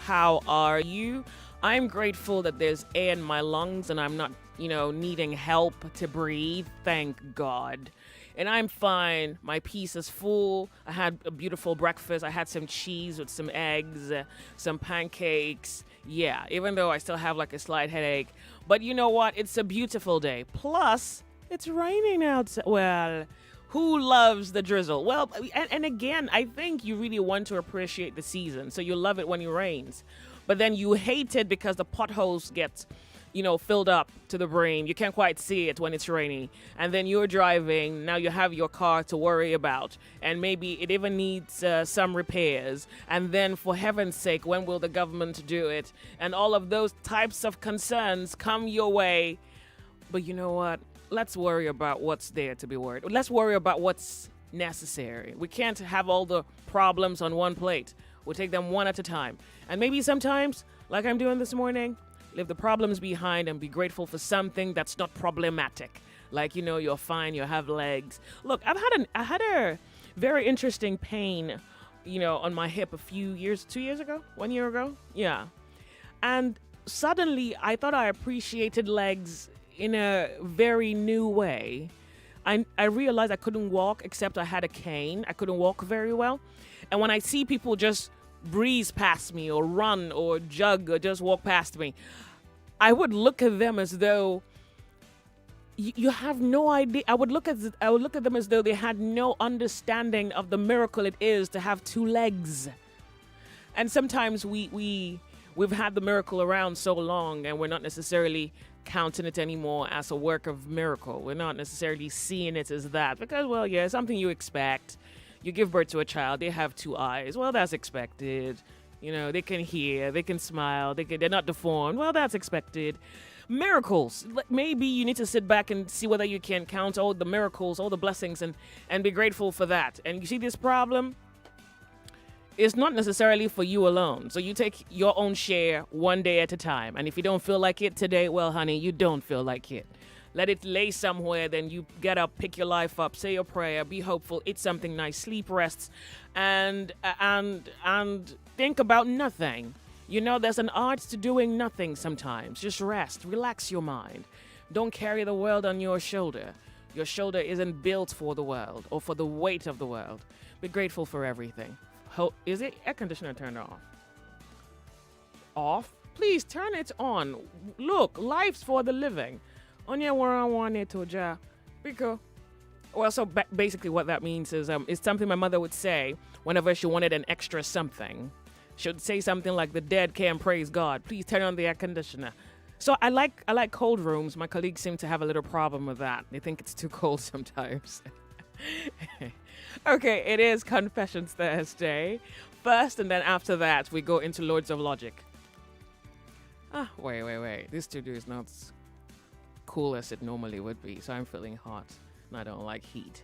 How are you? I'm grateful that there's air in my lungs and I'm not, needing help to breathe. Thank God. And I'm fine. My piece is full. I had a beautiful breakfast. I had some cheese with some eggs, some pancakes. Yeah, even though I still have like a slight headache. But you know what? It's a beautiful day. Plus, it's raining outside. Well, who loves the drizzle? Well, and again, I think you really want to appreciate the season. So you love it when it rains. But then you hate it because the potholes get, filled up to the brim. You can't quite see it when it's rainy. And then you're driving. Now you have your car to worry about. And maybe it even needs some repairs. And then, for heaven's sake, when will the government do it? And all of those types of concerns come your way. But you know what? Let's worry about what's there to be worried. Let's worry about what's necessary. We can't have all the problems on one plate. We'll take them one at a time. And maybe sometimes, like I'm doing this morning, leave the problems behind and be grateful for something that's not problematic. Like, you're fine, you have legs. Look, I had a very interesting pain, on my hip a few years, 2 years ago, 1 year ago. Yeah. And suddenly I thought I appreciated legs in a very new way. I realized I couldn't walk except I had a cane. I couldn't walk very well. And when I see people just breeze past me or run or jog or just walk past me, I would look at them as though you have no idea. I would look at them as though they had no understanding of the miracle it is to have two legs. And sometimes we've had the miracle around so long and we're not necessarily counting it anymore as a work of miracle. We're not necessarily seeing it as that because, well, yeah, something you expect. You give birth to a child, they have two eyes. Well, that's expected. They can hear, they can smile, they're not deformed. Well, that's expected. Miracles. Maybe you need to sit back and see whether you can count all the miracles, all the blessings, and be grateful for that. And you see this problem? It's not necessarily for you alone. So you take your own share one day at a time. And if you don't feel like it today, well, honey, you don't feel like it. Let it lay somewhere, then you get up, pick your life up, say your prayer, be hopeful, eat something nice, sleep, rest, and think about nothing. There's an art to doing nothing sometimes. Just rest, relax your mind. Don't carry the world on your shoulder. Your shoulder isn't built for the world or for the weight of the world. Be grateful for everything. Is it air conditioner turned off? Off? Please turn it on. Look, life's for the living. Onye wara wane toja. Because, well, so basically what that means is it's something my mother would say whenever she wanted an extra something. She would say something like, the dead can praise God. Please turn on the air conditioner. So I like cold rooms. My colleagues seem to have a little problem with that. They think it's too cold sometimes. Okay, it is Confessions Thursday. First, and then after that, we go into Lords of Logic. Wait. This studio is not cool as it normally would be, so I'm feeling hot and I don't like heat.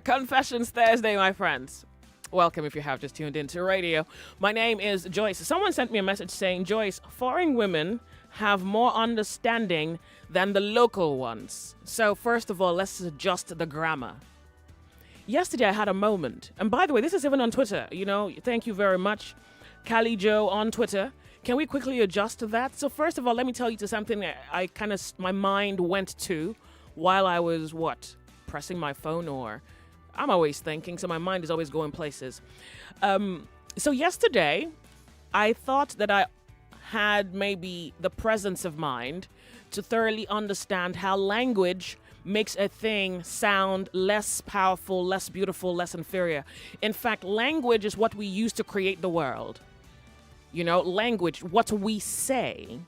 Confessions Thursday, my friends. Welcome if you have just tuned into radio. My name is Joyce. Someone sent me a message saying, Joyce, foreign women have more understanding than the local ones. So first of all, let's adjust the grammar. Yesterday I had a moment, and by the way, this is even on Twitter. Thank you very much, Callie Joe on Twitter. Can we quickly adjust to that? So first of all, let me tell you to something that my mind went to while I was, pressing my phone, or I'm always thinking, so my mind is always going places. So yesterday, I thought that I had maybe the presence of mind to thoroughly understand how language makes a thing sound less powerful, less beautiful, less inferior. In fact, language is what we use to create the world. Language, what we say.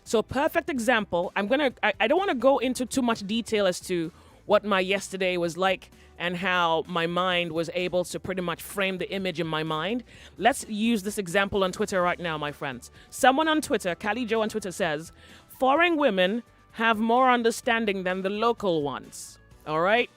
So a perfect example, I don't want to go into too much detail as to what my yesterday was like and how my mind was able to pretty much frame the image in my mind. Let's use this example on Twitter right now, my friends. Someone on Twitter, Callie Joe on Twitter says, foreign women have more understanding than the local ones. All right?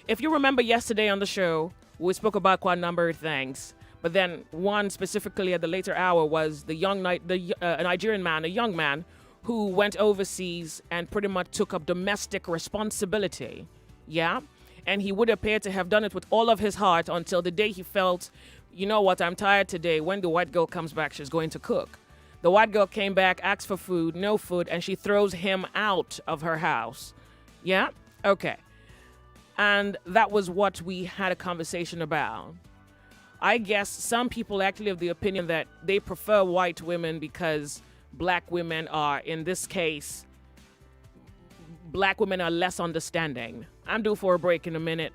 If you remember yesterday on the show, we spoke about quite a number of things. But then one specifically at the later hour was a Nigerian man, a young man, who went overseas and pretty much took up domestic responsibility. Yeah? And he would appear to have done it with all of his heart until the day he felt You know what? I'm tired today. When the white girl comes back, she's going to cook. The white girl came back, asked for food, no food, and she throws him out of her house. Yeah? Okay. And that was what we had a conversation about. I guess some people actually have the opinion that they prefer white women because black women are, in this case, black women are less understanding. I'm due for a break in a minute.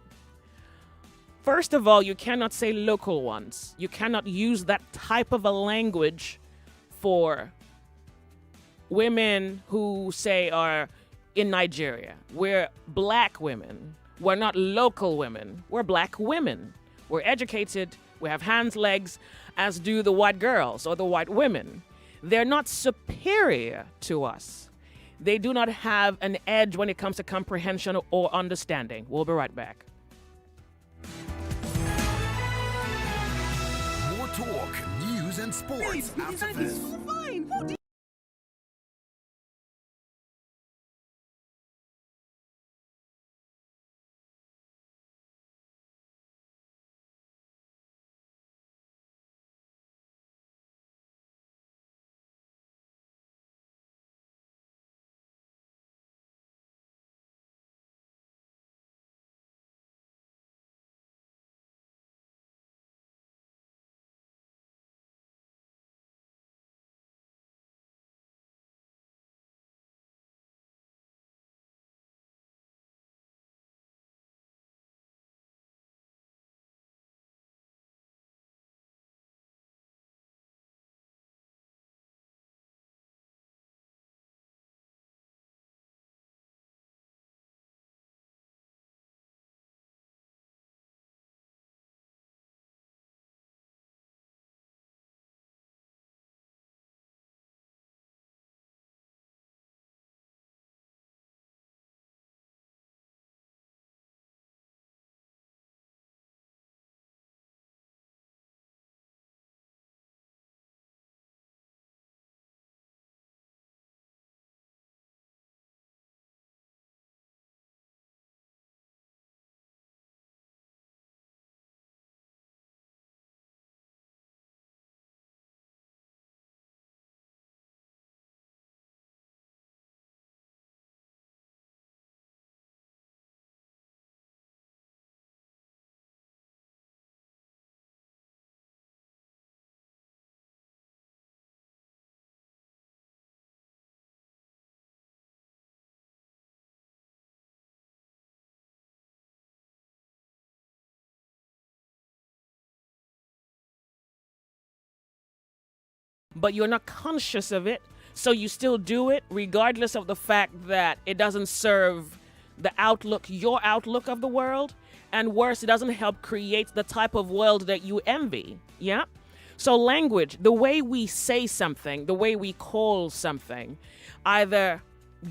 First of all, you cannot say local ones. You cannot use that type of a language for women who, say, are in Nigeria. We're black women. We're not local women. We're black women. We're educated. We have hands, legs, as do the white girls or the white women. They're not superior to us. They do not have an edge when it comes to comprehension or understanding. We'll be right back. More talk, news, and sports after this. But you're not conscious of it, so you still do it regardless of the fact that it doesn't serve the outlook, your outlook of the world, and worse, it doesn't help create the type of world that you envy. Yeah? So language, the way we say something, the way we call something, either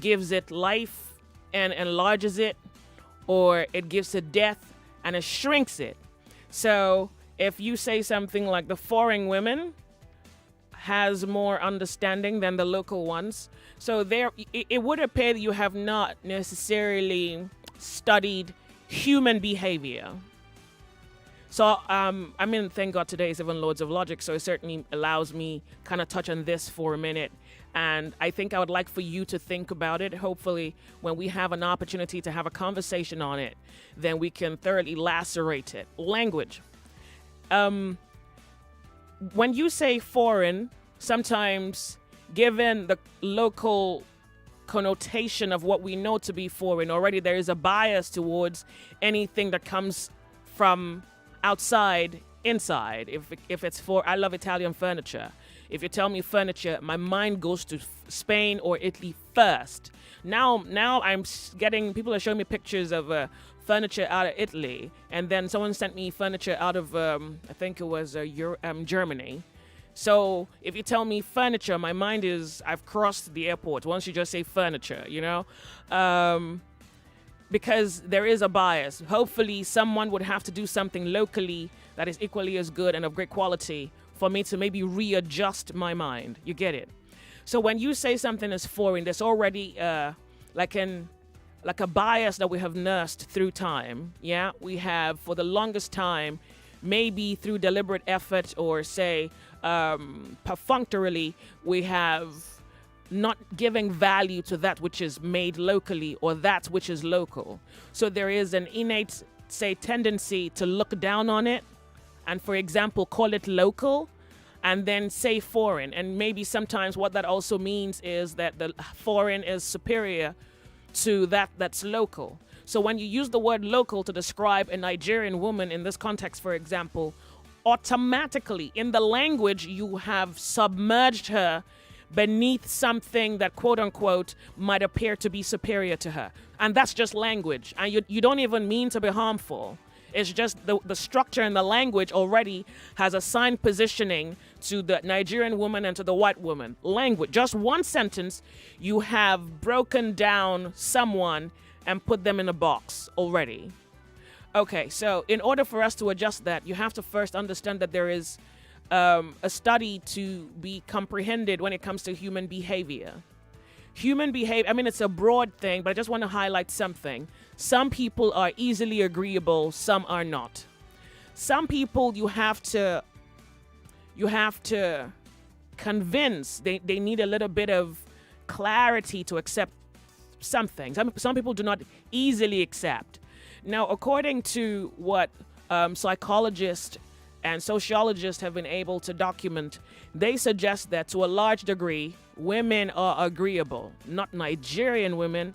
gives it life and enlarges it, or it gives it death and it shrinks it. So if you say something like the foreign women has more understanding than the local ones. So there, it would appear that you have not necessarily studied human behavior. So, I mean, thank God today is even Lords of Logic, so it certainly allows me kind of touch on this for a minute. And I think I would like for you to think about it. Hopefully, when we have an opportunity to have a conversation on it, then we can thoroughly lacerate it. Language. When you say foreign, sometimes given the local connotation of what we know to be foreign, already there is a bias towards anything that comes from outside, inside. If it's I love Italian furniture. If you tell me furniture, my mind goes to Spain or Italy first. Now I'm getting, people are showing me pictures of furniture out of Italy, and then someone sent me furniture out of I think it was Germany. So if you tell me furniture, my mind is, I've crossed the airport once you just say furniture, you know, because there is a bias. Hopefully someone would have to do something locally that is equally as good and of great quality for me to maybe readjust my mind. You get it? So when you say something is foreign, there's already like a bias that we have nursed through time. Yeah, we have for the longest time maybe through deliberate effort or say perfunctorily, we have not giving value to that which is made locally or that which is local. So there is an innate, say, tendency to look down on it and, for example, call it local and then say foreign. And maybe sometimes what that also means is that the foreign is superior to that's local. So when you use the word local to describe a Nigerian woman in this context, for example, automatically in the language you have submerged her beneath something that, quote unquote, might appear to be superior to her. And that's just language. And you don't even mean to be harmful. It's just the structure and the language already has assigned positioning to the Nigerian woman and to the white woman. Language, just one sentence, you have broken down someone and put them in a box already. Okay, so in order for us to adjust that, you have to first understand that there is a study to be comprehended when it comes to human behavior. Human behavior, I mean, it's a broad thing, but I just want to highlight something. Some people are easily agreeable, some are not. Some people you have to convince, they need a little bit of clarity to accept something. Some people do not easily accept. Now, according to what psychologists and sociologists have been able to document, they suggest that to a large degree, women are agreeable. Not Nigerian women,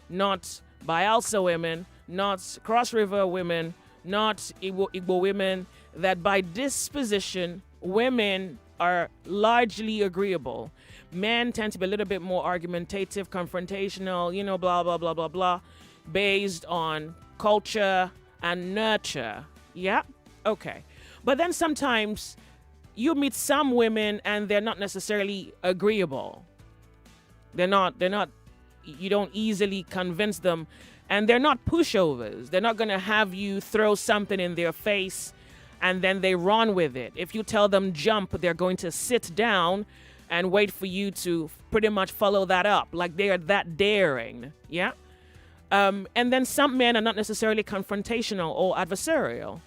not Bayelsa women, not Cross River women, not Igbo women, that by disposition, women are largely agreeable. Men tend to be a little bit more argumentative, confrontational, blah, blah, blah, blah, blah, based on culture and nurture. Yeah? Okay. But then sometimes you meet some women and they're not necessarily agreeable. They're not, you don't easily convince them, and they're not pushovers. They're not going to have you throw something in their face and then they run with it. If you tell them jump, they're going to sit down and wait for you to pretty much follow that up, like they are that daring. Yeah? And then some men are not necessarily confrontational or adversarial.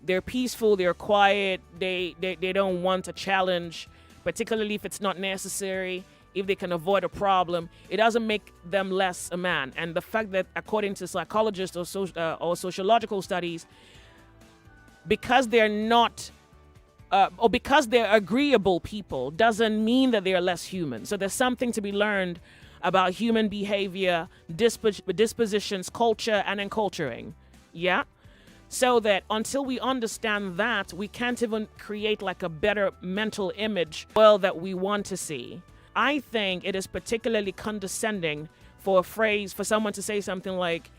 They're peaceful, they're quiet, they don't want a challenge, particularly if it's not necessary. If they can avoid a problem, it doesn't make them less a man. And the fact that, according to psychologists or sociological studies, because they're not, or because they're agreeable people, doesn't mean that they're less human. So there's something to be learned about human behavior, dispositions, culture, and enculturing. Yeah? So that until we understand that, we can't even create like a better mental image, well, that we want to see. I think it is particularly condescending for someone to say something like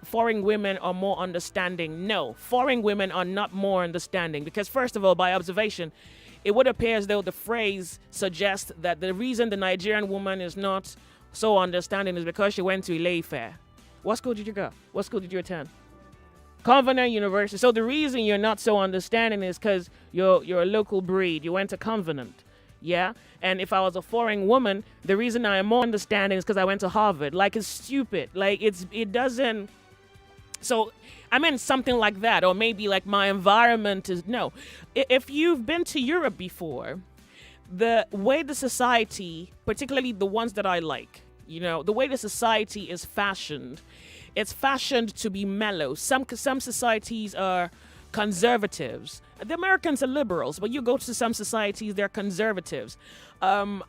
foreign women are more understanding. No, foreign women are not more understanding, because first of all, by observation, it would appear as though the phrase suggests that the reason the Nigerian woman is not so understanding is because she went to Ile-Ife. What school did you go? What school did you attend? Covenant University. So the reason you're not so understanding is because you're a local breed. You went to Covenant. Yeah? And if I was a foreign woman, the reason I am more understanding is because I went to Harvard. Like, it's stupid. Like, it doesn't. So I meant something like that. Or maybe like my environment is. No. If you've been to Europe before, the way the society, particularly the ones that I like, the way the society is fashioned, it's fashioned to be mellow. Some societies are conservatives. The Americans are liberals, but you go to some societies, they're conservatives. A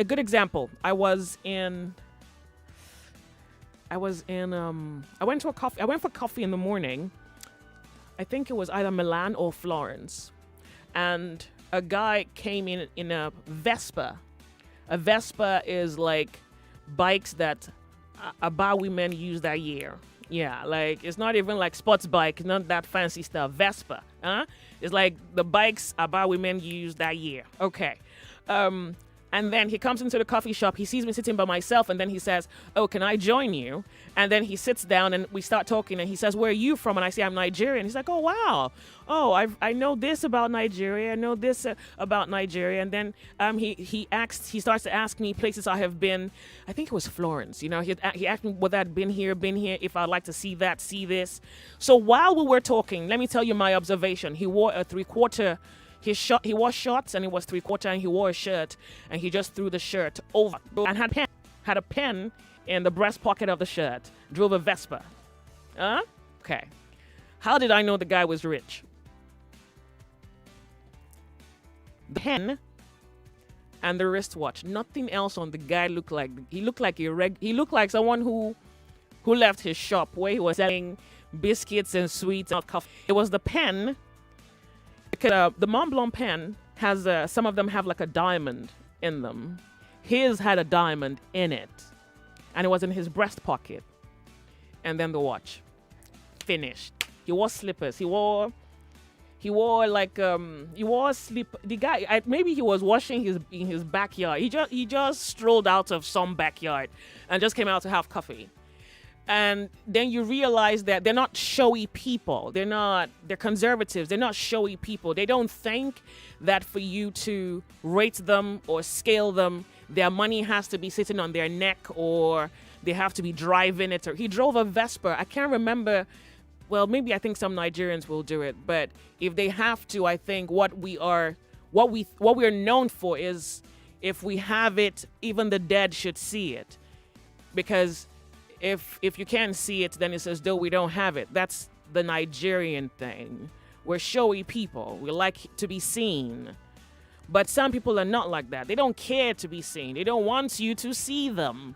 good example, I went for coffee in the morning. I think it was either Milan or Florence. And a guy came in a Vespa. A Vespa is like bikes that Aba women use that year. Yeah, like it's not even like sports bike, not that fancy stuff. Vespa, It's like the bikes Aba women use that year. Okay. And then he comes into the coffee shop. He sees me sitting by myself. And then he says, "Oh, can I join you?" And then he sits down and we start talking. And he says, "Where are you from?" And I say, "I'm Nigerian." He's like, "Oh, wow. Oh, I know this about Nigeria. I know this about Nigeria." And then he starts to ask me places I have been. I think it was Florence. You know, he asked me whether I'd been here, if I'd like to see that, see this. So while we were talking, let me tell you my observation. He wore a 3/4. He wore shorts and it was 3/4, and he wore a shirt and he just threw the shirt over and had a pen in the breast pocket of the shirt. Drove a Vespa. Okay. How did I know the guy was rich? The pen and the wristwatch. Nothing else on the guy looked like. He looked like someone who left his shop where he was selling biscuits and sweets and coffee. It was the pen. Because the Mont Blanc pen has some of them have like a diamond in them. His had a diamond in it, and it was in his breast pocket. And then the watch. Finished. He wore slippers. He wore slip. The guy, maybe he was washing in his backyard. He just strolled out of some backyard and just came out to have coffee. And then you realize that they're not showy people. They're conservatives. They're not showy people. They don't think that for you to rate them or scale them, their money has to be sitting on their neck or they have to be driving it. Or he drove a Vespa. I can't remember. Well, maybe I think some Nigerians will do it. But if they have to, I think what we're known for is if we have it, even the dead should see it. Because if you can't see it, then it's as though we don't have it. That's the Nigerian thing. We're showy people. We like to be seen. But some people are not like that. They don't care to be seen. They don't want you to see them.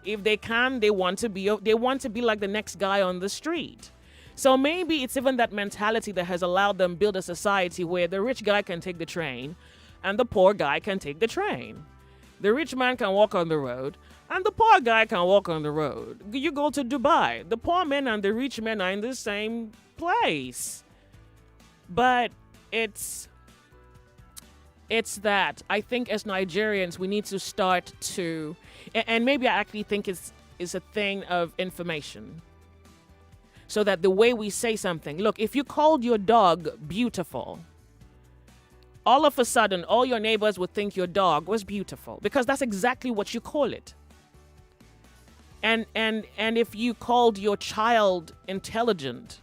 If they can, they want to be like the next guy on the street. So maybe it's even that mentality that has allowed them build a society where the rich guy can take the train and the poor guy can take the train. The rich man can walk on the road and the poor guy can walk on the road. You go to Dubai. The poor men and the rich men are in the same place. But it's that I think as Nigerians, we need to start to, and maybe I actually think it's a thing of information. So that the way we say something, look, if you called your dog beautiful, all of a sudden, all your neighbors would think your dog was beautiful because that's exactly what you call it. And if you called your child intelligent,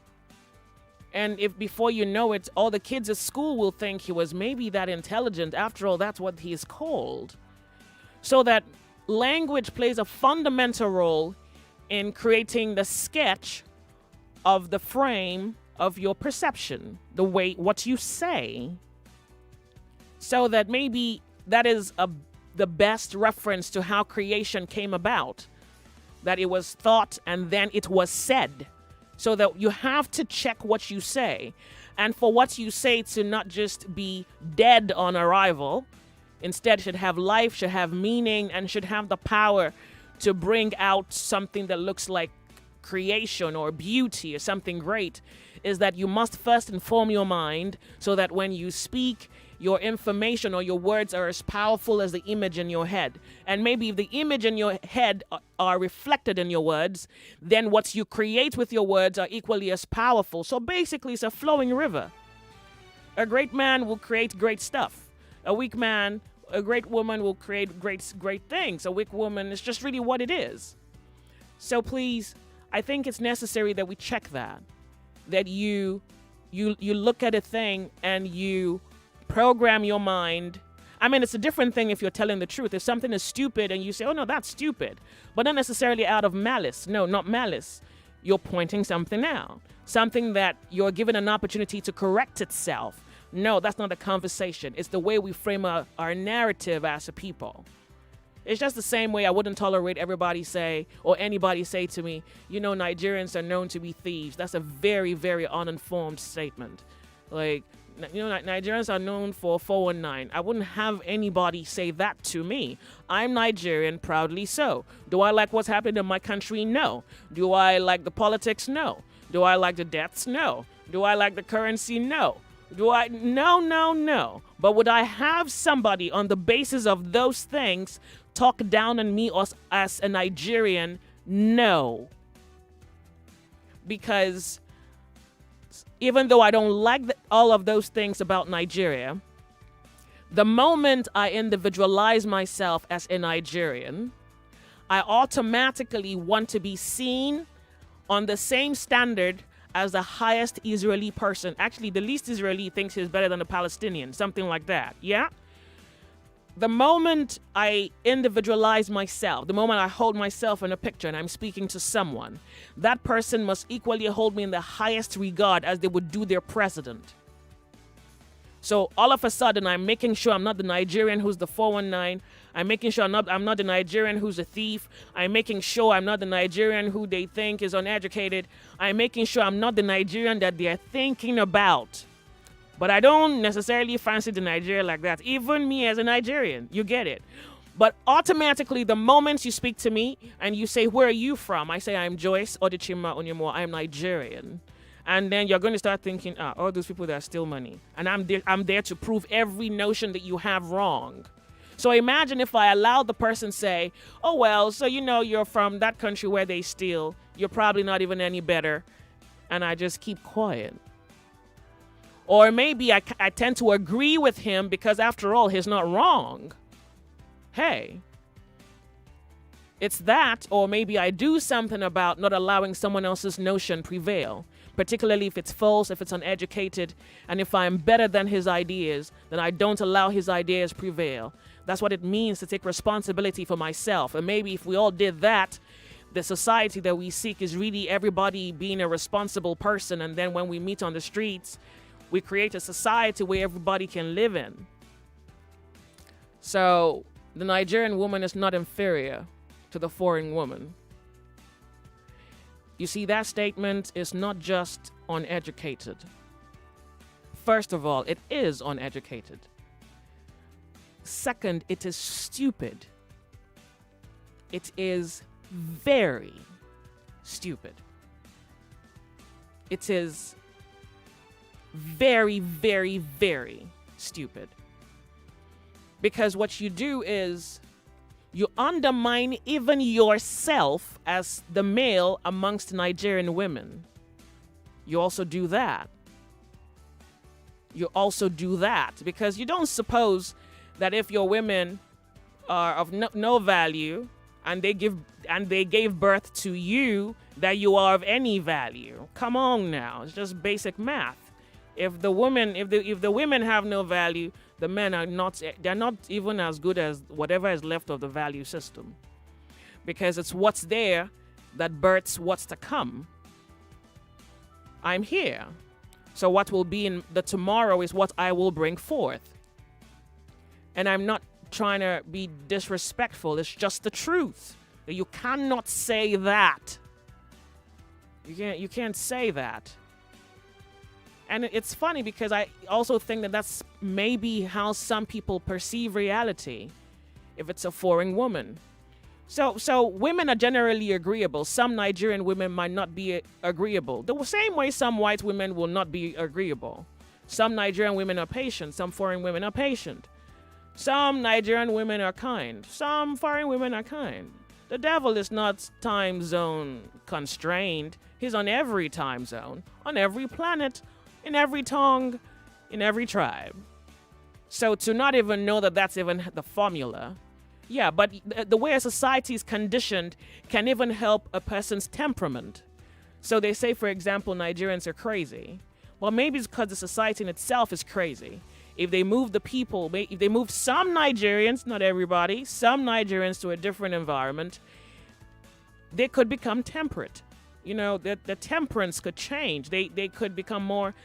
and if before you know it, all the kids at school will think he was maybe that intelligent. After all, that's what he is called. So that language plays a fundamental role in creating the sketch of the frame of your perception, what you say. So that maybe that is the best reference to how creation came about. That it was thought and then it was said. So that you have to check what you say. And for what you say to not just be dead on arrival, instead should have life, should have meaning, and should have the power to bring out something that looks like creation or beauty or something great, is that you must first inform your mind so that when you speak, your information or your words are as powerful as the image in your head. And maybe if the image in your head are reflected in your words, then what you create with your words are equally as powerful. So basically, it's a flowing river. A great man will create great stuff. A weak man, a great woman will create great things. A weak woman is just really what it is. So please, I think it's necessary that we check that you look at a thing and you program your mind. I mean, it's a different thing if you're telling the truth. If something is stupid and you say, oh no, that's stupid, but not necessarily out of malice. No, not malice. You're pointing something out, something that you're given an opportunity to correct itself. No, that's not a conversation. It's the way we frame our narrative as a people. It's just the same way I wouldn't tolerate everybody say, or anybody say to me, you know, Nigerians are known to be thieves. That's a very, very uninformed statement. Like, you know, Nigerians are known for 419. I wouldn't have anybody say that to me. I'm Nigerian, proudly so. Do I like what's happening in my country? No. Do I like the politics? No. Do I like the deaths? No. Do I like the currency? No. Do I? No, no, no. But would I have somebody on the basis of those things talk down on me as a Nigerian? No. Because even though I don't like all of those things about Nigeria, the moment I individualize myself as a Nigerian, I automatically want to be seen on the same standard as the highest Israeli person. Actually, the least Israeli thinks he's better than a Palestinian, something like that. Yeah? The moment I individualize myself, the moment I hold myself in a picture and I'm speaking to someone, that person must equally hold me in the highest regard as they would do their president. So all of a sudden, I'm making sure I'm not the Nigerian who's the 419. I'm making sure I'm not the Nigerian who's a thief. I'm making sure I'm not the Nigerian who they think is uneducated. I'm making sure I'm not the Nigerian that they're thinking about. But I don't necessarily fancy the Nigerian like that. Even me as a Nigerian, you get it. But automatically, the moment you speak to me and you say, where are you from? I say, I'm Joyce Odichima Onyemo. I'm Nigerian. And then you're going to start thinking, all those people that steal money. And I'm there to prove every notion that you have wrong. So imagine if I allowed the person say, oh, well, so you're from that country where they steal. You're probably not even any better. And I just keep quiet. Or maybe I tend to agree with him because after all, he's not wrong. Hey. It's that, or maybe I do something about not allowing someone else's notion prevail. Particularly if it's false, if it's uneducated, and if I'm better than his ideas, then I don't allow his ideas prevail. That's what it means to take responsibility for myself. And maybe if we all did that, the society that we seek is really everybody being a responsible person. And then when we meet on the streets, we create a society where everybody can live in. So the Nigerian woman is not inferior to the foreign woman. You see, that statement is not just uneducated. First of all, it is uneducated. Second, it is stupid. It is very stupid. It is very, very, very stupid. Because what you do is you undermine even yourself as the male amongst Nigerian women. You also do that. You also do that because you don't suppose that if your women are of no value and they gave birth to you, that you are of any value. Come on now, it's just basic math. If the women have no value, the men they're not even as good as whatever is left of the value system. Because it's what's there that births what's to come. I'm here. So what will be in the tomorrow is what I will bring forth. And I'm not trying to be disrespectful. It's just the truth. You cannot say that. You can't say that. And it's funny because I also think that that's maybe how some people perceive reality if it's a foreign woman. So women are generally agreeable. Some Nigerian women might not be agreeable. The same way some white women will not be agreeable. Some Nigerian women are patient. Some foreign women are patient. Some Nigerian women are kind. Some foreign women are kind. The devil is not time zone constrained. He's on every time zone, on every planet, in every tongue, in every tribe. So to not even know that that's even the formula. Yeah, but the way a society is conditioned can even help a person's temperament. So they say, for example, Nigerians are crazy. Well, maybe it's because the society in itself is crazy. If they move if they move some Nigerians, not everybody, some Nigerians to a different environment, they could become temperate. You know, the temperance could change. They could become more,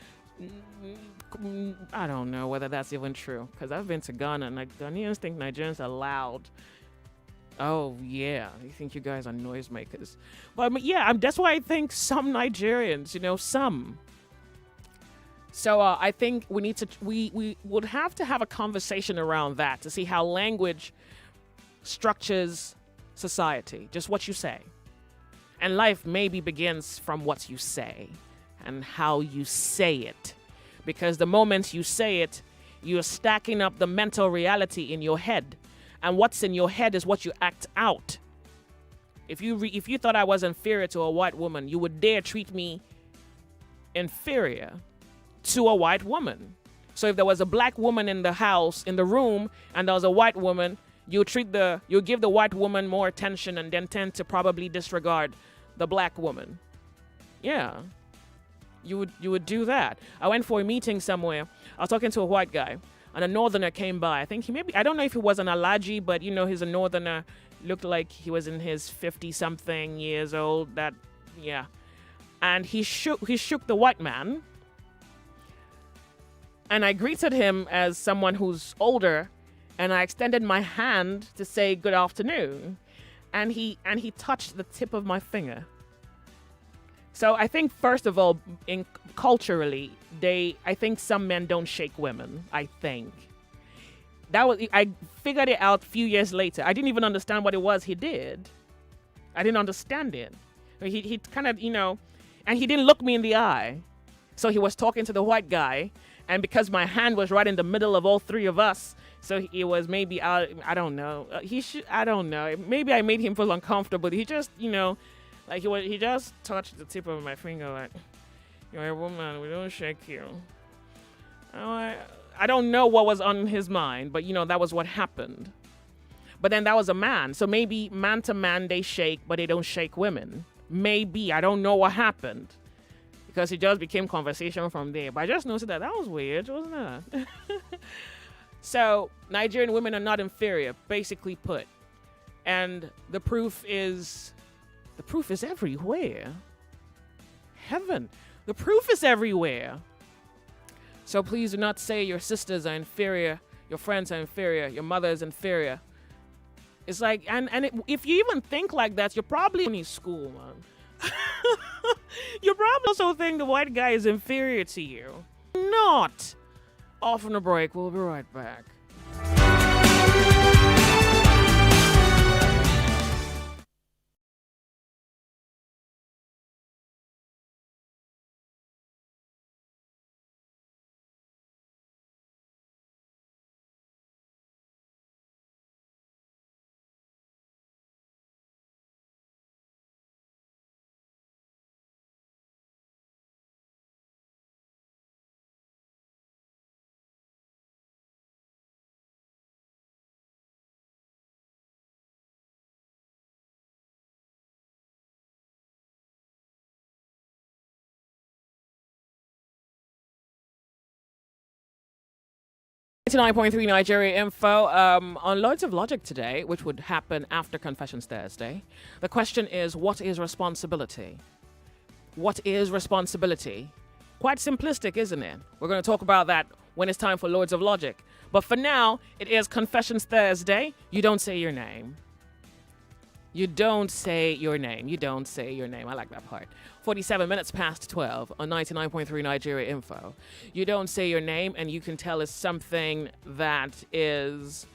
I don't know whether that's even true. Because I've been to Ghana and Ghanaians think Nigerians are loud. Oh, yeah. They think you guys are noisemakers. But yeah, that's why I think some Nigerians, some. So I think we would have to have a conversation around that to see how language structures society, just what you say. And life maybe begins from what you say and how you say it. because the moment you say it, you're stacking up the mental reality in your head. And what's in your head is what you act out. If you thought I was inferior to a white woman, you would dare treat me inferior to a white woman. So if there was a black woman in the house, in the room, and there was a white woman, you'll give the white woman more attention and then tend to probably disregard the black woman. Yeah. You would do that. I went for a meeting somewhere. I was talking to a white guy, and a northerner came by. I think I don't know if he was an Alaji, but he's a northerner. Looked like he was in his 50-something years old. And he shook the white man. And I greeted him as someone who's older, and I extended my hand to say good afternoon. And he touched the tip of my finger. So I think, first of all, culturally, I think some men don't shake women. I think I figured it out a few years later. I didn't even understand what it was he did. I didn't understand it. He kind of, and he didn't look me in the eye. So he was talking to the white guy, and because my hand was right in the middle of all three of us, so it was maybe I don't know. I don't know. Maybe I made him feel uncomfortable. He just, like he just touched the tip of my finger, like, you're a woman, we don't shake you. I don't know what was on his mind, but that was what happened. But then that was a man, so maybe man to man they shake, but they don't shake women. Maybe, I don't know what happened, because it just became conversation from there. But I just noticed that was weird, wasn't it? So Nigerian women are not inferior, basically put, and the proof is everywhere. Heaven. The proof is everywhere. So please do not say your sisters are inferior, your friends are inferior, your mother is inferior. It's like, if you even think like that, you're probably in school, man. You probably also think the white guy is inferior to you. Not. Off on a break. We'll be right back. .3 Nigeria Info on Loads of Logic today, which would happen after Confessions Thursday. The question is, what is responsibility? What is responsibility? Quite simplistic, isn't it? We're going to talk about that when it's time for Loads of Logic. But for now, it is Confessions Thursday. You don't say your name. You don't say your name. You don't say your name. I like that part. 47 minutes past 12 on 99.3 Nigeria Info. You don't say your name, and you can tell us something that is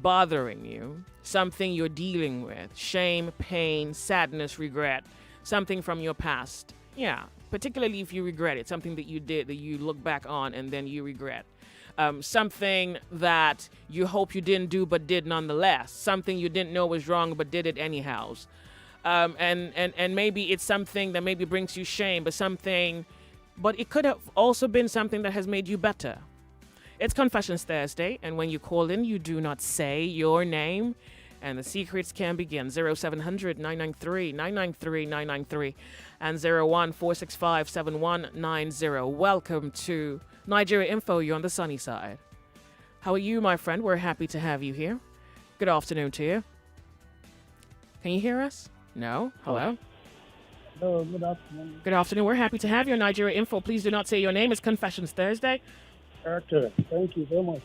bothering you, something you're dealing with, shame, pain, sadness, regret, something from your past. Yeah, particularly if you regret it, something that you did that you look back on and then you regret. Something that you hope you didn't do but did nonetheless. Something you didn't know was wrong but did it anyhow. And maybe it's something that maybe brings you shame, but it could have also been something that has made you better. It's Confessions Thursday, and when you call in, you do not say your name, and the secrets can begin. 0700 993 993 993 and 01 465 7190. Welcome to Nigeria Info. You're on the sunny side. How are you, my friend? We're happy to have you here. Good afternoon to you. Can you hear us? No? Hello? Hello, good afternoon. Good afternoon. We're happy to have you on Nigeria Info. Please do not say your name. It's Confessions Thursday. Okay, thank you very much.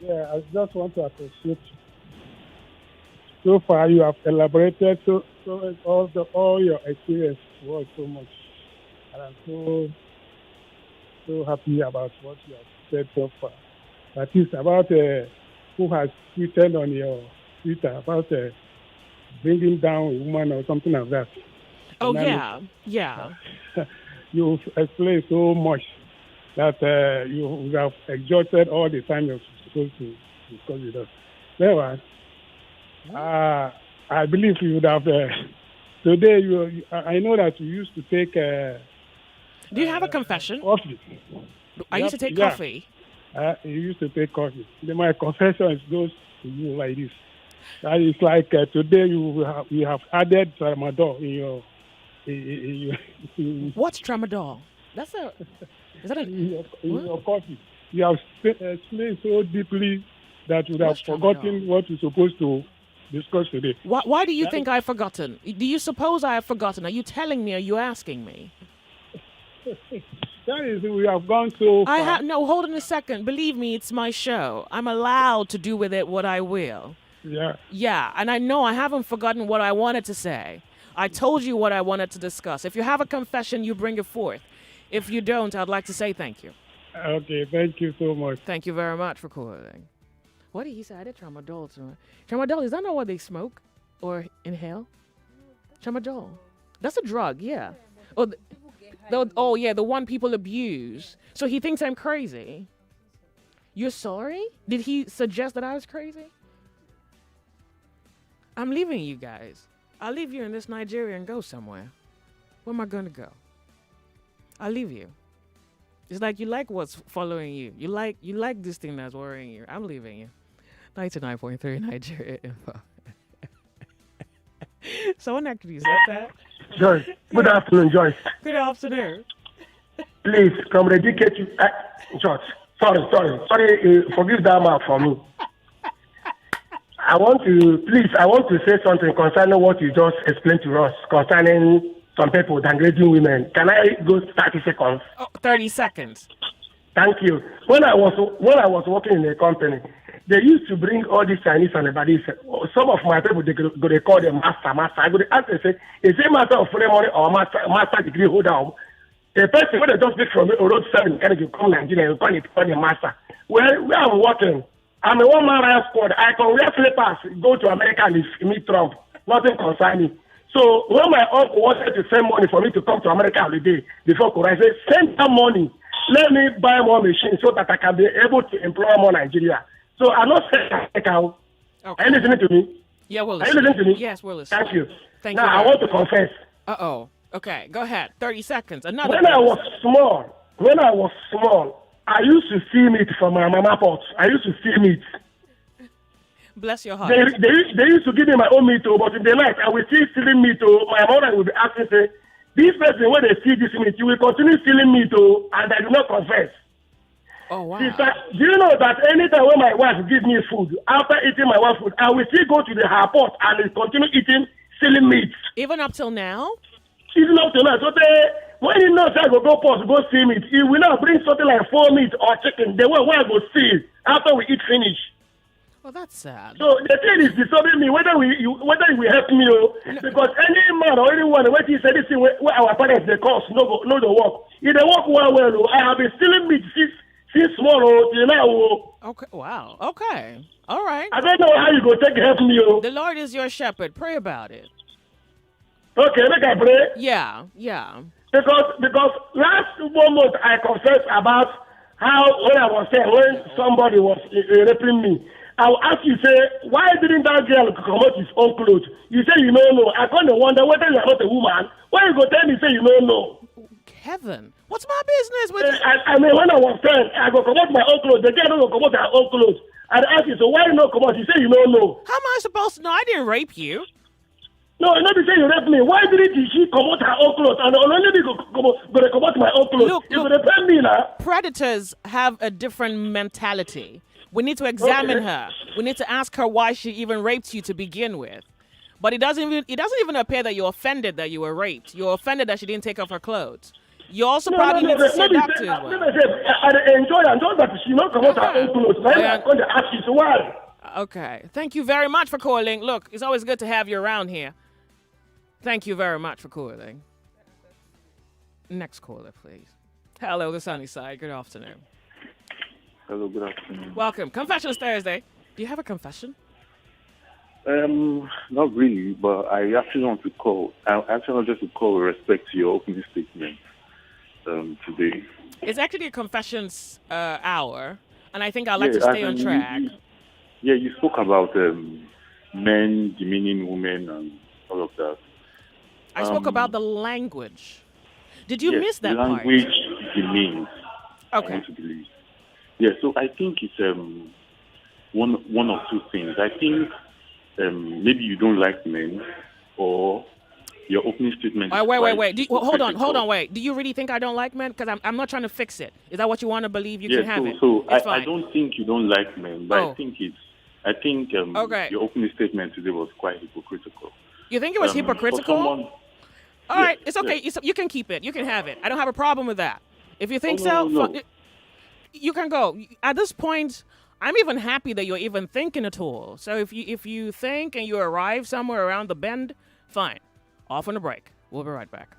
Yeah, I just want to appreciate you. So far, you have elaborated all your experience was so much, and I'm so happy about what you have said so far. That is about who has tweeted on your Twitter about bringing down a woman or something like that. Oh, yeah. You've explained so much. that you have exhausted all the time you're supposed to discuss with us. Anyway, I believe you would have. Today, I know that you used to take Do you have a confession? coffee. I used to take coffee. You used to take coffee. Then my confession goes to you like this. That is like today you have added tramadol in What's tramadol? That's a. Is that in a? your coffee. You have explained so deeply that you would have What's forgotten tramadol? what you're supposed to discuss today. Why do you think I've forgotten? Do you suppose I have forgotten? Are you telling me? Are you asking me? That is, we have gone so far. I have no. Hold on a second. Believe me, it's my show. I'm allowed to do with it what I will. Yeah. Yeah, and I know I haven't forgotten what I wanted to say. I told you what I wanted to discuss. If you have a confession, you bring it forth. If you don't, I'd like to say thank you. Okay, thank you so much. Thank you very much for calling. What did he say? I did tramadol. Tramadol, is that not what they smoke or inhale? Tramadol. That's a drug, yeah. The one people abuse. So he thinks I'm crazy. You're sorry? Did he suggest that I was crazy? I'm leaving you guys. I'll leave you in this Nigeria and go somewhere. Where am I going to go? I'll leave you. It's like you like what's following you. You like this thing that's worrying you. I'm leaving you. 99.3 Nigeria info. Someone actually said that. Joyce, good afternoon, Joyce. Good afternoon. Please, come dedicate you. Joyce, sorry, forgive that man for me. I want to say something concerning what you just explained to us concerning some people downgrading women. Can I go 30 seconds? 30 seconds. Thank you. When I was working in a company, they used to bring all these Chinese and Lebanese. Some of my people, they call them master. I go to ask them, say, is it master of free money or master degree holder? A person when they just speak from road 7, can you come Nigeria and call the master? Where I'm working, I'm a one-man riot squad. I can wear slippers, go to America and meet Trump. Nothing concern me. So when my uncle wanted to send money for me to come to America holiday before Corona, I said, send that money. Let me buy more machines so that I can be able to employ more Nigeria. So I'm not saying America. Okay. Are you listening to me? Yeah, we're Are you listening. listening to me? Yes, we're listening. Thank you. Thank now, you. I want to confess. Uh-oh. Okay, go ahead. 30 seconds. Another. When I was small, I used to steal meat from my mama pot. I used to steal meat. Bless your heart. They used to give me my own meat, but in the night, I will still stealing meat. My mother will be asking, say, this person, when they steal this meat, you will continue stealing meat, and I do not confess. Oh, wow. Sister, do you know that anytime when my wife gives me food, after eating my wife's food, I will still go to her pot and continue eating stealing meat. Even up till now? Even up to now. So when he knows I go pot, go steal meat, he will now bring something like 4 meat or chicken. The one I go steal after we eat finish. Oh, that's sad. So the thing is disturbing me, whether you will help me, because any man or anyone, when he said this thing, where our parents, they cause, no the work. If they work well, I have been stealing meat since small, till now. Okay, wow. Okay. All right. I don't know how you go take help me. The Lord is your shepherd. Pray about it. Okay, make I pray. Yeah. Because last 1 month I confessed about how when I was there, when somebody was raping me, I will ask you, say, why didn't that girl come out his own clothes? You say you don't know. I kind of wonder whether you are not a woman. Why you go tell me, say you don't know? Kevin, what's my business with I mean, when I was 10, I go come out my own clothes. The girl don't come out her own clothes. And I ask you, so why you not come out? You say you don't know. How am I supposed to know? I didn't rape you. No, not to say you raped me. Why didn't she come out her own clothes? And only me go come out my own clothes. Look, you going to rape me now? Predators have a different mentality. We need to examine her. We need to ask her why she even raped you to begin with. But it doesn't even appear that you're offended that you were raped. You're offended that she didn't take off her clothes. You also probably need to see a doctor as well. I enjoy that she not come out her own clothes. I'm going to ask you, so why? Okay. Thank you very much for calling. Look, it's always good to have you around here. Thank you very much for calling. Next caller, please. Hello, the sunny side. Good afternoon. Hello, good afternoon. Welcome. Confessions Thursday. Do you have a confession? Not really, but I actually want to call. I actually wanted to call with respect to your opening statement today. It's actually a confessions hour, and I think I'd like to stay on track. You spoke about men demeaning women and all of that. I spoke about the language. Did you miss that language part? demeans. Okay. I want to believe. Yeah, so I think it's one of two things. I think maybe you don't like men, or your opening statement. Wait. Hold on. Wait. Do you really think I don't like men? Because I'm not trying to fix it. Is that what you want to believe? You can have it. So it's I don't think you don't like men, but okay. Your opening statement today was quite hypocritical. You think it was hypocritical? All right, it's okay. Yeah. You can keep it. You can have it. I don't have a problem with that. If you think no. You can go. At this point, I'm even happy that you're even thinking at all. So if you think and you arrive somewhere around the bend, fine. Off on a break. We'll be right back.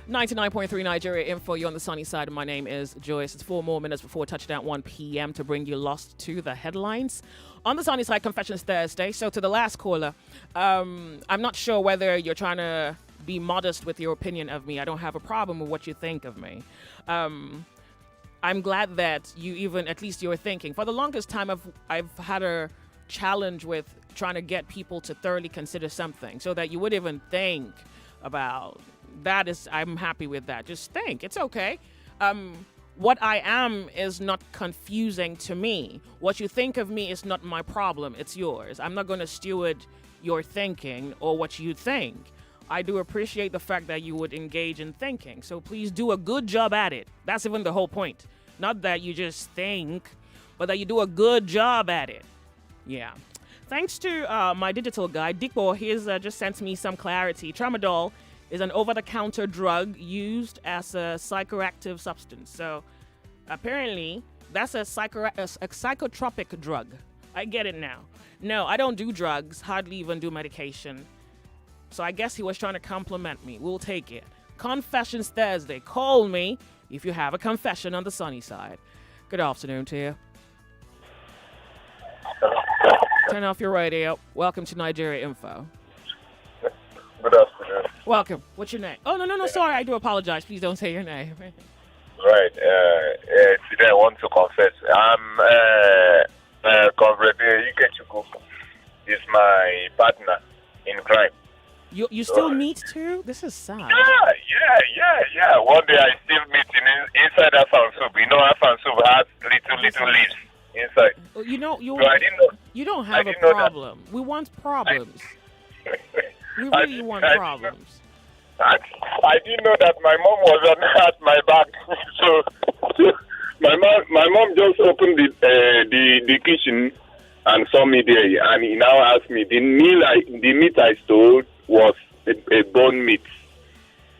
.3 Nigeria Info. You're on the sunny side. My name is Joyce. It's 4 more minutes before touchdown 1 p.m. to bring you lost to the headlines. On the sunny side, Confessions Thursday. So to the last caller, I'm not sure whether you're trying to be modest with your opinion of me. I don't have a problem with what you think of me. I'm glad that you even, at least you're thinking. For the longest time, I've had a challenge with trying to get people to thoroughly consider something so that you would even think about that. I'm happy with that. Just think. It's okay. What I am is not confusing to me. What you think of me is not my problem. It's yours. I'm not going to steward your thinking or what you think. I do appreciate the fact that you would engage in thinking. So please do a good job at it. That's even the whole point. Not that you just think, but that you do a good job at it. Yeah. Thanks to my digital guy, Dikbo, he's just sent me some clarity. Tramadol is an over-the-counter drug used as a psychoactive substance. So apparently that's a psychotropic drug. I get it now. No, I don't do drugs, hardly even do medication. So I guess he was trying to compliment me. We'll take it. Confessions Thursday. Call me if you have a confession on the sunny side. Good afternoon to you. Turn off your radio. Welcome to Nigeria Info. Good afternoon. Welcome. What's your name? Oh, no, sorry. I do apologize. Please don't say your name. Right. Today I want to confess. I'm Comrade Ikechukwu. He's my partner in crime. You still meet too? This is sad. Yeah. One day I still meet inside Afan Soup. You know Afan Soup has little leaves inside. You know, I didn't know. You don't have a problem. We want problems. We really want problems. I didn't know that my mom was at my back. So my mom just opened the kitchen and saw me there, and he now asked me, the meat I stole was a bone meat.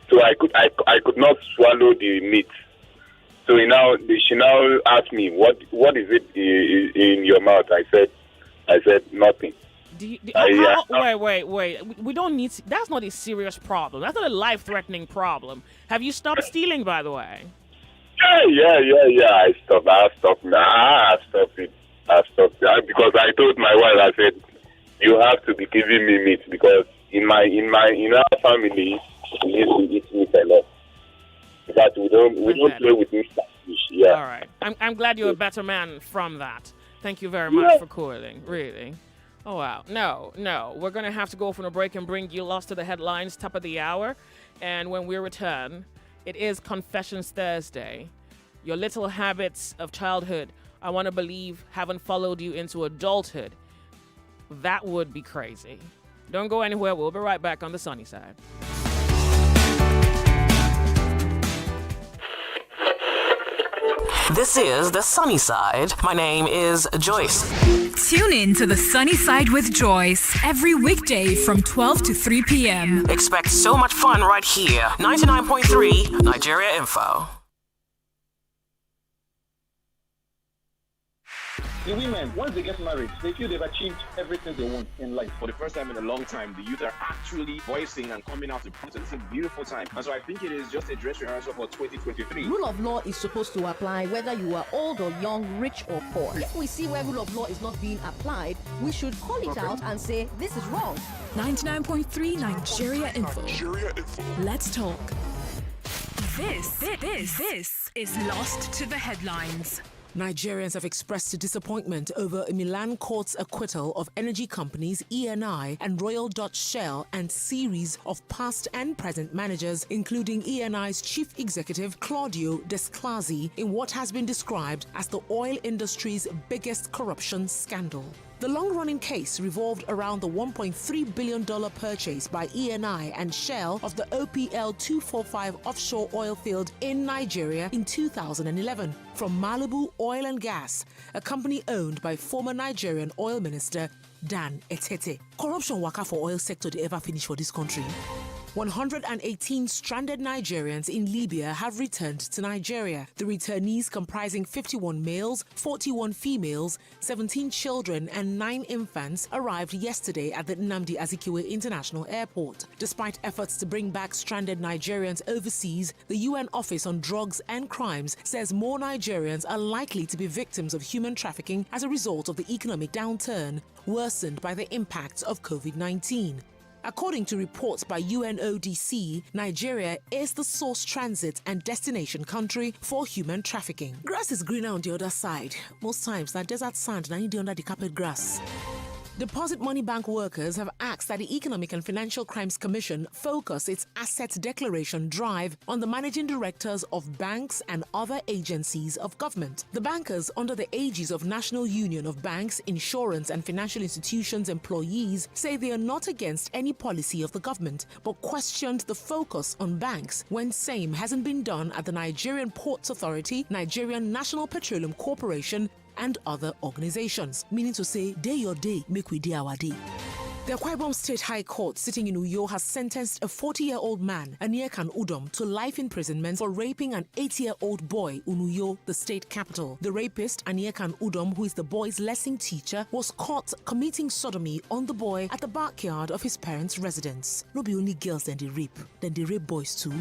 So I could not swallow the meat. So she now asked me, what is it in your mouth? I said nothing. Wait. We don't need. That's not a serious problem. That's not a life-threatening problem. Have you stopped stealing, by the way? Yeah. I stopped it. Because I told my wife, I said, you have to be giving me meat because in our family we used to eat meat a lot. But we don't play with meat like fish. Yeah. All right. I'm glad you're a better man from that. Thank you very much for calling. Really. Oh wow. No. We're gonna have to go from a break and bring you lost to the headlines, top of the hour. And when we return, it is Confessions Thursday. Your little habits of childhood, I want to believe, haven't followed you into adulthood. That would be crazy. Don't go anywhere. We'll be right back on the sunny side. This is The Sunny Side. My name is Joyce. Tune in to The Sunny Side with Joyce every weekday from 12 to 3 p.m. Expect so much fun right here. 99.3 Nigeria Info. The women, once they get married, they feel they've achieved everything they want in life. For the first time in a long time, the youth are actually voicing and coming out to protest. It's a beautiful time. And so I think it is just a dress rehearsal for 2023. Rule of law is supposed to apply whether you are old or young, rich or poor. If we see where rule of law is not being applied, we should call it out and say, this is wrong. 99.3 Nigeria Info. Let's talk. This is Lost to the Headlines. Nigerians have expressed disappointment over a Milan court's acquittal of energy companies ENI and Royal Dutch Shell and series of past and present managers, including ENI's chief executive Claudio Descalzi, in what has been described as the oil industry's biggest corruption scandal. The long-running case revolved around the $1.3 billion purchase by ENI and Shell of the OPL 245 offshore oil field in Nigeria in 2011 from Malibu Oil and Gas, a company owned by former Nigerian oil minister Dan Etete. Corruption waka for oil sector they ever finish for this country. 118 stranded Nigerians in Libya have returned to Nigeria. The returnees, comprising 51 males, 41 females, 17 children and 9 infants, arrived yesterday at the Nnamdi Azikiwe International Airport. Despite efforts to bring back stranded Nigerians overseas, the UN Office on Drugs and Crimes says more Nigerians are likely to be victims of human trafficking as a result of the economic downturn, worsened by the impacts of COVID-19. According to reports by UNODC, Nigeria is the source transit and destination country for human trafficking. Grass is greener on the other side. Most times, that desert sand na under the carpet grass. Deposit Money Bank workers have asked that the Economic and Financial Crimes Commission focus its asset declaration drive on the managing directors of banks and other agencies of government. The bankers, under the aegis of National Union of Banks, Insurance and Financial Institutions employees, say they are not against any policy of the government, but questioned the focus on banks when same hasn't been done at the Nigerian Ports Authority, Nigerian National Petroleum Corporation, and other organizations, meaning to say, day your day, make we day our day. The Akwa Ibom State High Court sitting in Uyo has sentenced a 40-year-old man, Aniyekan Udom, to life imprisonment for raping an 8-year-old boy in Uyo, the state capital. The rapist, Aniyekan Udom, who is the boy's lesson teacher, was caught committing sodomy on the boy at the backyard of his parents' residence. No be only girls then they rape boys too.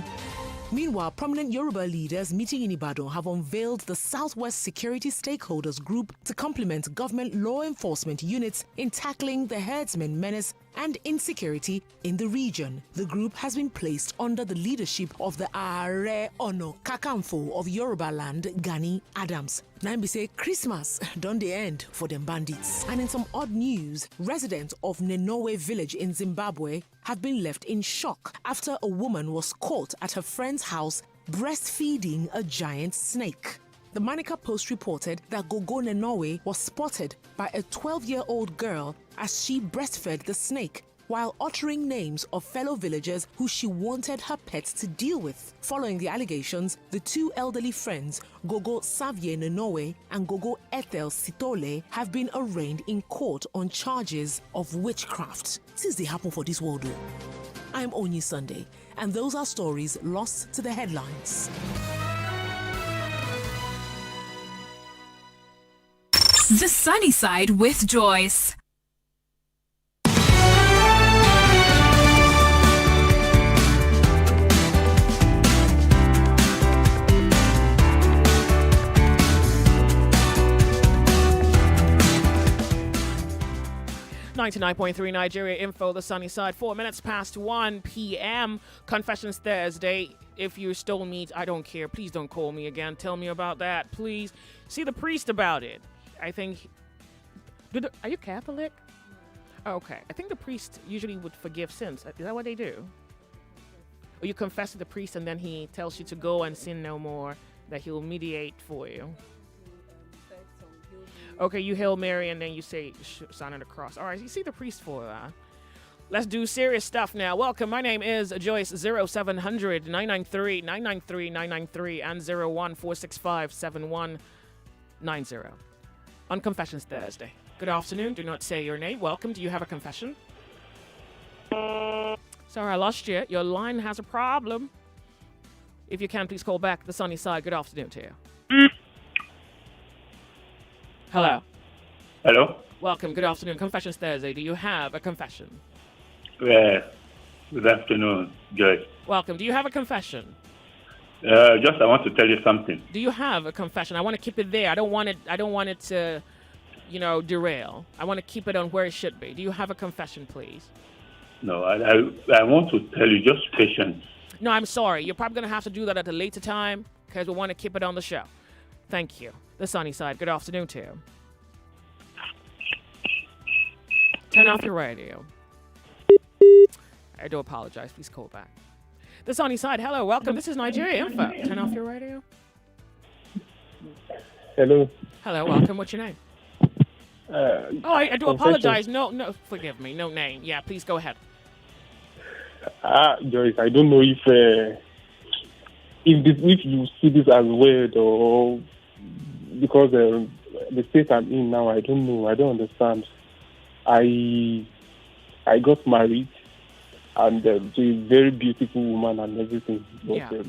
Meanwhile, prominent Yoruba leaders meeting in Ibadan have unveiled the Southwest Security Stakeholders Group to complement government law enforcement units in tackling the herdsmen menace and insecurity in the region. The group has been placed under the leadership of the Are Ono Kakanfo of Yoruba land, Gani Adams. Now we say Christmas done the end for them bandits. And in some odd news, residents of Nenowe village in Zimbabwe have been left in shock after a woman was caught at her friend's house breastfeeding a giant snake. The Manica Post reported that Gogo Nenowe was spotted by a 12-year-old girl as she breastfed the snake while uttering names of fellow villagers who she wanted her pets to deal with. Following the allegations, the two elderly friends, Gogo Savie Nenowe and Gogo Ethel Sitole, have been arraigned in court on charges of witchcraft. Since they happen for this world though. I'm Onyi Sunday, and those are stories lost to the headlines. The Sunny Side with Joyce. .3 Nigeria Info, the sunny side, 4 minutes past 1 p.m. Confessions Thursday. If you stole meat, I don't care. Please don't call me again. Tell me about that, please. See the priest about it. I think... Are you Catholic? Okay. I think the priest usually would forgive sins. Is that what they do? Or you confess to the priest and then he tells you to go and sin no more, that he'll mediate for you. Okay, you Hail Mary and then you say sign of the cross. All right, you see the priest for that. Let's do serious stuff now. Welcome. My name is Joyce. 0700 993 993 993 and 01465 7190 on Confessions Thursday. Good afternoon. Do not say your name. Welcome. Do you have a confession? Sorry, I lost you. Your line has a problem. If you can, please call back the sunny side. Good afternoon to you. Hello. Hello. Welcome. Good afternoon. Confessions Thursday. Do you have a confession? Good afternoon, Joyce. Welcome. Do you have a confession? Just I want to tell you something. Do you have a confession? I want to keep it there. I don't want it to, derail. I want to keep it on where it should be. Do you have a confession, please? No, I want to tell you, just patience. No, I'm sorry. You're probably going to have to do that at a later time because we want to keep it on the show. Thank you. The sunny side. Good afternoon to you. Turn off your radio. I do apologize. Please call back. The sunny side. Hello. Welcome. This is Nigeria Info. Turn off your radio. Hello. Hello. Welcome. What's your name? I do apologize. No. Forgive me. No name. Yeah. Please go ahead. Joyce, I don't know if you see this as weird or because the state I'm in now, I don't know. I don't understand. I got married and to a very beautiful woman and everything. But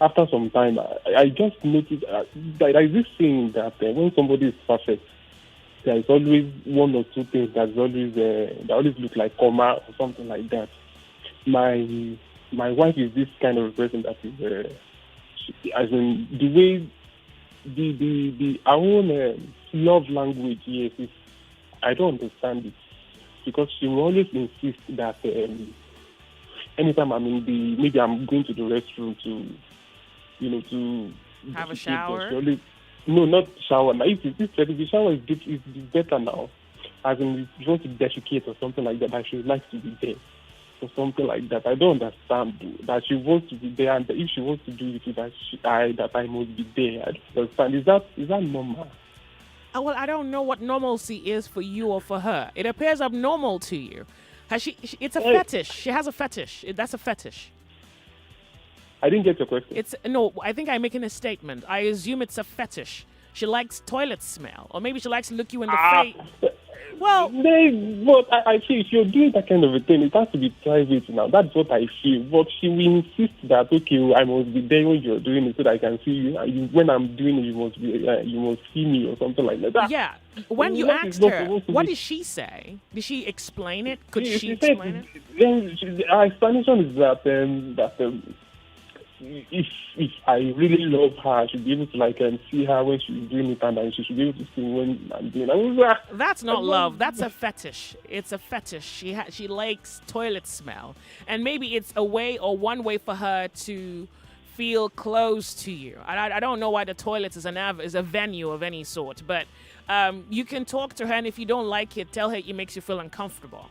after some time, I just noticed that there is this thing that when somebody is perfect, there is always one or two things that always look like comma or something like that. My wife is this kind of person that is, as in the way our own love language, yes, I don't understand it because she will always insist that anytime I'm maybe I'm going to the restroom to have a shower. No, not shower. Now, if the shower is better now, as in if you want to defecate or something like that, she would like to be there. Or something like that. I don't understand that she wants to be there, and if she wants to do it, that I must be there. I don't understand. Is that normal? Well, I don't know what normalcy is for you or for her. It appears abnormal to you. It's a fetish. She has a fetish. That's a fetish. I didn't get your question. I think I'm making a statement. I assume it's a fetish. She likes toilet smell, or maybe she likes to look you in the face. Well, but I feel if you're doing that kind of a thing, it has to be private now. That's what I feel. But she will insist that, okay, I must be there when you're doing it so that I can see you. When I'm doing it, you must see me or something like that. Yeah. When you asked her, what did she say? Did she explain it? Could she explain it? Her explanation is that if I really love her, I should be able to see her when she's doing it, and then she should be able to see when I'm doing it. That's not love. That's a fetish. It's a fetish. She likes toilet smell, and maybe it's a way or one way for her to feel close to you. I don't know why the toilet is a venue of any sort, but you can talk to her, and if you don't like it, tell her it makes you feel uncomfortable.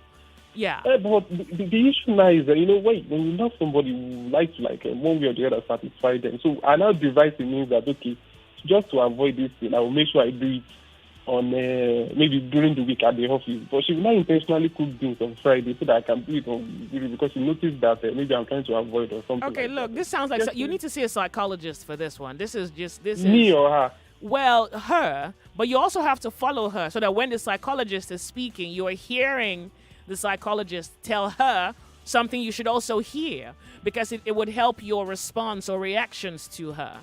Yeah. But the issue now is that, when you love somebody, you like to, one way or the other, satisfy them. So I now devise the means that, okay, just to avoid this thing, I will make sure I do it on maybe during the week at the office. But she will not intentionally cook things on Friday so that I can do it on because she noticed that maybe I'm trying to avoid or something. Okay, look, this sounds like you need to see a psychologist for this one. This is me or her. Well, her, but you also have to follow her so that when the psychologist is speaking, you are hearing the psychologist tell her something you should also hear because it would help your response or reactions to her.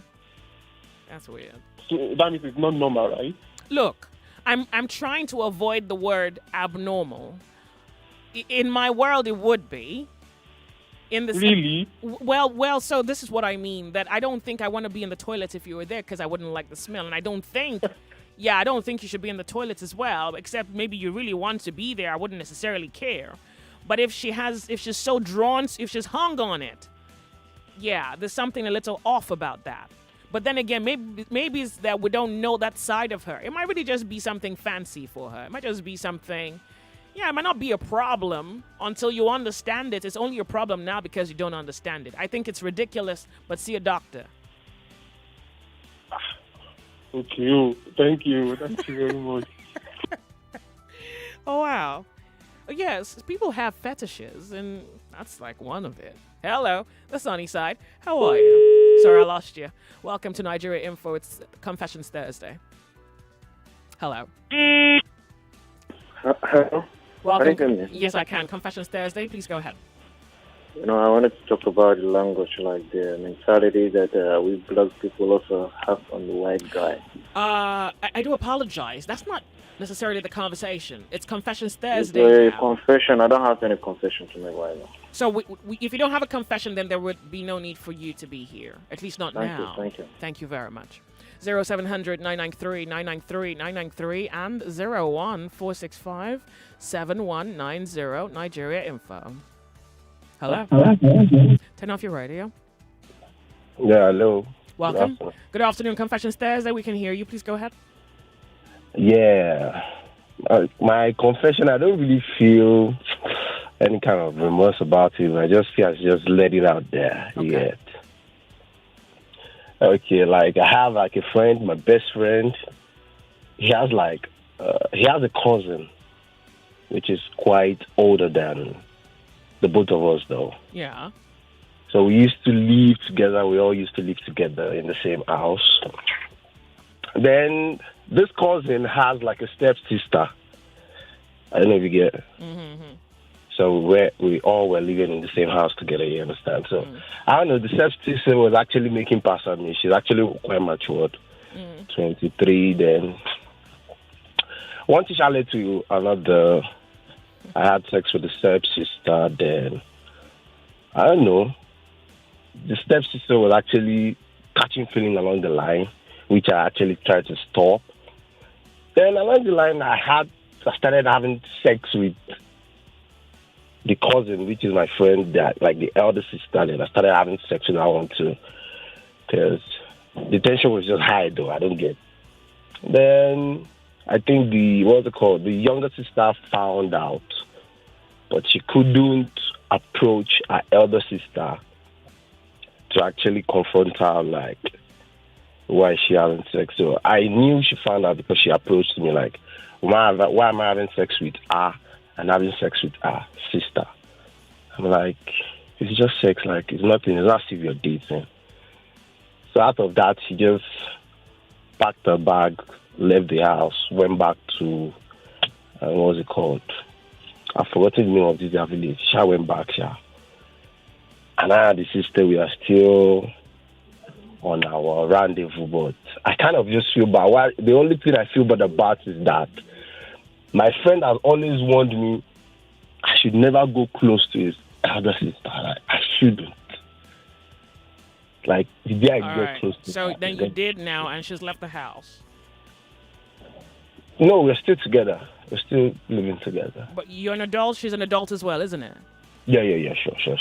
That's weird. So that means it's not normal, right? Look, I'm trying to avoid the word abnormal. In my world, it would be. In the Really? Well, so this is what I mean, that I don't think I want to be in the toilets if you were there because I wouldn't like the smell. And I don't think, I don't think you should be in the toilets as well, except maybe you really want to be there. I wouldn't necessarily care. But if she's so drawn, if she's hung on it, yeah, there's something a little off about that. But then again, maybe it's that we don't know that side of her. It might really just be something fancy for her. It might just be something, it might not be a problem until you understand it. It's only a problem now because you don't understand it. I think it's ridiculous, but see a doctor. Okay, thank you very much. Oh, wow. Yes, people have fetishes, and that's like one of it. Hello, the sunny side. How are you? Sorry, I lost you. Welcome to Nigeria Info. It's Confessions Thursday. Hello. Hello? Welcome. Can you hear me? Yes, I can. Confessions Thursday. Please go ahead. I wanted to talk about the language like the mentality that we black people also have on the white guy. I do apologize. That's not necessarily the conversation. It's Confessions Thursday. It's a confession. I don't have any confession to make right now. So if you don't have a confession, then there would be no need for you to be here. At least not now. Thank you. Thank you very much. 0700 993 993 993 and 01465 7190 Nigeria Info. Hello. Turn off your radio. Yeah, hello. Welcome. Good afternoon. Confessions Thursday. We can hear you. Please go ahead. Yeah. My confession, I don't really feel any kind of remorse about it. I just feel I should just let it out there. Okay. Okay, like I have like a friend, my best friend. He has a cousin, which is quite older than the both of us, though. Yeah. So we used to live together. We all used to live together in the same house. Then this cousin has like a stepsister. I don't know if you get it. Mm-hmm. So we all were living in the same house together, you understand? So, I don't know, the stepsister was actually making pass at me. She's actually quite matured, 23. Then one teacher led to another. I had sex with the stepsister. Then, I don't know, the stepsister was actually catching feeling along the line, which I actually tried to stop. Then along the line, I started having sex with the cousin, which is my friend, that like the elder sister. Then I started having sex with that one too, because the tension was just high, though. I don't get. Then I think the younger sister found out, but she couldn't approach her elder sister to actually confront her, like, why is she having sex. So I knew she found out because she approached me like, why am I having sex with her and having sex with her sister? I'm like, it's just sex, like, it's nothing, it's not as if you're dating. So out of that, she just packed her bag, left the house, went back to, what was it called? I've forgotten the name of this village. She went back, and I and the sister, we are still on our rendezvous, but I kind of just feel bad. The only thing I feel bad about is that my friend has always warned me I should never go close to his elder sister. Like, I shouldn't. Like, the day I get close to So her, then you did now, and she's left the house. No, we're still together. We're still living together. But you're an adult. She's an adult as well, isn't it? Yeah, sure.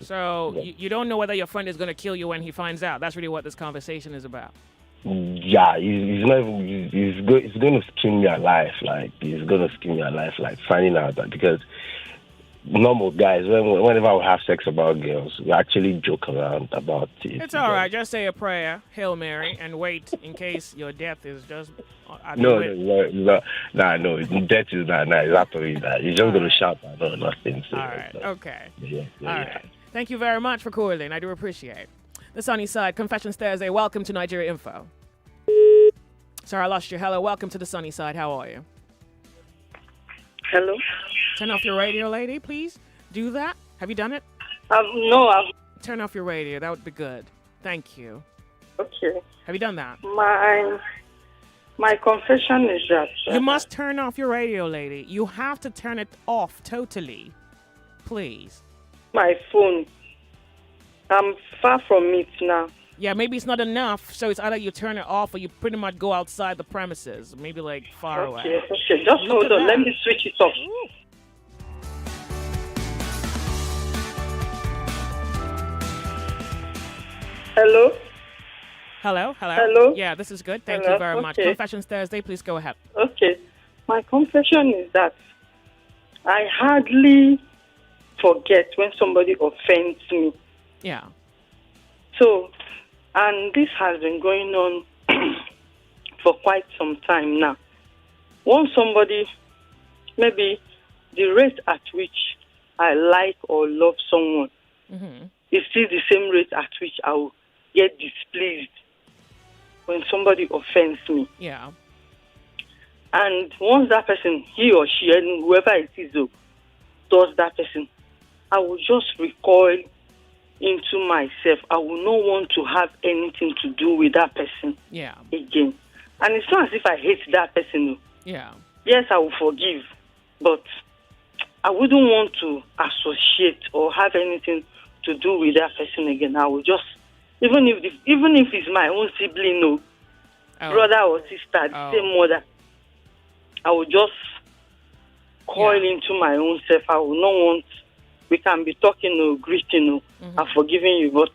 So you don't know whether your friend is going to kill you when he finds out. That's really what this conversation is about. Yeah, he's not even, he's going to skin me alive. Like, he's going to skin me alive, like, finding out that, because normal guys, whenever we have sex about girls, we actually joke around about it. It's all right. Just say a prayer, Hail Mary, and wait in case your death is just... No, that is not nice. Exactly that. You're just going to shout at her, nothing. So, all right, okay. Yeah. All right. Thank you very much for calling. I do appreciate. The Sunny Side, Confessions Thursday. Welcome to Nigeria Info. Sorry, I lost you. Hello, welcome to the Sunny Side. How are you? Hello. Turn off your radio, lady, please. Do that. Have you done it? No, I've. Turn off your radio. That would be good. Thank you. Okay. Have you done that? My confession is that you must turn off your radio, lady. You have to turn it off totally. Please. My phone. I'm far from it now. Yeah, maybe it's not enough, so it's either you turn it off or you pretty much go outside the premises, maybe like far away. Okay, just hold on. Let me switch it off. Ooh. Hello? Hello? Hello? Yeah, this is good. Thank Hello? you very much. Okay. Confessions Thursday, please go ahead. Okay. My confession is that I hardly forget when somebody offends me. Yeah. So, and this has been going on for quite some time now. Once somebody, maybe the rate at which I like or love someone is still the same rate at which I will get displeased when somebody offends me. Yeah. And once that person, he or she, and whoever it is, does that person, I will just recoil into myself. I will not want to have anything to do with that person again. And it's not as if I hate that person. Yeah. Yes, I will forgive, but I wouldn't want to associate or have anything to do with that person again. I will just, even if it's my own sibling, brother or sister, the same mother, I will just coil into my own self. I will not want. We can be talking or greeting or forgiving you, but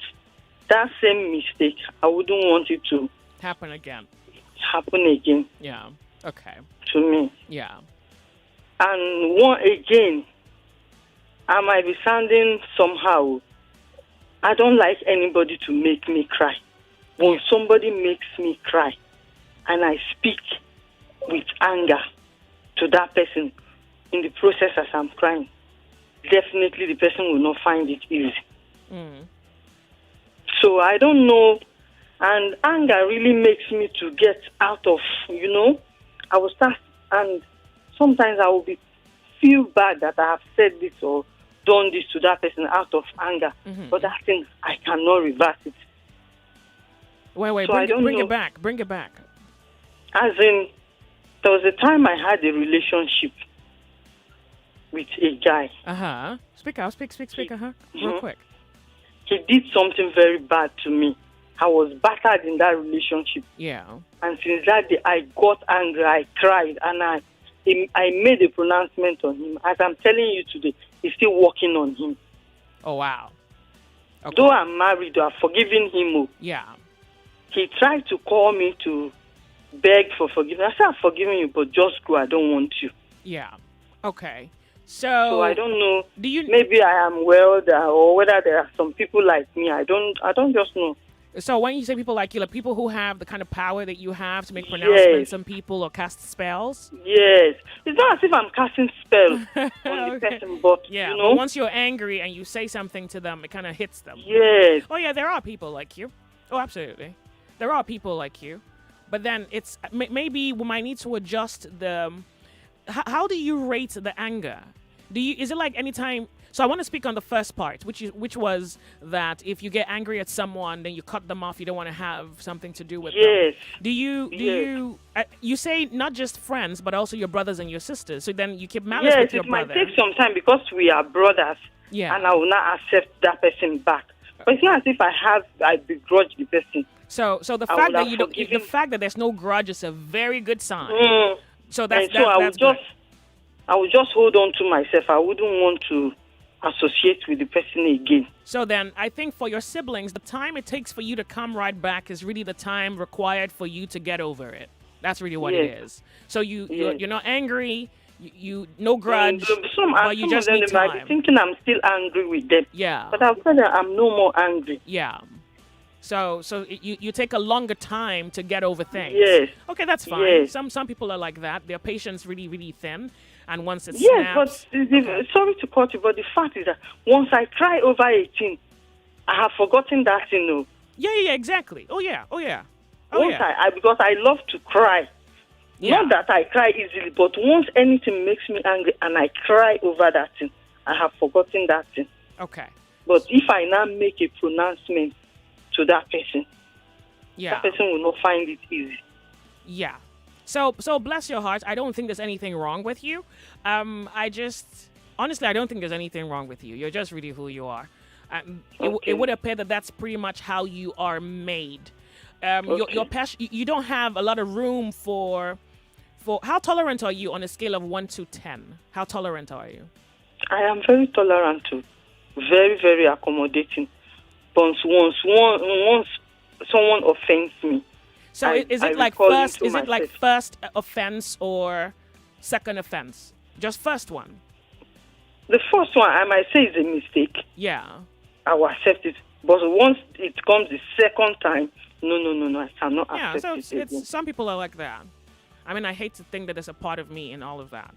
that same mistake, I wouldn't want it to happen again. Yeah. Okay. To me. Yeah. And one again, I might be sounding somehow. I don't like anybody to make me cry. When somebody makes me cry, and I speak with anger to that person in the process as I'm crying, definitely the person will not find it easy. So I don't know, and anger really makes me to get out of, I will start, and sometimes I will feel bad that I have said this or done this to that person out of anger, but that thing, I cannot reverse it. Wait, so bring it back. As in, there was a time I had a relationship with a guy. Speak out. Real quick. He did something very bad to me. I was battered in that relationship. Yeah. And since that day, I got angry. I cried, and I made a pronouncement on him. As I'm telling you today, he's still working on him. Oh, wow. Okay. Though I'm married, I've forgiven him. Yeah. He tried to call me to beg for forgiveness. I said, I've forgiven you, but just go. I don't want you. Yeah. Okay. So I don't know. Maybe I am well, or whether there are some people like me. I don't just know. So when you say people like you, like people who have the kind of power that you have to make pronouncements on people or cast spells? Yes. It's not as if I'm casting spells on the person, but, but once you're angry and you say something to them, it kind of hits them. Yes. Oh, yeah, there are people like you. Oh, absolutely. There are people like you. But then it's maybe we might need to adjust the... How do you rate the anger? Is it like anytime? So I want to speak on the first part, which was that if you get angry at someone, then you cut them off. You don't want to have something to do with them. Do you you say not just friends, but also your brothers and your sisters? So then you keep malice with your brother. Yes, it might take some time because we are brothers. Yeah. And I will not accept that person back. But it's not as if I begrudge the person. So the fact that the fact that there's no grudge is a very good sign. So that's good. I will just hold on to myself. I wouldn't want to associate with the person again. So then I think for your siblings, the time it takes for you to come right back is really the time required for you to get over it. That's really what it is. So you're not angry, you no grudge, but you just need time. Might be thinking I'm still angry with them. Yeah. But I'll tell them I'm no more angry. Yeah. So you take a longer time to get over things. Yes. Okay, that's fine. Yes. Some people are like that. Their patience really, really thin. And once it snaps... Yes, but sorry to cut you, but the fact is that once I cry over 18, I have forgotten that thing. Yeah, exactly. Oh, yeah. Because I love to cry. Yeah. Not that I cry easily, but once anything makes me angry and I cry over that thing, I have forgotten that thing. Okay. But if I now make a pronouncement to that person, Yeah. that person will not find it easy. Yeah. So bless your heart. I don't think there's anything wrong with you. Honestly, I don't think there's anything wrong with you. You're just really who you are. It would appear that that's pretty much how you are made. Your passion. You don't have a lot of room for. How tolerant are you on a scale of 1 to 10? How tolerant are you? I am very tolerant too, very, very accommodating. But once someone offends me, so is it like first? Is it like first offense or second offense? Just first one. The first one, I might say, is a mistake. Yeah. I will accept it. But once it comes the second time, no, I cannot accept it. Yeah, so some people are like that. I mean, I hate to think that there's a part of me in all of that.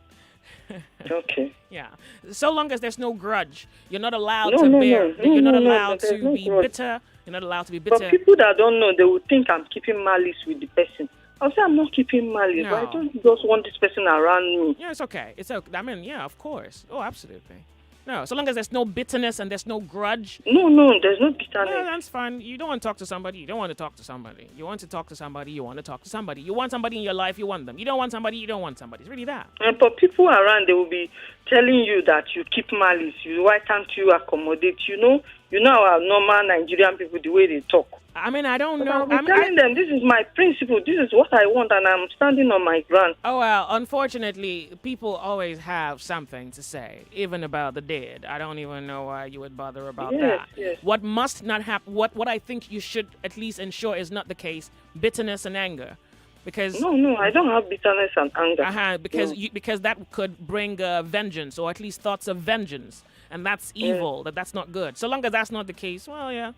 Okay. Yeah. So long as there's no grudge, you're not allowed No, to no, bear. no, You're not no, allowed there's to no be grudge. bitter. You're not allowed to be bitter. But people that don't know, they will think I'm keeping malice with the person. I'll say I'm not keeping malice, but I don't just want this person around me. Yeah, it's okay. It's okay. I mean, yeah, of course. Oh, absolutely. No, so long as there's no bitterness and there's no grudge. No, there's no bitterness. Yeah, that's fine. You don't want to talk to somebody. You don't want to talk to somebody. You want to talk to somebody. You want to talk to somebody. You want somebody in your life. You want them. You don't want somebody. You don't want somebody. It's really that. And for people around, they will be telling you that you keep malice. Why can't you accommodate? You know our normal Nigerian people, the way they talk. I mean, I don't know. I'm telling them this is my principle. This is what I want, and I'm standing on my ground. Oh, well, unfortunately, people always have something to say, even about the dead. I don't even know why you would bother about that. Yes. What must not happen, what I think you should at least ensure is not the case, bitterness and anger. Because No, I don't have bitterness and anger. Because that could bring vengeance, or at least thoughts of vengeance. And that's evil, that's not good. So long as that's not the case, well, yeah.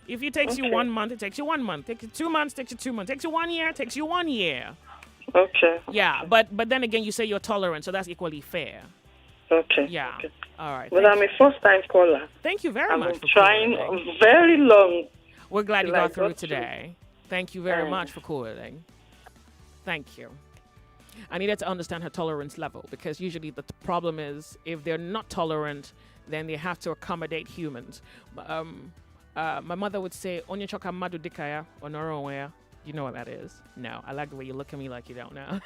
If it takes you 1 month, it takes you 1 month. Takes you 2 months, takes you 2 months. Takes you 1 year, takes you 1 year. Okay. Yeah, but then again, you say you're tolerant, so that's equally fair. Okay. Yeah. Okay. All right. Well, I'm a first-time caller. Thank you very much for trying calling. very long. We're glad you got through got today. Thank you very much for calling. Thank you. I needed to understand her tolerance level, because usually the problem is if they're not tolerant, then they have to accommodate humans. My mother would say, "Onye choka madu dikaya onoro." You know what that is? No, I like the way you look at me like you don't know.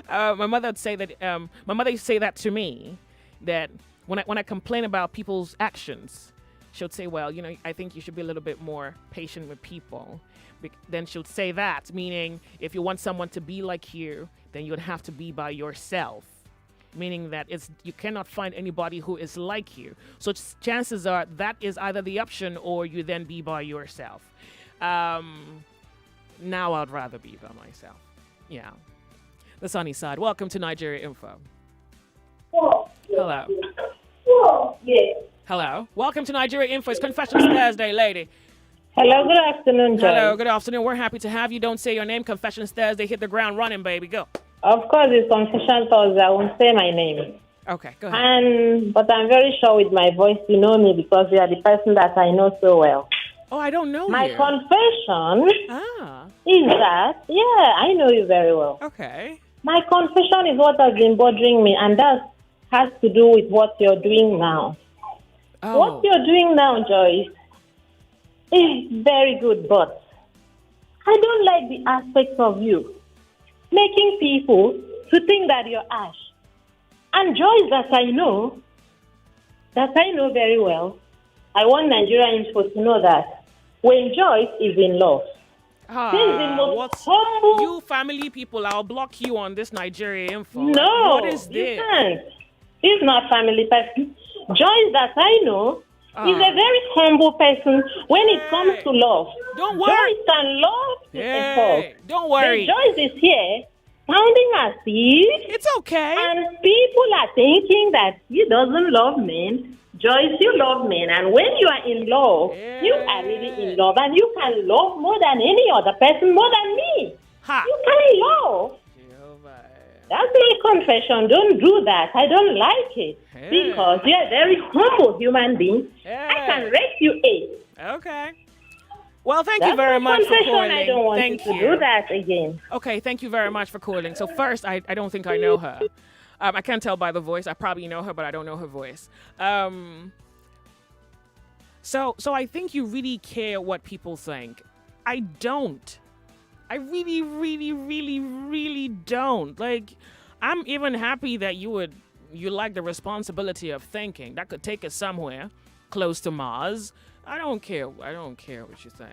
My mother would say that. My mother used to say that to me, that when I complain about people's actions, she'll say, "Well, I think you should be a little bit more patient with people." Then she'll say that, meaning if you want someone to be like you, then you'd have to be by yourself. Meaning that you cannot find anybody who is like you. So chances are that is either the option, or you then be by yourself. Now I'd rather be by myself. Yeah. The sunny side. Welcome to Nigeria Info. Hello. Hello. Welcome to Nigeria Info. It's Confessions Thursday, lady. Hello, good afternoon, Joy. Hello, good afternoon. We're happy to have you. Don't say your name. Confessions Thursday. Hit the ground running, baby. Go. Of course, it's Confession Thursday. I won't say my name. Okay, go ahead. But I'm very sure with my voice you know me, because you are the person that I know so well. Oh, I don't know my you. Confession is that, I know you very well. Okay. My confession is what has been bothering me, and that has to do with what you're doing now. Oh. What you're doing now, Joyce, is very good, but I don't like the aspect of you making people to think that you're Ash. And Joyce, that I know very well, I want Nigeria Info to know that when Joyce is in love, this is the most humble... You family people, I'll block you on this Nigeria Info. No, what is this? You can't. He's not family person. Joyce, that I know, is a very humble person when it comes to love. Don't worry. Joyce can love herself. Don't worry. But Joyce is here sounding as if... It's okay. And people are thinking that he doesn't love men. Joyce, you love men. And when you are in love, you are really in love. And you can love more than any other person, more than me. Ha. You can love. That's my confession. Don't do that. I don't like it. Because you're a very humble human being. I can rate you 8. Okay. Well, thank you very much for calling. I don't want thank you to do that again. Okay, thank you very much for calling. So first, I don't think I know her. I can't tell by the voice. I probably know her, but I don't know her voice. So I think you really care what people think. I don't. I really, really, really, really don't. Like, I'm even happy that you like the responsibility of thinking. That could take us somewhere close to Mars. I don't care. I don't care what you think.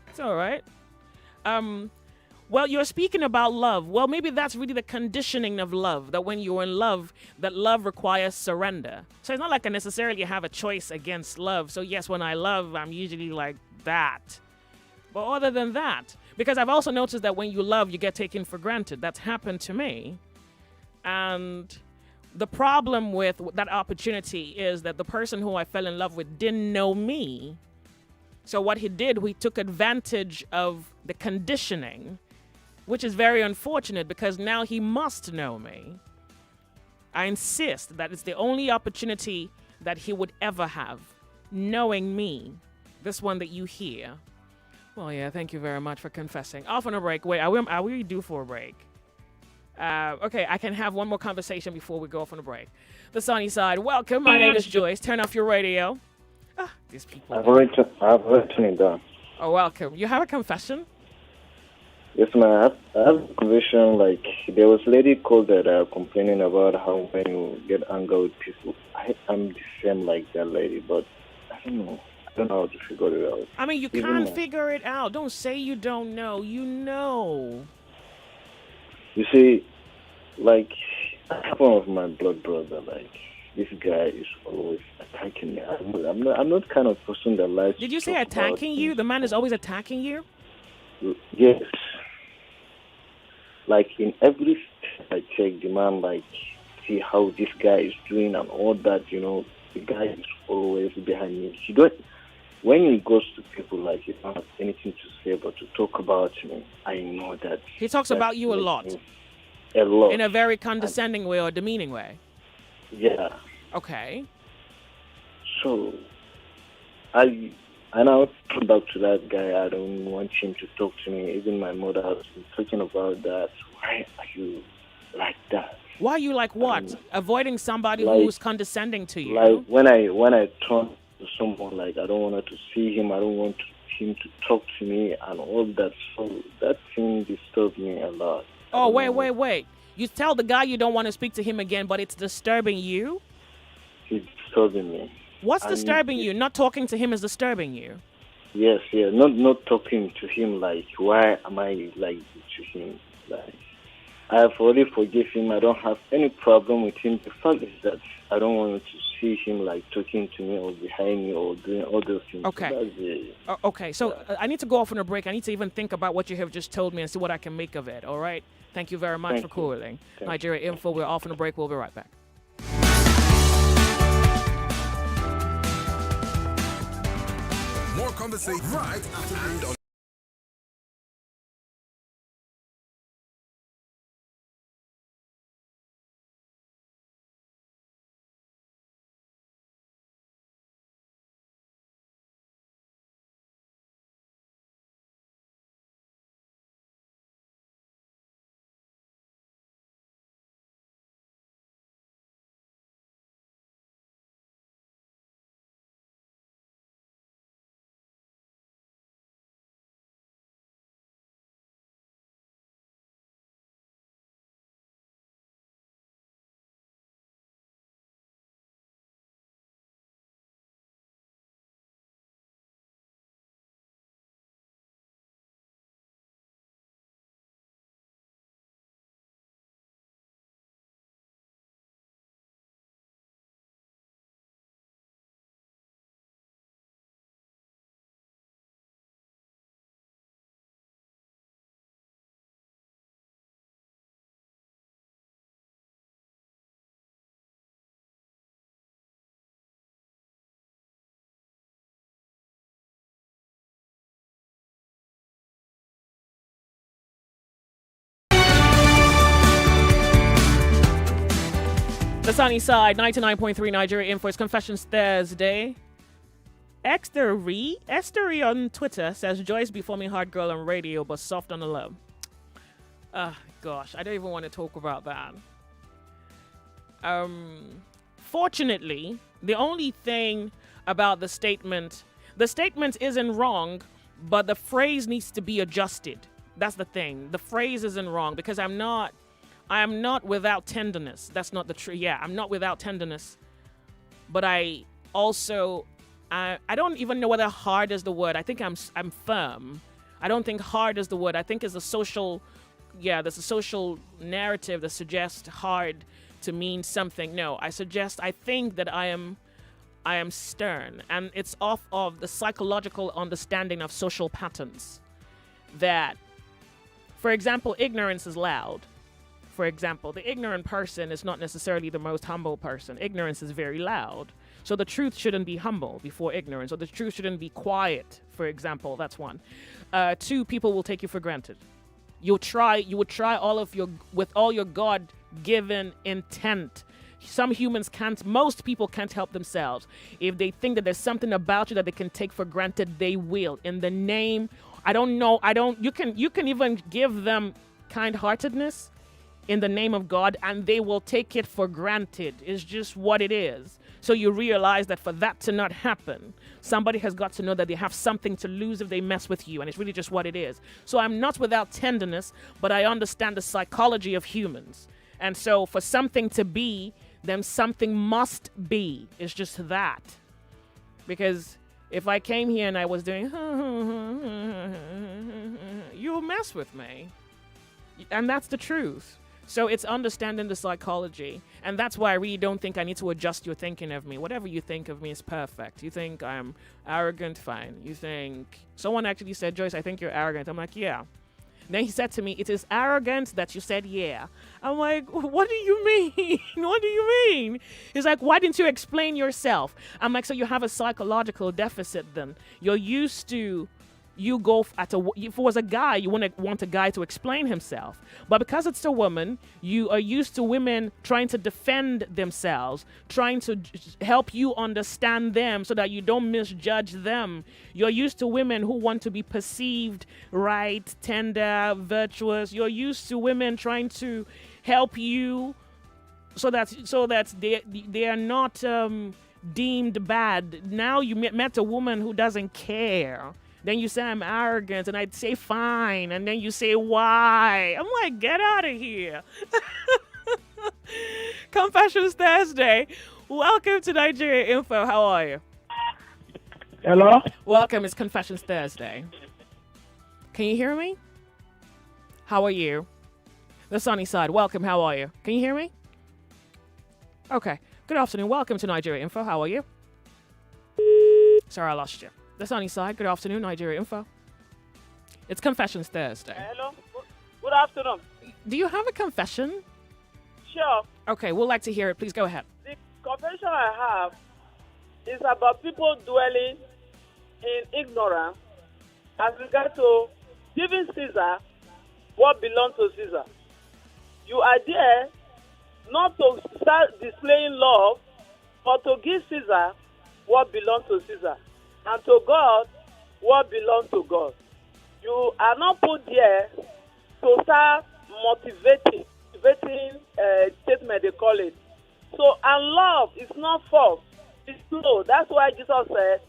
It's all right. Well, you're speaking about love. Well, maybe that's really the conditioning of love, that when you're in love, that love requires surrender. So it's not like I necessarily have a choice against love. So yes, when I love, I'm usually like that. But other than that, because I've also noticed that when you love, you get taken for granted. That's happened to me. And the problem with that opportunity is that the person who I fell in love with didn't know me. So what he did, he took advantage of the conditioning, which is very unfortunate because now he must know me. I insist that it's the only opportunity that he would ever have, knowing me, this one that you hear. Well, yeah, thank you very much for confessing. Off on a break. Wait, are we due for a break? Okay, I can have one more conversation before we go off on a break. The Sunny Side, welcome. My name is Joyce. Turn off your radio. These people. I've already turned it down. Oh, welcome. You have a confession? Yes, ma'am. I have a conviction. Like, there was a lady called that complaining about how when you get angry with people, I'm the same like that lady, but I don't know. I don't know how to figure it out. I mean, you can't figure it out. Don't say you don't know. You know. You see, like, I have one of my blood brother, like, this guy is always attacking me. I'm not kind of person that likes. Did you say attacking you? The man is always attacking you? Yes. Like in every step I check, the man like see how this guy is doing and all that. You know, the guy is always behind me. When he goes to people like he don't have anything to say but to talk about me, I know that he talks about you a lot. A lot. In a very condescending way or demeaning way. Yeah. Okay. So, I now come back to that guy. I don't want him to talk to me. Even my mother has been talking about that. Why are you like that? Why are you like what? Avoiding somebody who's condescending to you? Like when I turn to someone, like I don't want her to see him. I don't want him to talk to me and all that. So that thing disturbs me a lot. Oh, wait. You tell the guy you don't want to speak to him again, but it's disturbing you? It's disturbing me. What's disturbing you? Not talking to him is disturbing you? Yes, yeah. Not talking to him, like, why am I like to him? Like, I have already forgiven him. I don't have any problem with him. The fact is that I don't want to see him, like, talking to me or behind me or doing all those things. Okay. Okay, so I need to go off on a break. I need to even think about what you have just told me and see what I can make of it, all right? Thank you very much for calling. Nigeria Info, we're off on a break. We'll be right back. More conversation right after this. The Sunny Side, 99.3 Nigeria Info. It's Confessions Thursday. Esther Ree on Twitter says, Joyce before me hard girl on radio, but soft on the love. Gosh, I don't even want to talk about that. Fortunately, the only thing about the statement isn't wrong, but the phrase needs to be adjusted. That's the thing. The phrase isn't wrong because I am not without tenderness. That's not the truth. Yeah, I'm not without tenderness. But I also, I don't even know whether hard is the word. I think I'm firm. I don't think hard is the word. I think it's a social, there's a social narrative that suggests hard to mean something. No, I think that I am stern, and it's off of the psychological understanding of social patterns. That, for example, ignorance is loud. For example, the ignorant person is not necessarily the most humble person. Ignorance is very loud. So the truth shouldn't be humble before ignorance, or the truth shouldn't be quiet, for example. That's one. Two, people will take you for granted. You would try with all your God-given intent. Most people can't help themselves. If they think that there's something about you that they can take for granted, they will. In the name, you can even give them kind-heartedness in the name of God, and they will take it for granted. It's just what it is. So you realize that for that to not happen, somebody has got to know that they have something to lose if they mess with you, and it's really just what it is. So I'm not without tenderness, but I understand the psychology of humans. And so for something to be, then something must be. It's just that. Because if I came here and I was doing, you'll mess with me. And that's the truth. So it's understanding the psychology. And that's why I really don't think I need to adjust your thinking of me. Whatever you think of me is perfect. You think I'm arrogant? Fine. You think... Someone actually said, Joyce, I think you're arrogant. I'm like, yeah. Then he said to me, it is arrogant that you said yeah. I'm like, what do you mean? What do you mean? He's like, why didn't you explain yourself? I'm like, so you have a psychological deficit then. You're used to... if it was a guy, you wouldn't want a guy to explain himself. But because it's a woman, you are used to women trying to defend themselves, trying to help you understand them so that you don't misjudge them. You're used to women who want to be perceived right, tender, virtuous. You're used to women trying to help you so that they are not deemed bad. Now you met a woman who doesn't care. Then you say I'm arrogant, and I'd say fine, and then you say why. I'm like, get out of here. Confessions Thursday. Welcome to Nigeria Info. How are you? Hello? Welcome. It's Confessions Thursday. Can you hear me? How are you? The sunny side. Welcome. How are you? Can you hear me? Okay. Good afternoon. Welcome to Nigeria Info. How are you? Sorry, I lost you. The sunny side. Good afternoon, Nigeria Info. It's Confessions Thursday. Hello. Good afternoon. Do you have a confession? Sure. Okay, we'd like to hear it. Please go ahead. The confession I have is about people dwelling in ignorance as regards to giving Caesar what belongs to Caesar. You are there not to start displaying love, but to give Caesar what belongs to Caesar, and to God what belongs to God. You are not put there to start motivating statement, they call it. So, and love is not false. It's true. That's why Jesus said,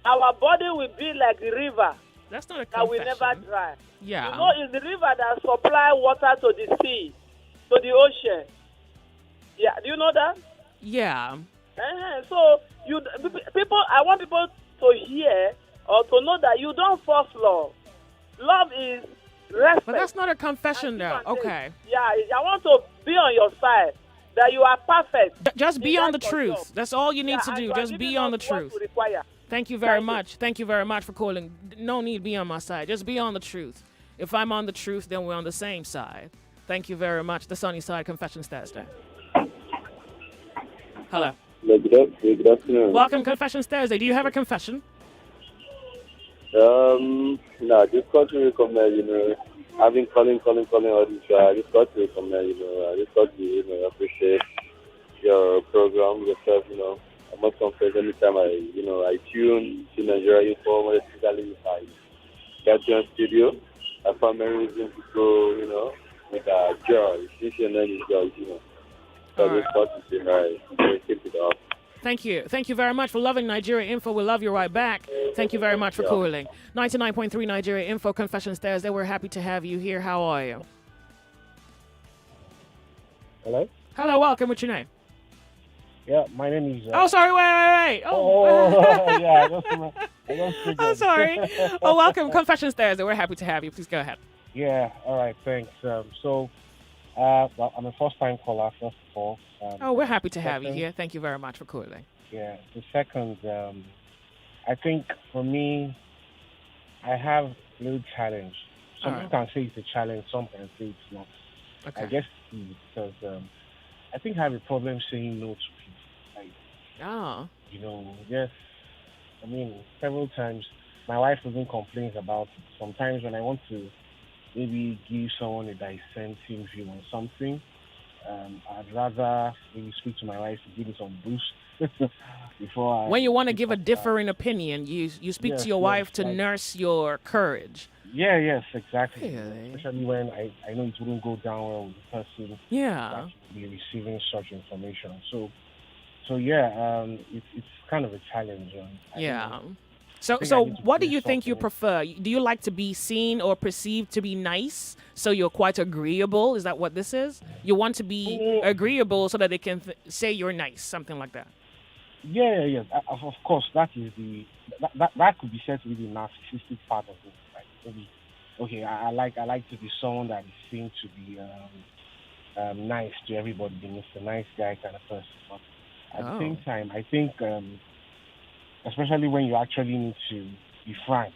our body will be like the river. That's not a that will confession. never dry. Yeah. You know, it's the river that supply water to the sea, to the ocean. Yeah, do you know that? Yeah. So, I want people to hear or to know that you don't force love. Love is respect. But that's not a confession, though. Okay. Yeah, I want to be on your side, that you are perfect. Just be on the truth. That's all you need to do. Just be on the truth. Thank you very much. Thank you very much for calling. No need to be on my side. Just be on the truth. If I'm on the truth, then we're on the same side. Thank you very much. The sunny side, Confessions Thursday. Hello. Good afternoon. Welcome, Confessions Thursday. Do you have a confession? No, just got to recommend, I've been calling all this while. I just got to recommend, I just got to, appreciate your program, yourself, I must confess anytime I tune to Nigeria Info, especially if I get you on studio, I find many reasons to go, with joy. Since your name is Joy, So All I right. just got to say hi. Keep it up. Thank you. Thank you very much for loving Nigeria Info. We'll love you right back. Thank you very much for calling. 99.3 Nigeria Info, Confessions Thursday. We're happy to have you here. How are you? Hello? Hello, welcome. What's your name? Yeah, my name is... Oh, sorry, wait. yeah, I just figured. Oh, sorry. Oh, welcome. Confessions Thursday. We're happy to have you. Please go ahead. Yeah, all right, thanks. Well, I'm a first-time caller, first of all. Oh, we're happy to have you second- here. Thank you very much for calling. Yeah, the second, I think for me, I have a little challenge. Some All people right. can say it's a challenge, some can say it's not. Okay. I guess because I think I have a problem saying no to people. Like, Oh. you know, yes, I mean, several times my wife even complains about it. Sometimes when I want to maybe give someone a dissenting view on something, I'd rather maybe speak to my wife to give me some boost before I... When you want to give a differing opinion, you speak Yes, to your yes, wife to like- nurse your courage. Yeah, yes, exactly. Really? Especially when I know it wouldn't go down well with the person Yeah. that will be receiving such information. So yeah, it's kind of a challenge. I Yeah. don't know. So, I think I so need to what do do you think you something. prefer? Do you like to be seen or perceived to be nice, so you're quite agreeable? Is that what this is? You want to be agreeable so that they can say you're nice, something like that. Yeah. Of course, that is that could be said to be the narcissistic part of it. Like maybe, okay, I like to be someone that is seen to be nice to everybody, Mr. Nice Guy kind of person. But at the same time, I think, especially when you actually need to be frank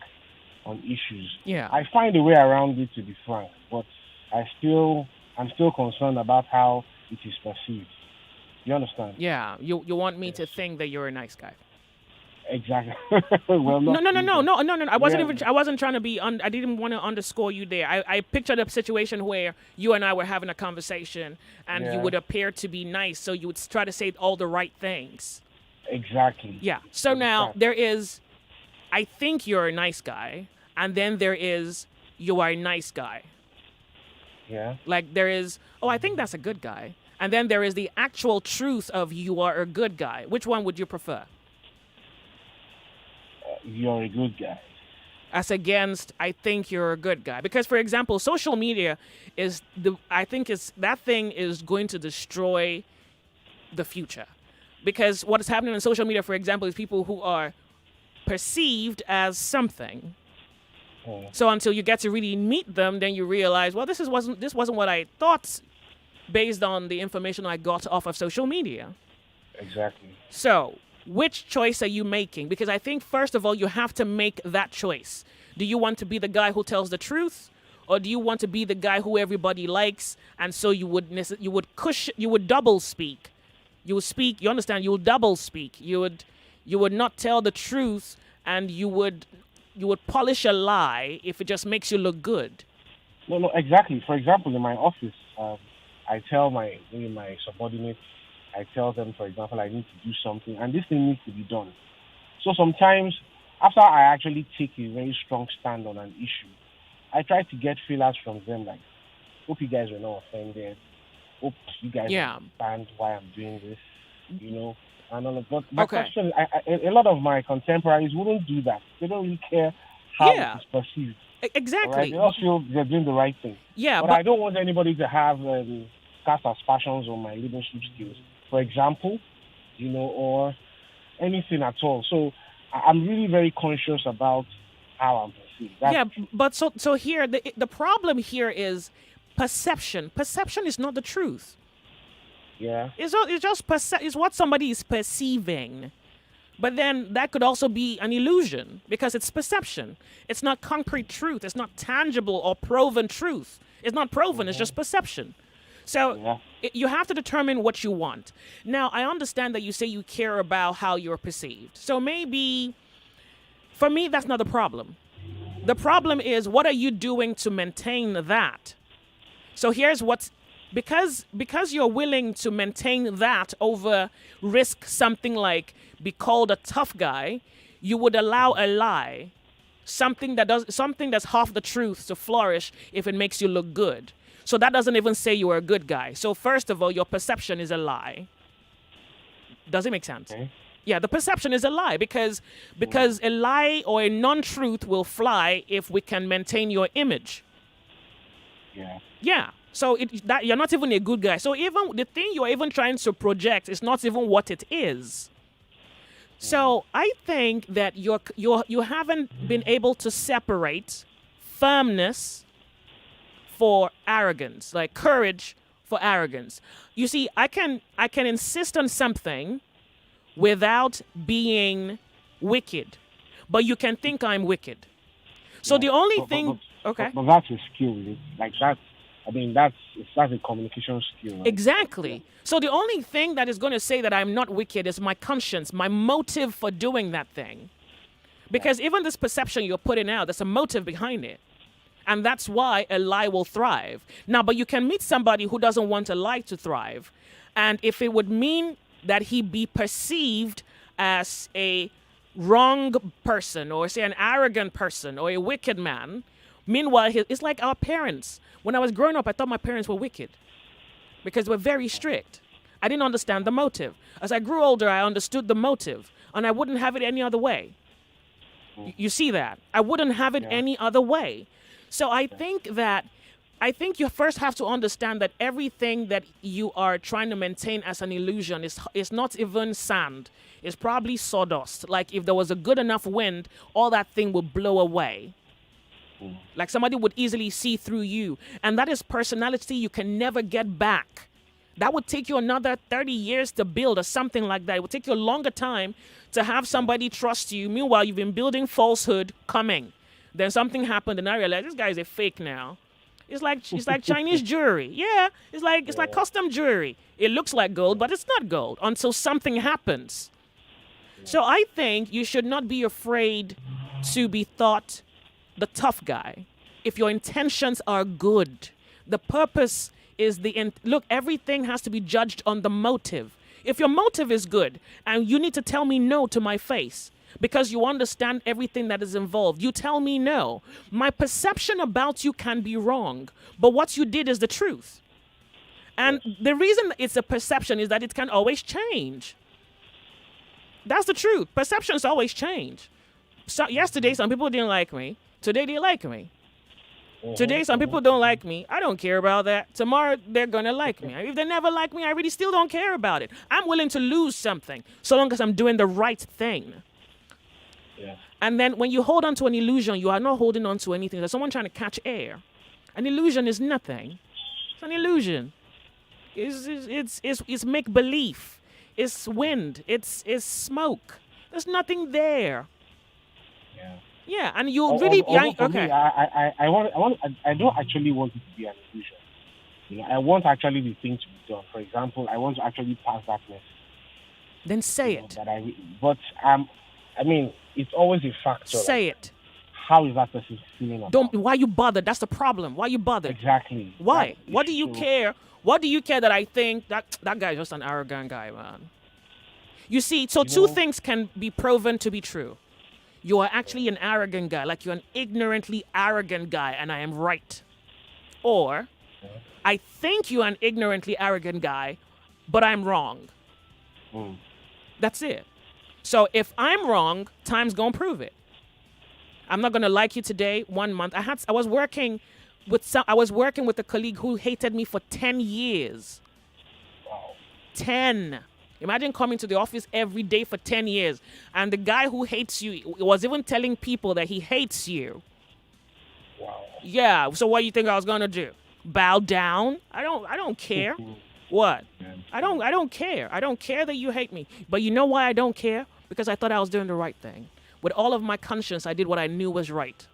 on issues, Yeah. I find a way around it to be frank. But I'm still concerned about how it is perceived. You understand? Yeah. You want me to think that you're a nice guy. Exactly. Well, No. not really. I wasn't Yeah. even. I wasn't trying to be. I didn't want to underscore you there. I pictured a situation where you and I were having a conversation, and you Yeah. would appear to be nice, so you would try to say all the right things. Exactly. Yeah. So now there is, I think you're a nice guy, and then there is you are a nice guy. Yeah. Like there is, oh, I think that's a good guy, and then there is the actual truth of you are a good guy. Which one would you prefer? You're a good guy. As against, I think you're a good guy. Because, for example, social media is that thing is going to destroy the future. Because what is happening on social media, for example, is people who are perceived as something. So until you get to really meet them, then you realize, well, this wasn't what I thought based on the information I got off of social media. Exactly. So, which choice are you making? Because I think, first of all, you have to make that choice. Do you want to be the guy who tells the truth? Or do you want to be the guy who everybody likes? And so you would double speak. You would speak, you understand, you would double speak. You would not tell the truth, and you would polish a lie if it just makes you look good. No, exactly. For example, in my office, I tell my subordinates, I tell them, for example, I need to do something, and this thing needs to be done. So sometimes, after I actually take a very strong stand on an issue, I try to get feelers from them, like, hope you guys were not offended. Hope you guys understand why I'm doing this, you know. And all of that. My question, a lot of my contemporaries wouldn't do that. They don't really care how it is perceived. Exactly. Right? They all feel they're doing the right thing. Yeah, but I don't want anybody to have cast aspersions on my leadership skills, for example, you know, or anything at all. So I'm really very conscious about how I'm perceived. But so here, the problem here is perception. Perception is not the truth. Yeah. It's just it's what somebody is perceiving. But then that could also be an illusion because it's perception. It's not concrete truth. It's not tangible or proven truth. It's not proven. It's just perception. So you have to determine what you want. Now, I understand that you say you care about how you're perceived. So maybe, for me, that's not the problem. The problem is, what are you doing to maintain that? So here's what's, because you're willing to maintain that over risk something like be called a tough guy, you would allow a lie, something that's half the truth to flourish if it makes you look good. So that doesn't even say you are a good guy. So first of all, your perception is a lie. Does it make sense? Okay. Yeah, the perception is a lie because a lie or a non-truth will fly if we can maintain your image. Yeah. Yeah. So that you're not even a good guy. So even the thing you're even trying to project is not even what it is. So I think that you haven't been able to separate firmness for arrogance, like courage for arrogance. You see, I can insist on something without being wicked, but you can think I'm wicked. So the only thing, okay, but that's a skill. Like that. I mean, that's a communication skill. Right? Exactly. So the only thing that is going to say that I'm not wicked is my conscience, my motive for doing that thing. Because even this perception you're putting out, there's a motive behind it. And that's why a lie will thrive. Now, but you can meet somebody who doesn't want a lie to thrive. And if it would mean that he be perceived as a wrong person or say an arrogant person or a wicked man, meanwhile, it's like our parents. When I was growing up, I thought my parents were wicked because they were very strict. I didn't understand the motive. As I grew older, I understood the motive, and I wouldn't have it any other way. You see that? I wouldn't have it any other way. So I think you first have to understand that everything that you are trying to maintain as an illusion is not even sand. It's probably sawdust. Like if there was a good enough wind, all that thing would blow away. Like somebody would easily see through you. And that is personality you can never get back. That would take you another 30 years to build or something like that. It would take you a longer time to have somebody trust you. Meanwhile, you've been building falsehood coming. Then something happened and I realized this guy is a fake now. It's like Chinese jewelry. Yeah, it's like custom jewelry. It looks like gold, but it's not gold until something happens. So I think you should not be afraid to be thought the tough guy. If your intentions are good, the purpose is look, everything has to be judged on the motive. If your motive is good and you need to tell me no to my face because you understand everything that is involved, you tell me no. My perception about you can be wrong, but what you did is the truth. And the reason it's a perception is that it can always change. That's the truth. Perceptions always change. So yesterday, some people didn't like me. Today, they like me. Today, some people don't like me. I don't care about that. Tomorrow, they're going to like me. If they never like me, I really still don't care about it. I'm willing to lose something so long as I'm doing the right thing. Yeah. And then when you hold on to an illusion, you are not holding on to anything. There's someone trying to catch air. An illusion is nothing. It's an illusion. It's make-believe. It's wind. It's smoke. There's nothing there. Yeah. Yeah, and you really okay. Me, I don't actually want it to be an illusion. You know, I want actually the thing to be done. For example, I want to actually pass that message. Then say it. I mean, it's always a factor. Say it. How is that person feeling about Why you bothered? That's the problem. Why you bothered? Exactly. Why? What do you care? What do you care that I think that guy is just an arrogant guy, man? You see, so two things can be proven to be true. You are actually an arrogant guy, like you're an ignorantly arrogant guy, and I am right. Or, I think you're an ignorantly arrogant guy, but I'm wrong. That's it. So if I'm wrong, time's gonna prove it. I'm not gonna like you today. 1 month, I was working with a colleague who hated me for 10 years. Wow. 10. Imagine coming to the office every day for 10 years. And the guy who hates you was even telling people that he hates you. Wow. Yeah, so what do you think I was going to do? Bow down? I don't care. What? I don't care. I don't care that you hate me. But you know why I don't care? Because I thought I was doing the right thing. With all of my conscience, I did what I knew was right.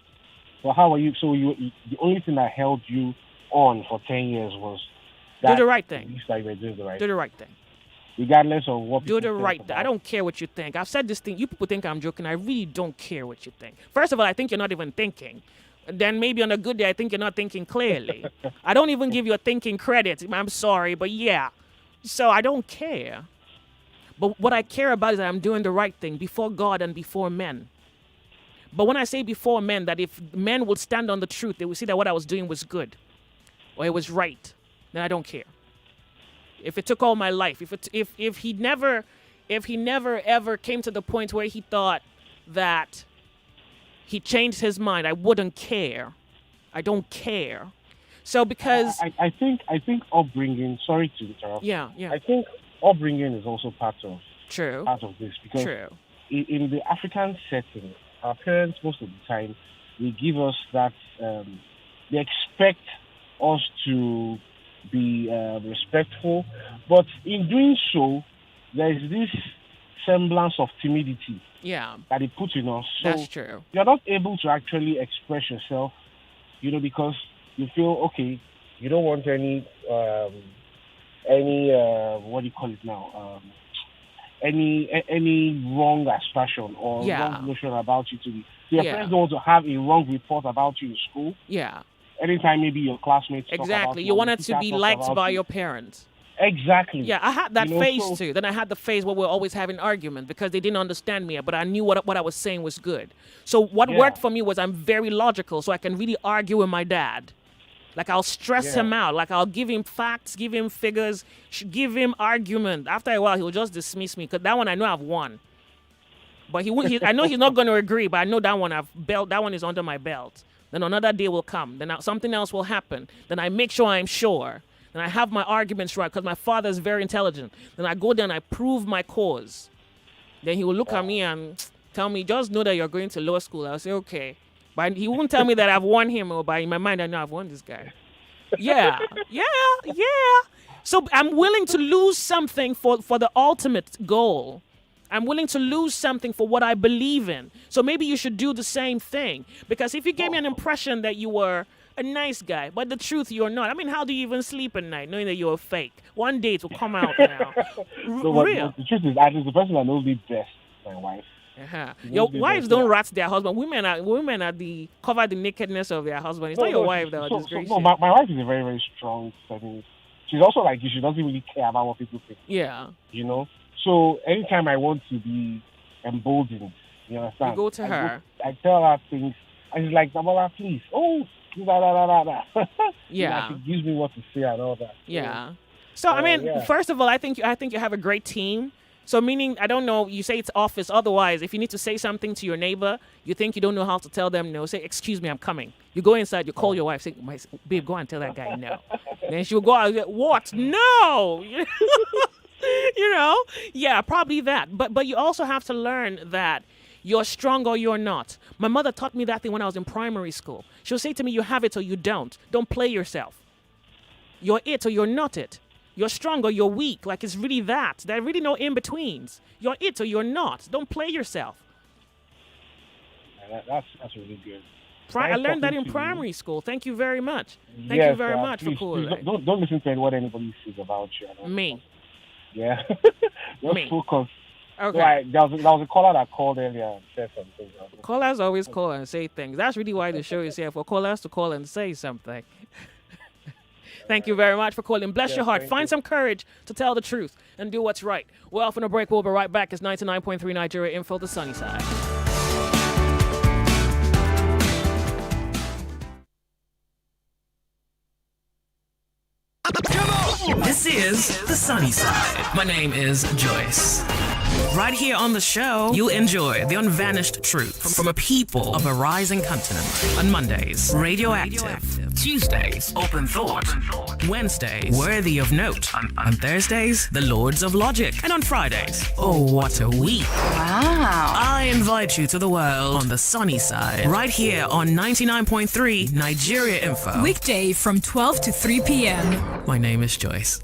Well, how are you? So the only thing that held you on for 10 years was that do the right thing. You said you were doing the right Do the right thing. Regardless of what people do the right thing. I don't care what you think. I've said this thing. You people think I'm joking. I really don't care what you think. First of all, I think you're not even thinking. Then maybe on a good day, I think you're not thinking clearly. I don't even give your thinking credit. I'm sorry, but yeah. So I don't care. But what I care about is that I'm doing the right thing before God and before men. But when I say before men, that if men would stand on the truth, they would see that what I was doing was good. or it was right, then I don't care. If it took all my life, if he never ever came to the point where he thought that he changed his mind, I wouldn't care. I don't care. So because I think upbringing. Sorry to interrupt. Yeah. I think upbringing is also part of this because True. In the African setting, our parents most of the time they give us that they expect us to be respectful, but in doing so, there is this semblance of timidity that they put in us. So That's true. you're not able to actually express yourself, because you feel okay. You don't want any what do you call it now? Any wrong aspersion or wrong notion about you to be. So your friends don't want to have a wrong report about you in school. Yeah. Anytime maybe your classmates talk about Exactly. You wanted to teacher be talks liked about by you. your parents. Exactly. Yeah, I had that phase so- too. Then I had the phase where we were always having arguments because they didn't understand me, but I knew what I was saying was good. So what worked for me was I'm very logical, so I can really argue with my dad. Like I'll stress him out. Like I'll give him facts, give him figures, give him argument. After a while, he'll just dismiss me because that one I know I've won. But I know he's not going to agree. But I know that one that one is under my belt. Then another day will come. Then something else will happen. Then I make sure I'm sure. Then I have my arguments right because my father is very intelligent. Then I go there and I prove my cause. Then he will look at me and tell me, just know that you're going to law school. I'll say, okay. But he won't tell me that I've won him, but in my mind, I know I've won this guy. Yeah. So I'm willing to lose something for the ultimate goal. I'm willing to lose something for what I believe in. So maybe you should do the same thing. Because if you gave me an impression that you were a nice guy, but the truth you're not. I mean, how do you even sleep at night knowing that you're a fake? One day it will come out now. Real. The truth is, I think the person that knows me best, my wife. Your wives don't rat their husband. Women are the cover the nakedness of their husband. It's not your wife that will disgrace you. My wife is a very, very strong feminist. She's also like you. She doesn't really care about what people think. Yeah. So anytime I want to be emboldened, you understand? You go to her. I tell her things, and she's like, Damola, please. Oh, da. Yeah. She gives me what to say and all that. Yeah. So I mean, first of all, I think you have a great team. So meaning, I don't know, you say it's office. Otherwise, if you need to say something to your neighbor, you think you don't know how to tell them no, say, excuse me, I'm coming. You go inside, you call your wife, say, babe, go and tell that guy no. Then she'll go out and say, what? No! Yeah, probably that. But you also have to learn that you're strong or you're not. My mother taught me that thing when I was in primary school. She'll say to me, you have it or you don't. Don't play yourself. You're it or you're not it. You're strong or you're weak. Like, it's really that. There are really no in-betweens. You're it or you're not. Don't play yourself. That's really good. I learned that in primary school. Thank you very much. Thank you very much for calling. Don't listen to what anybody says about you. Me. Yeah. Me. Focus. Okay. There was a caller that called earlier and said something. Callers always call and say things. That's really why the show is here, for callers to call and say something. Thank you very much for calling. Bless your heart. Find some courage to tell the truth and do what's right. We're off on a break. We'll be right back. It's 99.3 Nigeria Info, the sunny side. This is the sunny side. My name is Joyce. Right here on the show, you'll enjoy the unvanished truth from a people of a rising continent. On Mondays, Radioactive. Tuesdays, Open Thought. Wednesdays, Worthy of Note. On Thursdays, The Lords of Logic. And on Fridays, Oh What a Week. Wow. I invite you to the world on the sunny side. Right here on 99.3 Nigeria Info. Weekday from 12 to 3 p.m. My name is Joyce.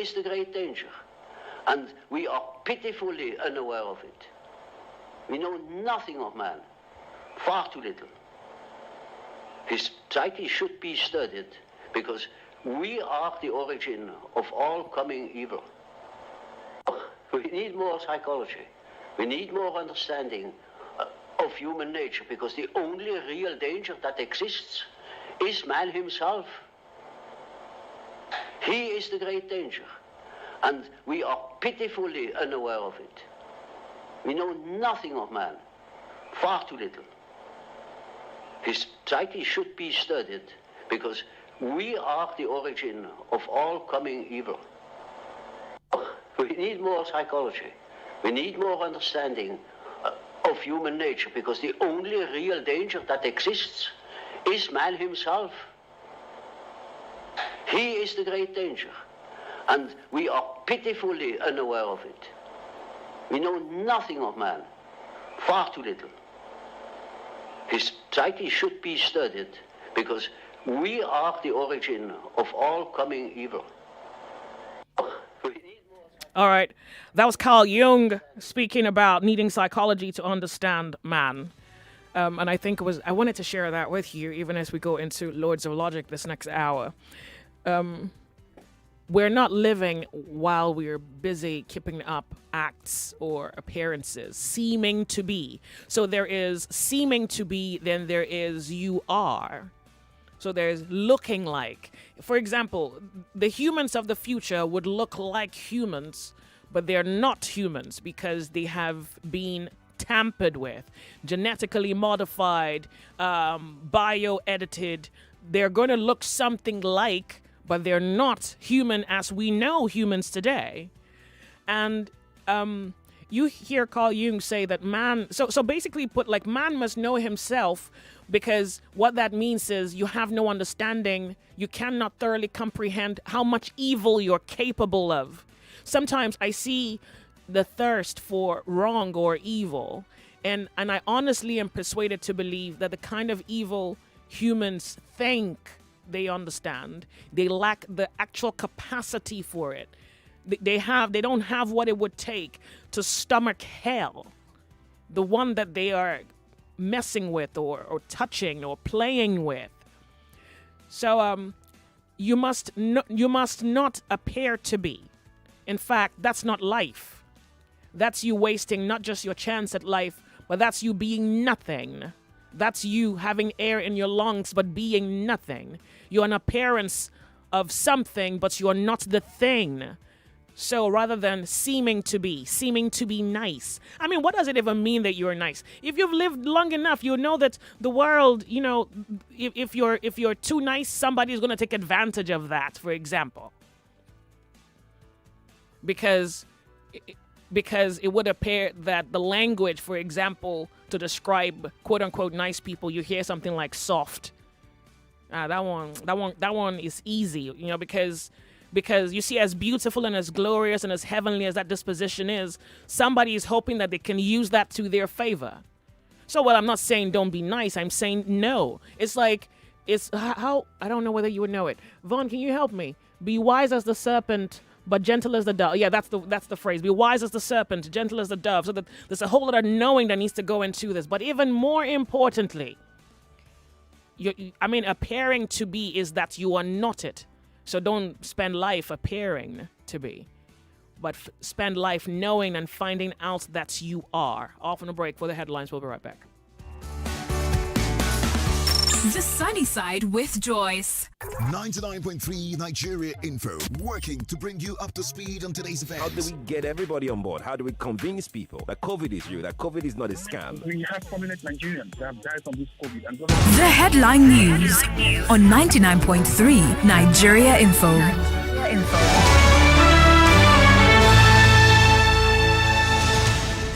is the great danger, and we are pitifully unaware of it. We know nothing of man, far too little. His psyche should be studied because we are the origin of all coming evil. We need more psychology. We need more understanding of human nature because the only real danger that exists is man himself. He is the great danger, and we are pitifully unaware of it. We know nothing of man, far too little. His psyche should be studied because we are the origin of all coming evil. We need more psychology. We need more understanding of human nature because the only real danger that exists is man himself. He is the great danger, and we are pitifully unaware of it. We know nothing of man, far too little. His psyche should be studied because we are the origin of all coming evil. All right. That was Carl Jung speaking about needing psychology to understand man. And I think I wanted to share that with you, even as we go into Lords of Logic this next hour. We're not living while we're busy keeping up acts or appearances, seeming to be. So there is seeming to be, then there is you are. So there's looking like. For example, the humans of the future would look like humans, but they're not humans because they have been tampered with, genetically modified, bio-edited. They're going to look something like, but they're not human as we know humans today. And you hear Carl Jung say that man, so basically put, like, man must know himself, because what that means is you have no understanding, you cannot thoroughly comprehend how much evil you're capable of. Sometimes I see the thirst for wrong or evil, and I honestly am persuaded to believe that the kind of evil humans think they understand, they lack the actual capacity for it. They don't have what it would take to stomach hell, the one that they are messing with or touching or playing with. So you must not appear to be. In fact, that's not life. That's you wasting not just your chance at life, but that's you being nothing. That's you having air in your lungs but being nothing. You're an appearance of something, but you're not the thing. So rather than seeming to be nice. I mean, what does it even mean that you're nice? If you've lived long enough, you know that the world, you know, if you're too nice, somebody is going to take advantage of that, for example. Because it would appear that the language, for example, to describe quote unquote nice people, you hear something like soft. That one is easy, you know, because you see, as beautiful and as glorious and as heavenly as that disposition is, somebody is hoping that they can use that to their favor. So, well, I'm not saying don't be nice. I'm saying no. It's like, how, I don't know whether you would know it. Vaughn, can you help me? Be wise as the serpent, but gentle as the dove. Yeah, that's the phrase. Be wise as the serpent, gentle as the dove. So that there's a whole lot of knowing that needs to go into this. But even more importantly, appearing to be is that you are not it. So don't spend life appearing to be, but spend life knowing and finding out that you are. Off on a break for the headlines. We'll be right back. The Sunny Side with Joyce. 99.3 Nigeria Info, working to bring you up to speed on today's events. How do we get everybody on board? How do we convince people that COVID is real, that COVID is not a scam? We have prominent Nigerians that have died from this COVID. And the headline news on 99.3 Nigeria Info.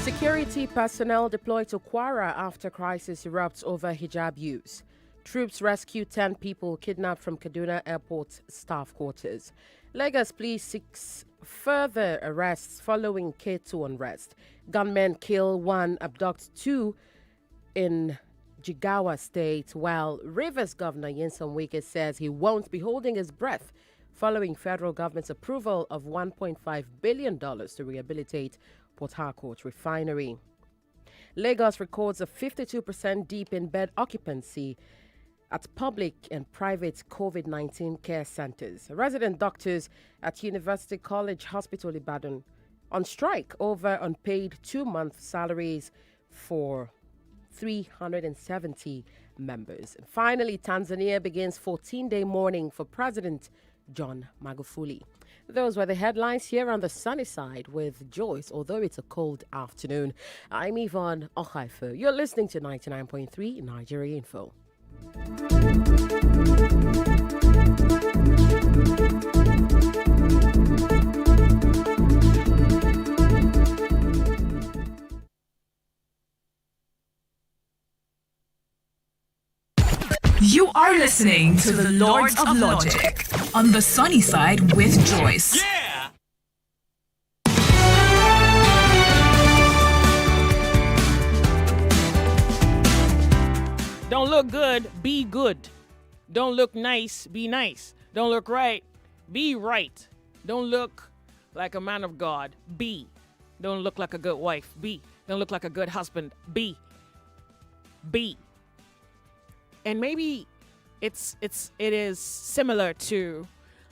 Security personnel deployed to Kwara after crisis erupts over hijab use. Troops rescue 10 people kidnapped from Kaduna Airport staff quarters. Lagos police seeks further arrests following K2 unrest. Gunmen kill 1, abduct 2 in Jigawa State, while Rivers Governor Nyesom Wike says he won't be holding his breath following federal government's approval of $1.5 billion to rehabilitate Port Harcourt refinery. Lagos records a 52% dip in bed occupancy at public and private COVID-19 care centers. Resident doctors at University College Hospital Ibadan on strike over unpaid 2-month salaries for 370 members. And finally, Tanzania begins 14-day mourning for President John Magufuli. Those were the headlines here on the sunny side with Joyce, although it's a cold afternoon. I'm Yvonne Ohaifo. You're listening to 99.3 Nigeria Info. You are listening to the Lords of Logic on the sunny side with Joyce. Yeah! Don't look good, be good. Don't look nice, be nice. Don't look right, be right. Don't look like a man of God, be. Don't look like a good wife, be. Don't look like a good husband, be. Be. And maybe it is similar to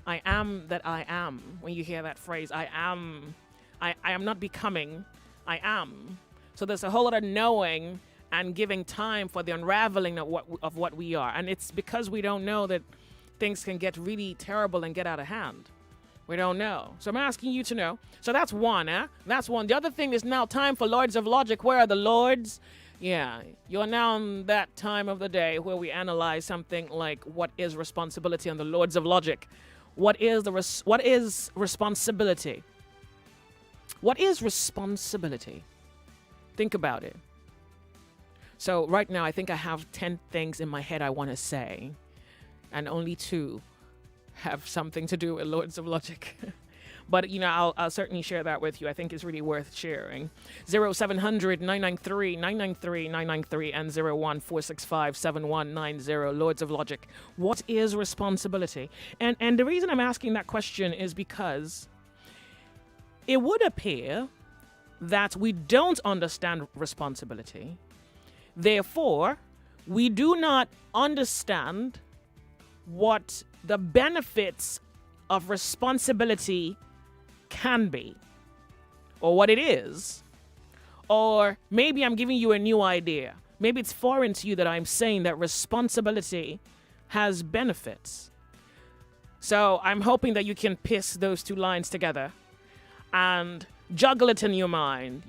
I am that I am. When you hear that phrase, I am not becoming, I am. So there's a whole lot of knowing and giving time for the unraveling of what we are. And it's because we don't know that things can get really terrible and get out of hand. We don't know. So I'm asking you to know. So that's one, That's one. The other thing is now time for Lords of Logic. Where are the Lords? Yeah, you're now in that time of the day where we analyze something like what is responsibility on the Lords of Logic. What is responsibility? What is responsibility? Think about it. So right now, I think I have 10 things in my head I want to say, and only 2 have something to do with Lords of Logic. But, I'll certainly share that with you. I think it's really worth sharing. 0700 993 993 993 and 01465 7190. Lords of Logic. What is responsibility? And the reason I'm asking that question is because it would appear that we don't understand responsibility. Therefore, we do not understand what the benefits of responsibility can be, or what it is. Or maybe I'm giving you a new idea. Maybe it's foreign to you that I'm saying that responsibility has benefits. So I'm hoping that you can piece those 2 lines together and juggle it in your mind,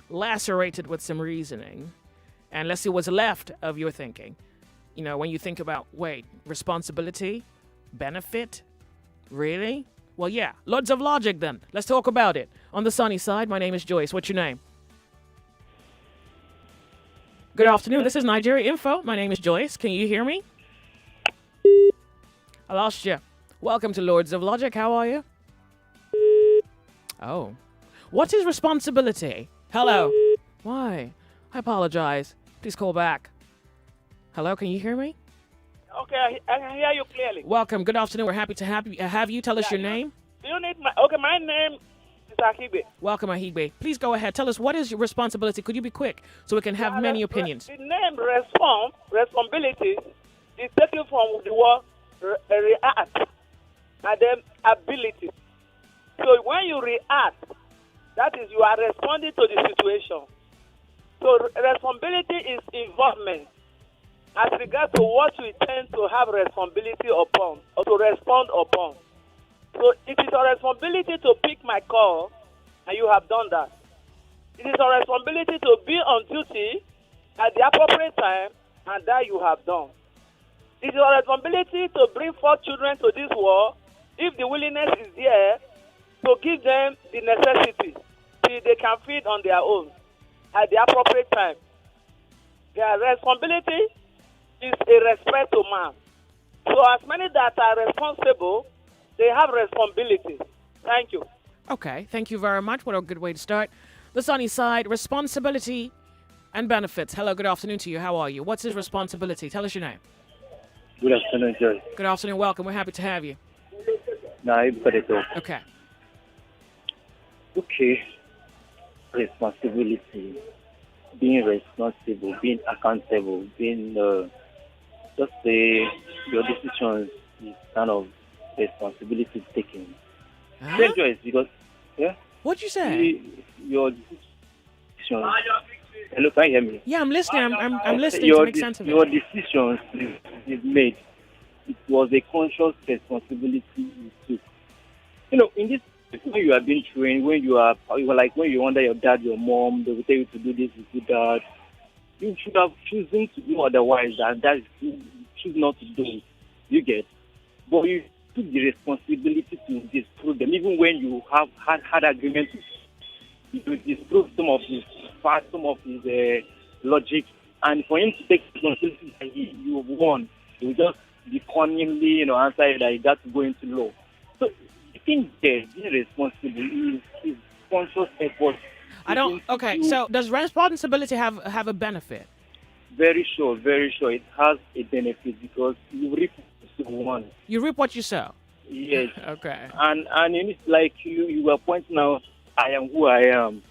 lacerate it with some reasoning, and let's see what's left of your thinking. When you think about, responsibility, benefit, really? Well, yeah, Lords of Logic then. Let's talk about it. On the sunny side, my name is Joyce. What's your name? Good afternoon. This is Nigeria Info. My name is Joyce. Can you hear me? I lost you. Welcome to Lords of Logic. How are you? Oh. What is responsibility? Hello. Why? I apologize. Please call back. Hello, can you hear me? Okay, I can hear you clearly. Welcome. Good afternoon. We're happy to have you. Tell us your name. Do you need my name is Ahibe. Welcome, Ahibe. Please go ahead. Tell us, what is your responsibility? Could you be quick so we can have many opinions? The name responsibility is taken from the word react and then ability. So when you react, that is, you are responding to the situation. So responsibility is involvement as regards to what we tend to have responsibility upon or to respond upon. So it is our responsibility to pick my call, and you have done that. It is our responsibility to be on duty at the appropriate time, and that you have done. It is our responsibility to bring forth children to this world, if the willingness is there, to give them the necessities till they can feed on their own at the appropriate time. Their responsibility is a respect to man. So as many that are responsible, they have responsibility. Thank you. Okay, thank you very much. What a good way to start. The sunny side, responsibility and benefits. Hello, good afternoon to you. How are you? What's his responsibility? Tell us your name. Good afternoon, Jerry. Good afternoon. Welcome. We're happy to have you. Now I put it up. Okay. Okay. Responsibility. Being responsible, being accountable, being just say your decisions is kind of responsibility taking. Same choice because What'd you say? Your decisions. Hello, can you hear me? Yeah, I'm listening. I'm listening your to make sense of it. Your decisions is made. It was a conscious responsibility you took. You know, in this, when you are being trained, when you are like when you under your dad, your mom, they will tell you to do this, you do that. You should have chosen to do otherwise, and that you choose not to do it. You get, but you took the responsibility to disprove them, even when you have had agreements. You disprove some of his facts, some of his logic, and for him to take responsibility that you won, he will just be cunningly, answer that he got to go into law. So I think being responsible is conscious effort. I don't. Okay, so does responsibility have a benefit? Very sure. It has a benefit because you reap what you want. You reap what you sow. Yes. Okay. And it's like you were pointing out, I am who I am.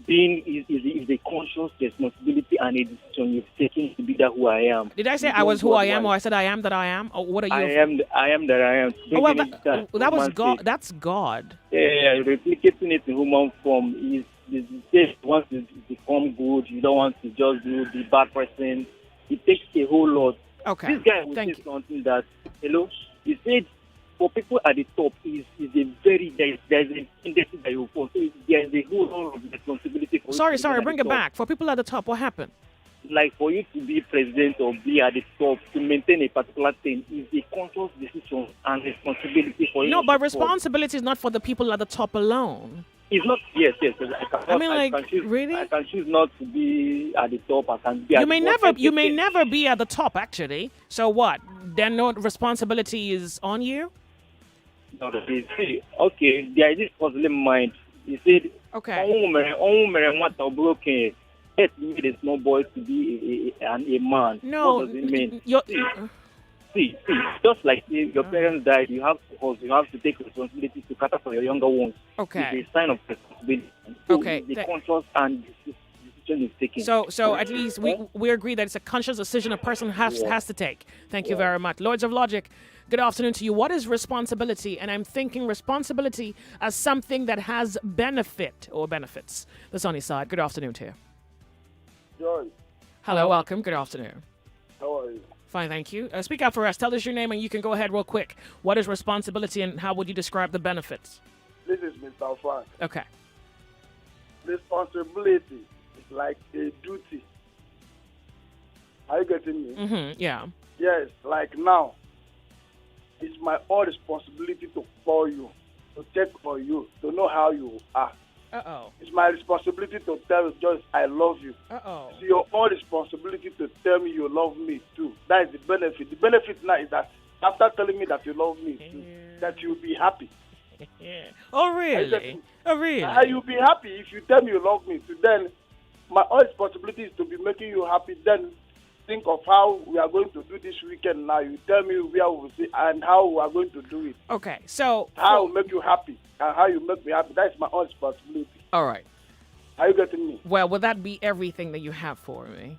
Being is a conscious responsibility and a decision you've taken to be that who I am. Did I say I was who I am, or I said I am that I am? Or what are you? I am that I am. Oh, well, that was God. That's God. Yeah, replicating it in human form is once you become good, you don't want to just be bad person. It takes a whole lot. Okay. This guy will say something that, he said, for people at the top, is a very, there's an industry that you fall. So there's a whole lot of responsibility for Sorry, bring it back. For people at the top, what happened? Like for you to be president or be at the top, to maintain a particular thing is a conscious decision and responsibility for you. No, but responsibility is not for the people at the top alone. It's not. Yes. I can choose, really? I can choose not to be at the top. I can be. You may never be at the top, actually. So what? Then no responsibility is on you. No, okay. There is this puzzling mind. He said, "Okay, let me the small boy to be a man." No, what does it mean? See, just like your parents died, you have to take responsibility to cater for your younger ones. Okay. It's a sign of responsibility. Okay. The conscious and decision is taken. So at least we agree that it's a conscious decision a person has to take. Thank you very much. Lords of Logic, good afternoon to you. What is responsibility? And I'm thinking responsibility as something that has benefit or benefits. The sunny side. Good afternoon to you. Joy. Hello, welcome. Good afternoon. How are you? Fine, thank you. Speak out for us. Tell us your name and you can go ahead real quick. What is responsibility and how would you describe the benefits? This is Mr. Frank. Okay. Responsibility is like a duty. Are you getting me? Mm-hmm, yeah. Yes, like now, it's my own responsibility to call you, to check for you, to know how you are. Uh-oh. It's my responsibility to tell you, Joyce, I love you. Uh-oh. It's your own responsibility to tell me you love me too. That is the benefit. The benefit now is that after telling me that you love me too, that you'll be happy. Yeah. Oh, really? You'll be happy if you tell me you love me too. Then my own responsibility is to be making you happy. Then think of how we are going to do this weekend now. You tell me where we will see and how we are going to do it. Okay, so... How I will make you happy and how you make me happy. That is my own responsibility. All right. Are you getting me? Well, will that be everything that you have for me?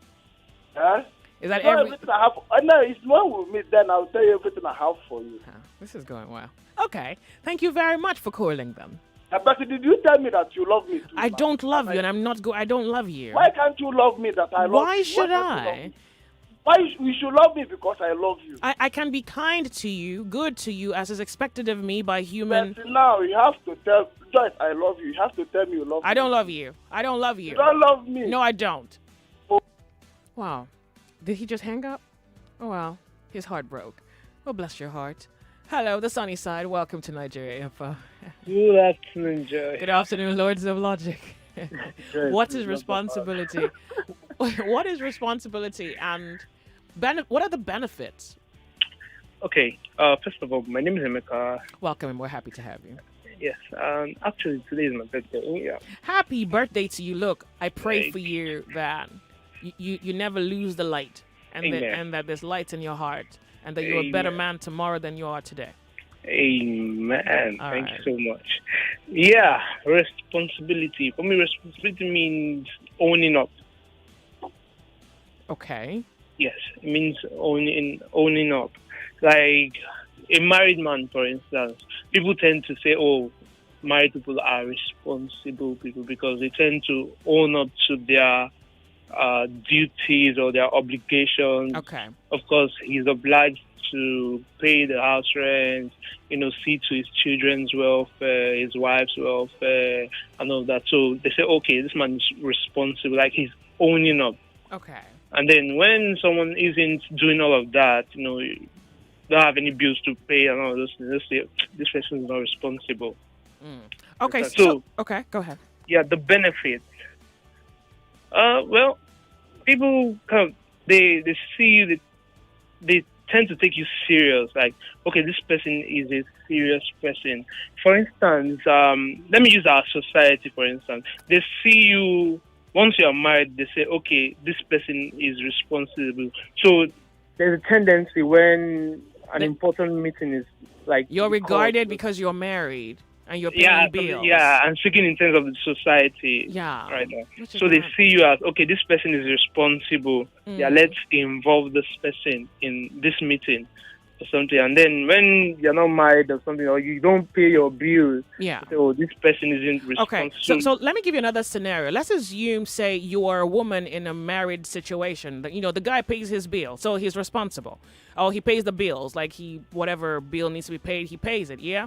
Huh? Is that everything I have? No, it's when we meet, then I'll tell you everything I have for you. This is going well. Okay. Thank you very much for calling them. But did you tell me that you love me too? I don't love you, and I'm not I don't love you. Why can't you love me that I love you? Why should I? Why you should love me because I love you. I can be kind to you, good to you, as is expected of me by human... But now you have to tell Joyce I love you. You have to tell me you love me. I don't love you. I don't love you. You don't love me. No, I don't. Wow. Did he just hang up? Oh, well. His heart broke. Oh, bless your heart. Hello, the sunny side. Welcome to Nigeria Info. Good afternoon, Joy. Good afternoon, Lords of Logic. What is responsibility? What is responsibility and what are the benefits? Okay, first of all, my name is Emeka. Welcome, and we're happy to have you. Yes, actually, today is my birthday. Yeah. Happy birthday to you. Look, I pray for you that you never lose the light and that there's light in your heart and that you're a better man tomorrow than you are today. Amen. All Thank right. you so much. Yeah, responsibility. For me, responsibility means owning up. Okay. Yes, it means owning up. Like a married man, for instance, people tend to say, "Oh, married people are responsible people," because they tend to own up to their duties or their obligations. Okay. Of course, he's obliged to pay the house rent, see to his children's welfare, his wife's welfare, and all that. So they say, okay, this man is responsible, like he's owning up. Okay. And then when someone isn't doing all of that, you don't have any bills to pay and all those things, they say, this person is not responsible. Okay. Okay, go ahead. Yeah, the benefits. Well, people they see you, they tend to take you serious. Like, okay, this person is a serious person. For instance, let me use our society, for instance. They see you, once you are married, they say, okay, this person is responsible. So there's a tendency when an important meeting is like... You're regarded because you're married and you're paying Yeah, bills. yeah, and speaking in terms of the society. Yeah. Right now. Which is So they not- see you as, okay, this person is responsible. Yeah, Mm. let's involve this person in this meeting or something. And then when you're not married or something, or you don't pay your bills, Yeah. you say, oh, this person isn't responsible. Okay, so let me give you another scenario. Let's assume, say, you are a woman in a married situation. The guy pays his bill, so he's responsible. Oh, he pays the bills, like whatever bill needs to be paid, he pays it, yeah?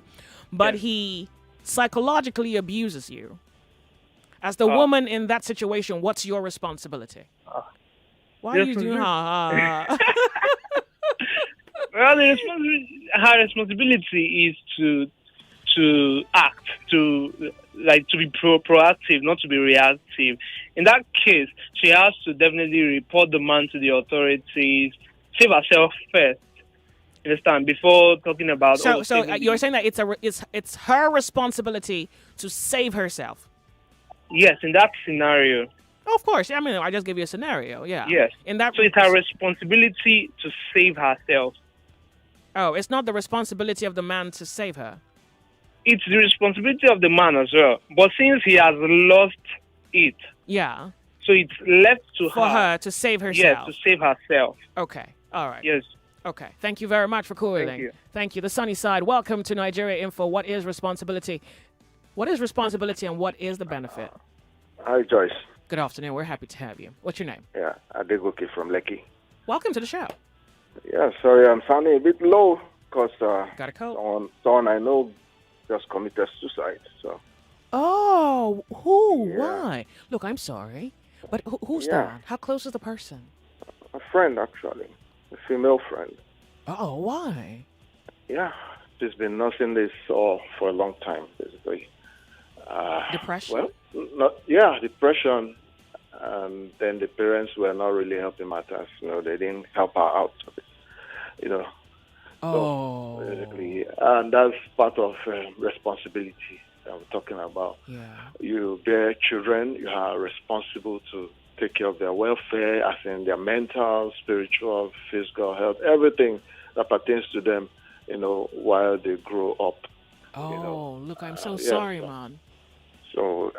But he psychologically abuses you. As the woman in that situation, what's your responsibility? Why are you doing Well, her responsibility is to act, to be proactive, not to be reactive. In that case, she has to definitely report the man to the authorities, save herself first. Understand? Before talking about. So you're saying that it's her responsibility to save herself. Yes, in that scenario. Oh, of course. I mean, I just gave you a scenario. Yeah. Yes. In that. So it's her responsibility to save herself. Oh, it's not the responsibility of the man to save her. It's the responsibility of the man as well. But since he has lost it, Yeah. so it's left to For her to save herself. Yes, to save herself. Okay. All right. Yes. Okay. Thank you very much for calling. Thank you. Thank you. The Sunny Side. Welcome to Nigeria Info. What is responsibility? What is responsibility and what is the benefit? Hi, Joyce. Good afternoon. We're happy to have you. What's your name? Yeah, Adegoke from Lekki. Welcome to the show. Yeah, sorry, I'm sounding a bit low because Got a cold? someone I know just committed suicide. So Oh, who? Why? Look, I'm sorry. But who's Yeah. that? How close is the person? a friend, actually, a female friend. Oh, why? Yeah, she's been nursing this all for a long time, basically. Depression? Well, depression. And then the parents were not really helping matters. They didn't help her out. Oh. So basically, and that's part of responsibility that we're talking about. Yeah. You bear children, you are responsible to take care of their welfare, as in their mental, spiritual, physical health, everything that pertains to them, while they grow up. Oh, look, I'm so yeah. sorry, man. So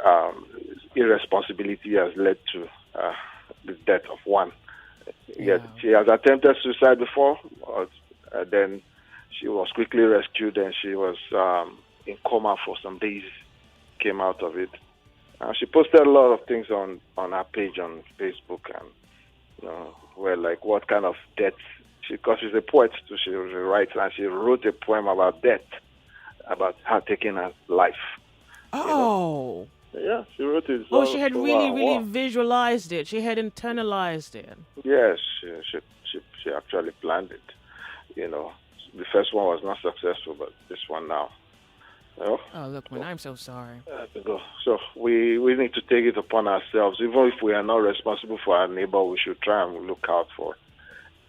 irresponsibility has led to the death of one. Yet she has attempted suicide before, but then she was quickly rescued and she was in coma for some days, came out of it. She posted a lot of things on her page on Facebook, and where like what kind of death, because she's a poet too, she writes, and she wrote a poem about death, about her taking her life. Oh. Yeah, she wrote it. Oh, she had really visualized it. She had internalized it. Yes, she actually planned it. The first one was not successful, but this one now. Oh, look, man, I'm so sorry. So we need to take it upon ourselves. Even if we are not responsible for our neighbor, we should try and look out for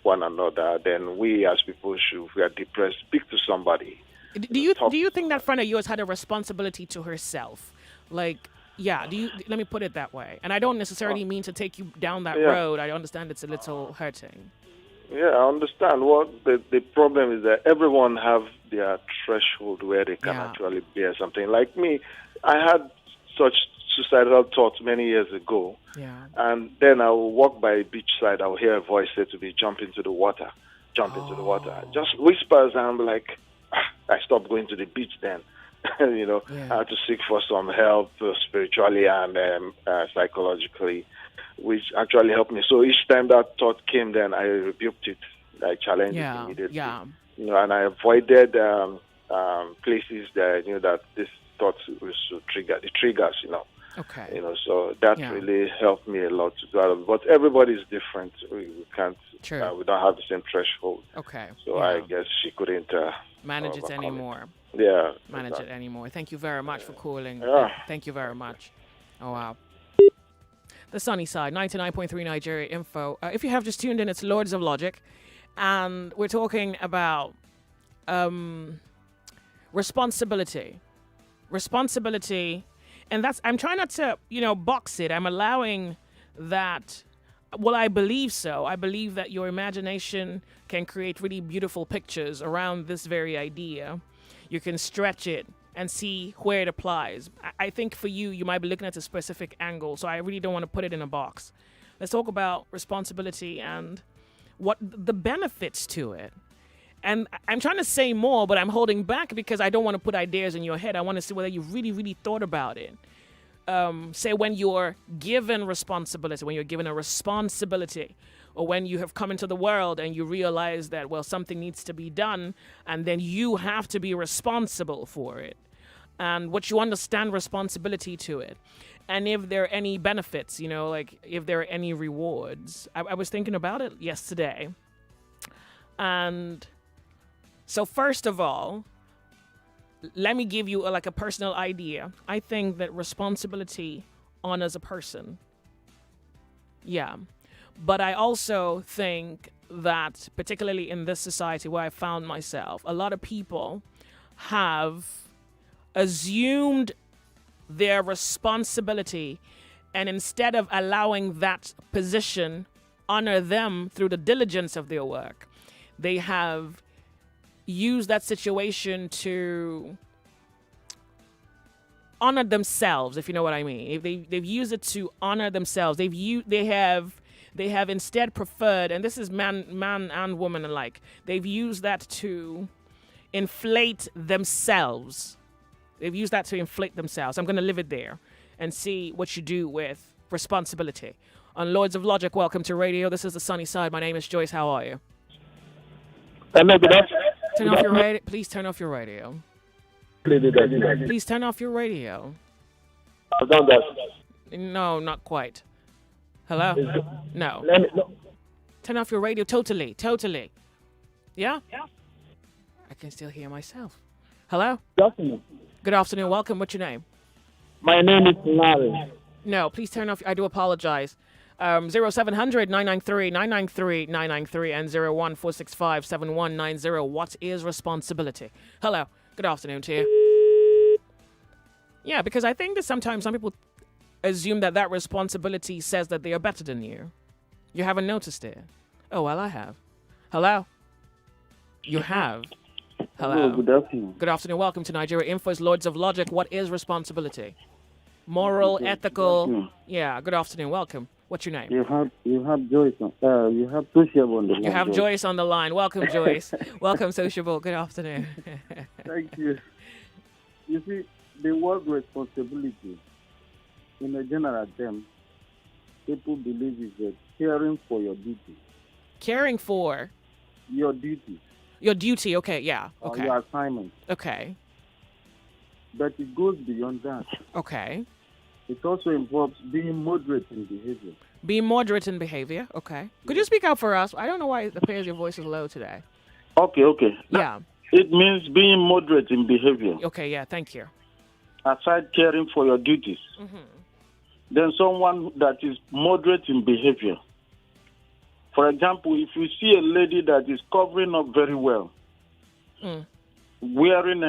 one another. Then we as people should, if we are depressed, speak to somebody. Do you think that friend of yours had a responsibility to herself? Like, yeah, let me put it that way. And I don't necessarily mean to take you down that road. I understand it's a little hurting. Yeah, I understand. What the problem is that everyone have their threshold where they can Yeah. actually bear something. Like me, I had such suicidal thoughts many years ago, Yeah. and then I will walk by a beach side. I will hear a voice say to me, "Jump into the water, jump into the water." Just whispers, and I'm like, I stopped going to the beach then. You know, I had to seek for some help spiritually and psychologically, which actually helped me. So each time that thought came, then I rebuked it. I challenged it immediately. Yeah. You know, and I avoided places that I knew that this thought was to trigger the triggers. You know. Okay. You know, so that really helped me a lot to do that. But everybody's different. We can't. True. We don't have the same threshold. Okay. So I guess she couldn't manage it overcome anymore. Yeah. Manage it anymore. Thank you very much for calling. Yeah. Thank you very much. Oh, wow. The Sunny Side, 99.3 Nigeria Info. If you have just tuned in, it's Lords of Logic. And we're talking about responsibility. Responsibility. And I'm trying not to, box it. I'm allowing that. Well, I believe so. I believe that your imagination can create really beautiful pictures around this very idea. You can stretch it and see where it applies. I think for you might be looking at a specific angle, so I really don't want to put it in a box. Let's talk about responsibility and what the benefits to it. And I'm trying to say more, but I'm holding back because I don't want to put ideas in your head. I want to see whether you really, really thought about it. Say when you're given responsibility, when you're given a responsibility, or when you have come into the world and you realize that, well, something needs to be done, and then you have to be responsible for it, and what you understand responsibility to it, and if there are any benefits, like if there are any rewards. I was thinking about it yesterday. And so first of all, let me give you a personal idea. I think that responsibility honors a person. Yeah. But I also think that, particularly in this society where I found myself, a lot of people have assumed their responsibility, and instead of allowing that position honor them through the diligence of their work, they have use that situation to honor themselves, if you know what I mean. If they've used it to honor themselves, they have instead preferred, and this is man and woman alike, they've used that to inflate themselves. They've used that to inflate themselves. I'm going to leave it there and see what you do with responsibility. On Lords of Logic, welcome to radio. This is the Sunny Side. My name is Joyce. How are you? Turn off your radio. Please turn off your radio. Please turn off your radio. No, not quite. Hello? No. Turn off your radio totally. Yeah? I can still hear myself. Hello? Good afternoon. Good afternoon. Welcome. What's your name? My name is Larry. No, please turn off. I do apologize. 0700 993 993 993 and 01465 7190. What is responsibility? Hello. Good afternoon to you. Yeah, because I think that sometimes some people assume that responsibility says that they are better than you. You haven't noticed it. Oh, well, I have. Hello? You have. Hello. Good afternoon. Good afternoon. Welcome to Nigeria Info's Lords of Logic. What is responsibility? Moral, ethical. Yeah, good afternoon. Welcome. What's your name? You have Joyce on. You have Sociable on the line. You have Joyce on the line. Welcome, Joyce. Welcome, Sociable. Good afternoon. Thank you. You see, the word responsibility, in a general term, people believe is caring for your duty. Caring for? Your duty. Your duty, okay, yeah. Okay. Or your assignment. Okay. But it goes beyond that. Okay. It also involves being moderate in behavior. Being moderate in behavior, okay. Could you speak up for us? I don't know why it appears your voice is low today. Okay. Yeah. It means being moderate in behavior. Okay, yeah, thank you. Aside caring for your duties. Mm-hmm. Then someone that is moderate in behavior. For example, if you see a lady that is covering up very well, wearing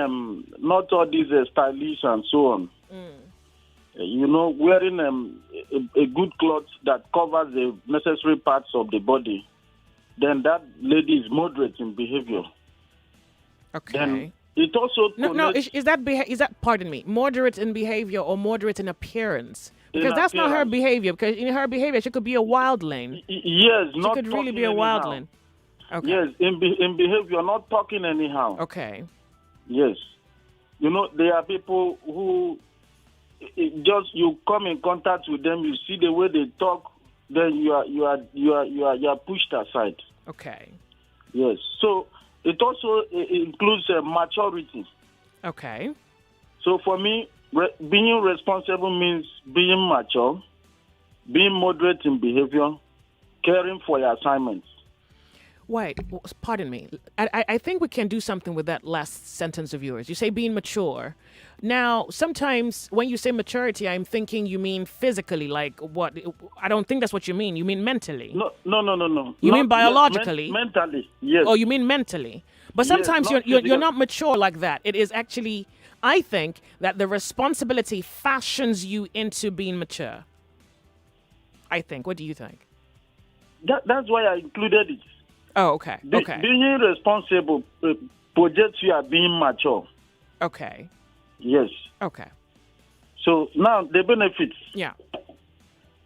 not all these stylish and so on, wearing a good cloth that covers the necessary parts of the body, then that lady is moderate in behavior. Okay. Then it also no. Is that pardon me, moderate in behavior or moderate in appearance? Because that's not her behavior. Because in her behavior, she could be a wildling. Yes, she not could really be a anyhow. wildling. Okay. Yes, in behavior, not talking anyhow. Okay. Yes, there are people who you come in contact with them, you see the way they talk, then you are pushed aside. Okay. Yes, so it also includes maturity. Okay. So for me, being responsible means being mature, being moderate in behavior, caring for your assignments. Wait, pardon me. I think we can do something with that last sentence of yours. You say being mature. Now, sometimes when you say maturity, I'm thinking you mean physically, like what? I don't think that's what you mean. You mean mentally. No. You mean biologically? Mentally, yes. Oh, you mean mentally. But sometimes you're not mature like that. It is actually, I think, that the responsibility fashions you into being mature. I think. What do you think? That's why I included it. Oh, okay. Okay. Being responsible projects you are being mature. Okay. Yes. Okay. So now the benefits. Yeah.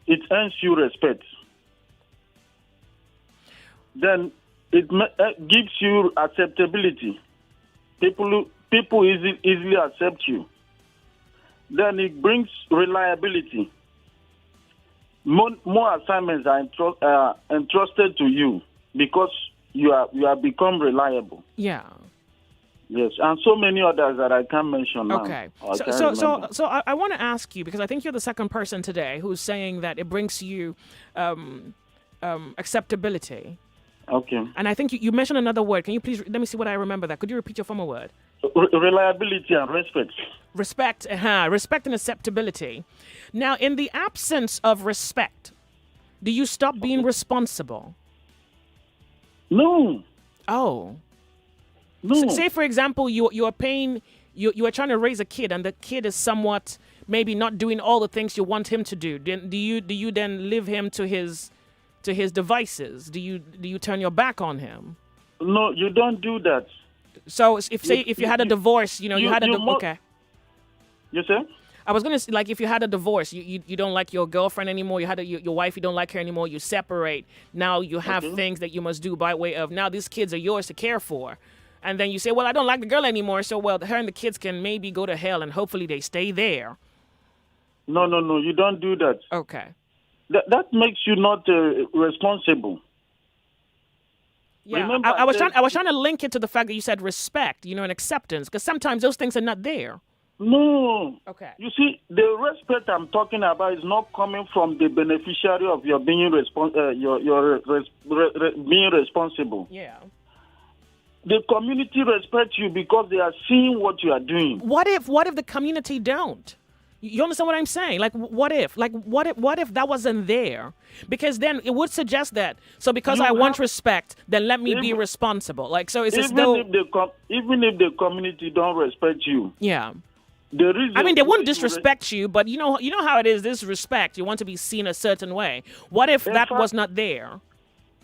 It earns you respect. Then it gives you acceptability. People easily accept you. Then it brings reliability. More assignments are entrusted to you because you are become reliable. Yeah. Yes, and so many others that I can't mention now. Okay. So I want to ask you, because I think you're the second person today who's saying that it brings you acceptability. Okay. And I think you mentioned another word. Can you please, let me see what I remember that. Could you repeat your former word? Reliability and respect. Respect and acceptability. Now, in the absence of respect, do you stop being responsible? No. Oh. No. Say, for example, you are trying to raise a kid, and the kid is somewhat maybe not doing all the things you want him to do. Then do you then leave him to his devices? Do you turn your back on him? No, you don't do that. So if you had a divorce, okay. You say? I was gonna say, like, if you had a divorce, you don't like your girlfriend anymore. You had your wife, you don't like her anymore. You separate. Now you have things that you must do by way of, now these kids are yours to care for. And then you say, well, I don't like the girl anymore, so, well, her and the kids can maybe go to hell, and hopefully they stay there. No, you don't do that. Okay. That makes you not responsible. Yeah, Remember, I was trying to link it to the fact that you said respect, and acceptance, because sometimes those things are not there. No. Okay. You see, the respect I'm talking about is not coming from the beneficiary of your being being responsible. Yeah. The community respects you because they are seeing what you are doing. What if the community don't? You understand what I'm saying? Like, what if? Like, what if that wasn't there? Because then it would suggest that. So because I want respect, then let me be responsible. Like, so it's as though even if the community don't respect you. Yeah. The reason I mean, they wouldn't disrespect you, but you know how it is. This respect, you want to be seen a certain way. What if that was not there?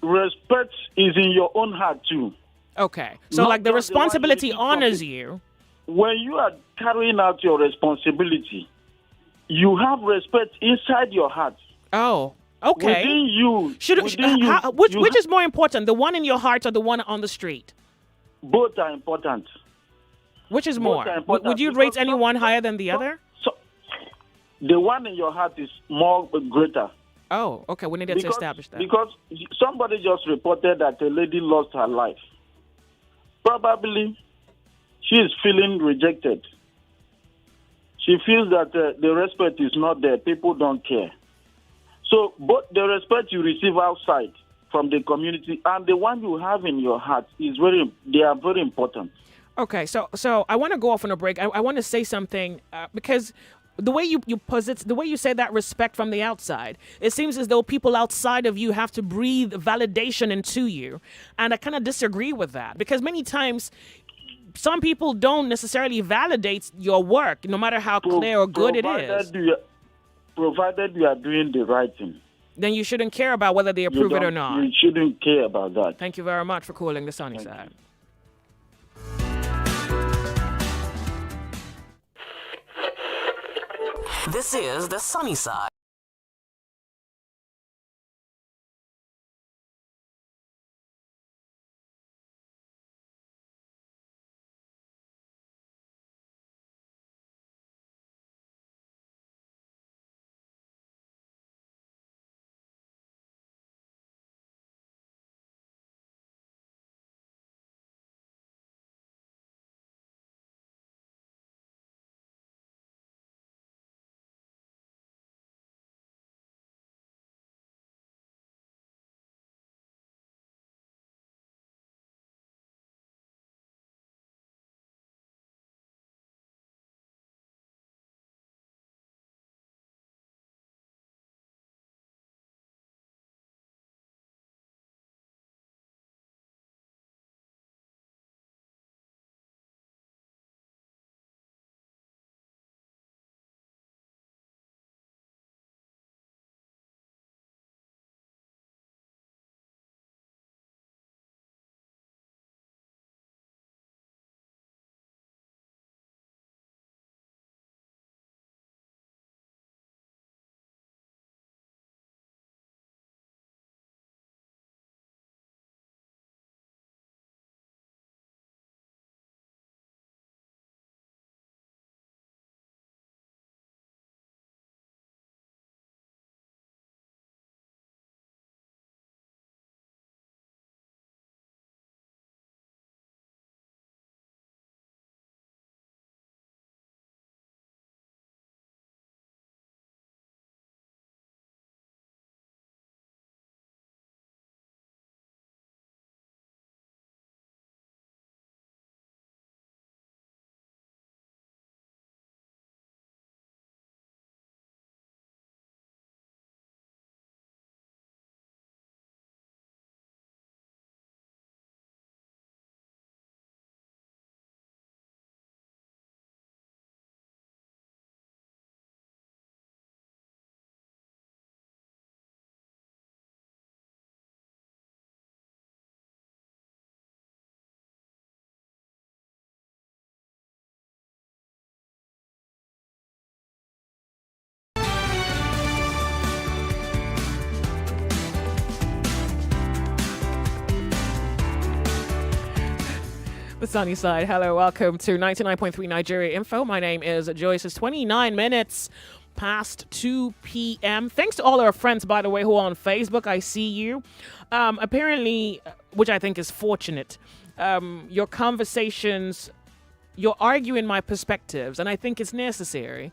Respect is in your own heart too. Okay. So, like, the responsibility honors you. When you are carrying out your responsibility, you have respect inside your heart. Oh, okay. Within you. Which is more important, the one in your heart or the one on the street? Both are important. Which is more? Would you rate any one higher than the other? The one in your heart is more greater. Oh, okay. We needed to establish that. Because somebody just reported that a lady lost her life. Probably she is feeling rejected. She feels that the respect is not there. People don't care. So both the respect you receive outside from the community and the one you have in your heart they are very important. Okay, so I want to go off on a break. I want to say something because the way you say that respect from the outside, it seems as though people outside of you have to breathe validation into you. And I kind of disagree with that because many times some people don't necessarily validate your work, no matter how clear or good it is. Provided you are doing the right thing. Then you shouldn't care about whether they approve it or not. You shouldn't care about that. Thank you very much for calling the Sunny Side. This is The Sunny Side. The Sunny Side. Hello, welcome to 99.3 Nigeria Info. My name is Joyce. It's 29 minutes past 2 p.m. Thanks to all our friends, by the way, who are on Facebook. I see you. Apparently, which I think is fortunate, your conversations, you're arguing my perspectives, and I think it's necessary.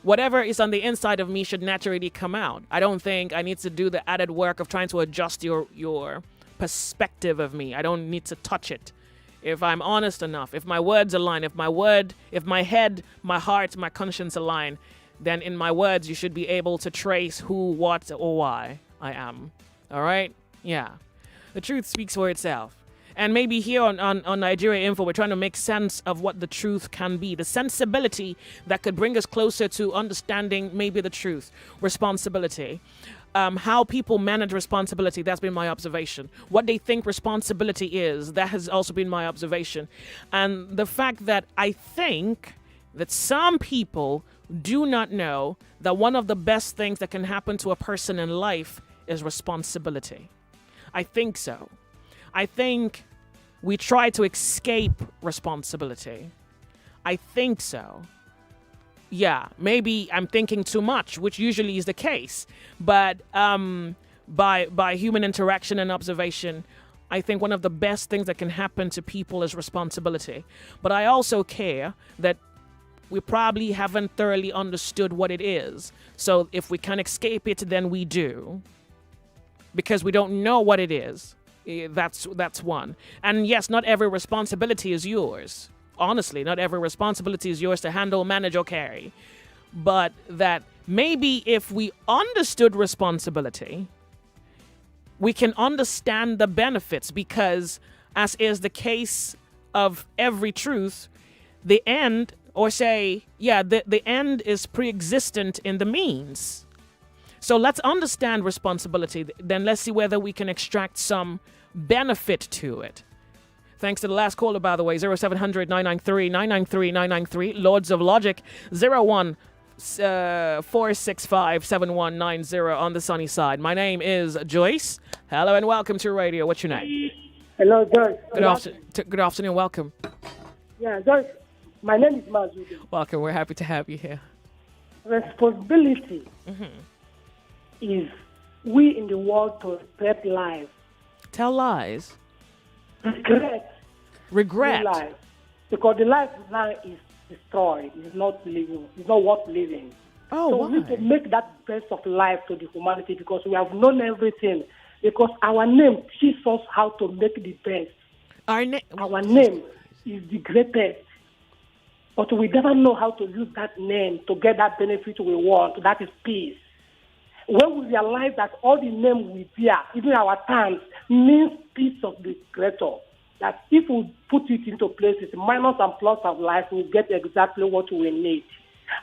Whatever is on the inside of me should naturally come out. I don't think I need to do the added work of trying to adjust your perspective of me. I don't need to touch it. If I'm honest enough, if my words align, if my head, my heart, my conscience align, then in my words you should be able to trace who, what, or why I am. All right? Yeah. The truth speaks for itself. And maybe here on Nigeria Info, we're trying to make sense of what the truth can be. The sensibility that could bring us closer to understanding maybe the truth. Responsibility. How people manage responsibility, that's been my observation. What they think responsibility is, that has also been my observation. And the fact that I think that some people do not know that one of the best things that can happen to a person in life is responsibility. I think so. I think we try to escape responsibility. I think so. Yeah, maybe I'm thinking too much, which usually is the case. But by human interaction and observation, I think one of the best things that can happen to people is responsibility. But I also care that we probably haven't thoroughly understood what it is. So if we can escape it, then we do. Because we don't know what it is. That's one. And yes, not every responsibility is yours. Honestly, not every responsibility is yours to handle, manage, or carry. But that maybe if we understood responsibility, we can understand the benefits, because as is the case of every truth, the end, or say, the end is pre-existent in the means. So let's understand responsibility. Then let's see whether we can extract some benefit to it. Thanks to the last caller, by the way, 0700 993 993 993, Lords of Logic, 465-7190 on the sunny side. My name is Joyce. Hello and welcome to radio. What's your name? Hello, Joyce. Good afternoon. Welcome. Yeah, Joyce. My name is Mazudu. Welcome. We're happy to have you here. Responsibility is we in the world to spread life. Tell lies. Regret. Life. Because the life now is destroyed. It's not living. It's not worth living. Oh, so why? we need to make that best of life to the humanity because we have known everything. Because our name teaches us how to make the best. Our name is the greatest. But we never know how to use that name to get that benefit we want. That is peace. When we realize that all the name we bear, even our terms, means peace of the Creator, that if we put it into places, minus and plus of life, we get exactly what we need.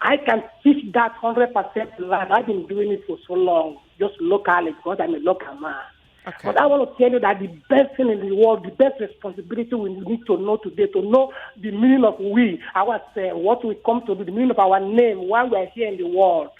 I can teach that 100% life. I've been doing it for so long, just locally, because I'm a local man. Okay. But I want to tell you that the best thing in the world, the best responsibility we need to know today, to know the meaning of ourselves, what we come to do, the meaning of our name, why we are here in the world.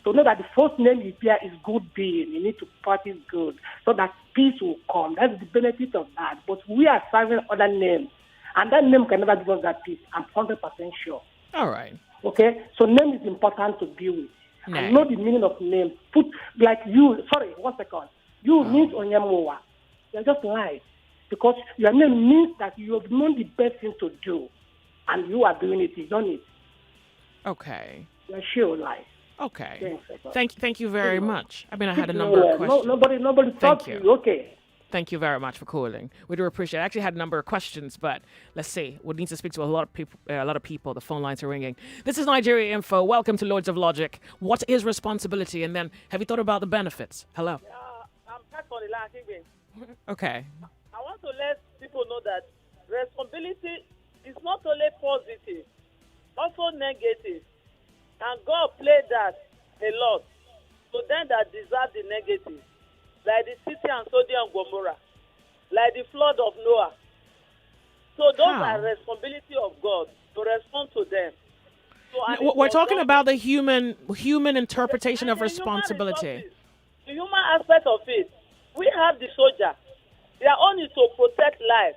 To know that the first name you bear is good being. You need to practice good so that peace will come. That's the benefit of that. But we are serving other names, and that name can never give us that peace. I'm 100% sure. All right. Okay? So name is important to be with. And know the meaning of name. Put, like you, sorry, 1 second. You means Onyamowa. You're just lying. Because your name means that you have known the best thing to do. And you are doing it. You've done it. Okay. You're sure lying. Okay. Thank you very much. I mean, I had a number of questions. Nobody talked to you. Okay. Thank you very much for calling. We do appreciate it. I actually had a number of questions, but let's see. We need to speak to a lot of people. The phone lines are ringing. This is Nigeria Info. Welcome to Lords of Logic. What is responsibility? And then, have you thought about the benefits? Hello. I'm back on the line again. Okay. I want to let people know that responsibility is not only positive, also negative. And God played that a lot to them that deserve the negative, like the city and Sodom and Gomorrah, like the flood of Noah. So those are responsibility of God to respond to them. So, we're talking about the human interpretation of responsibility. The human aspect of it. We have the soldier. Their own is to protect life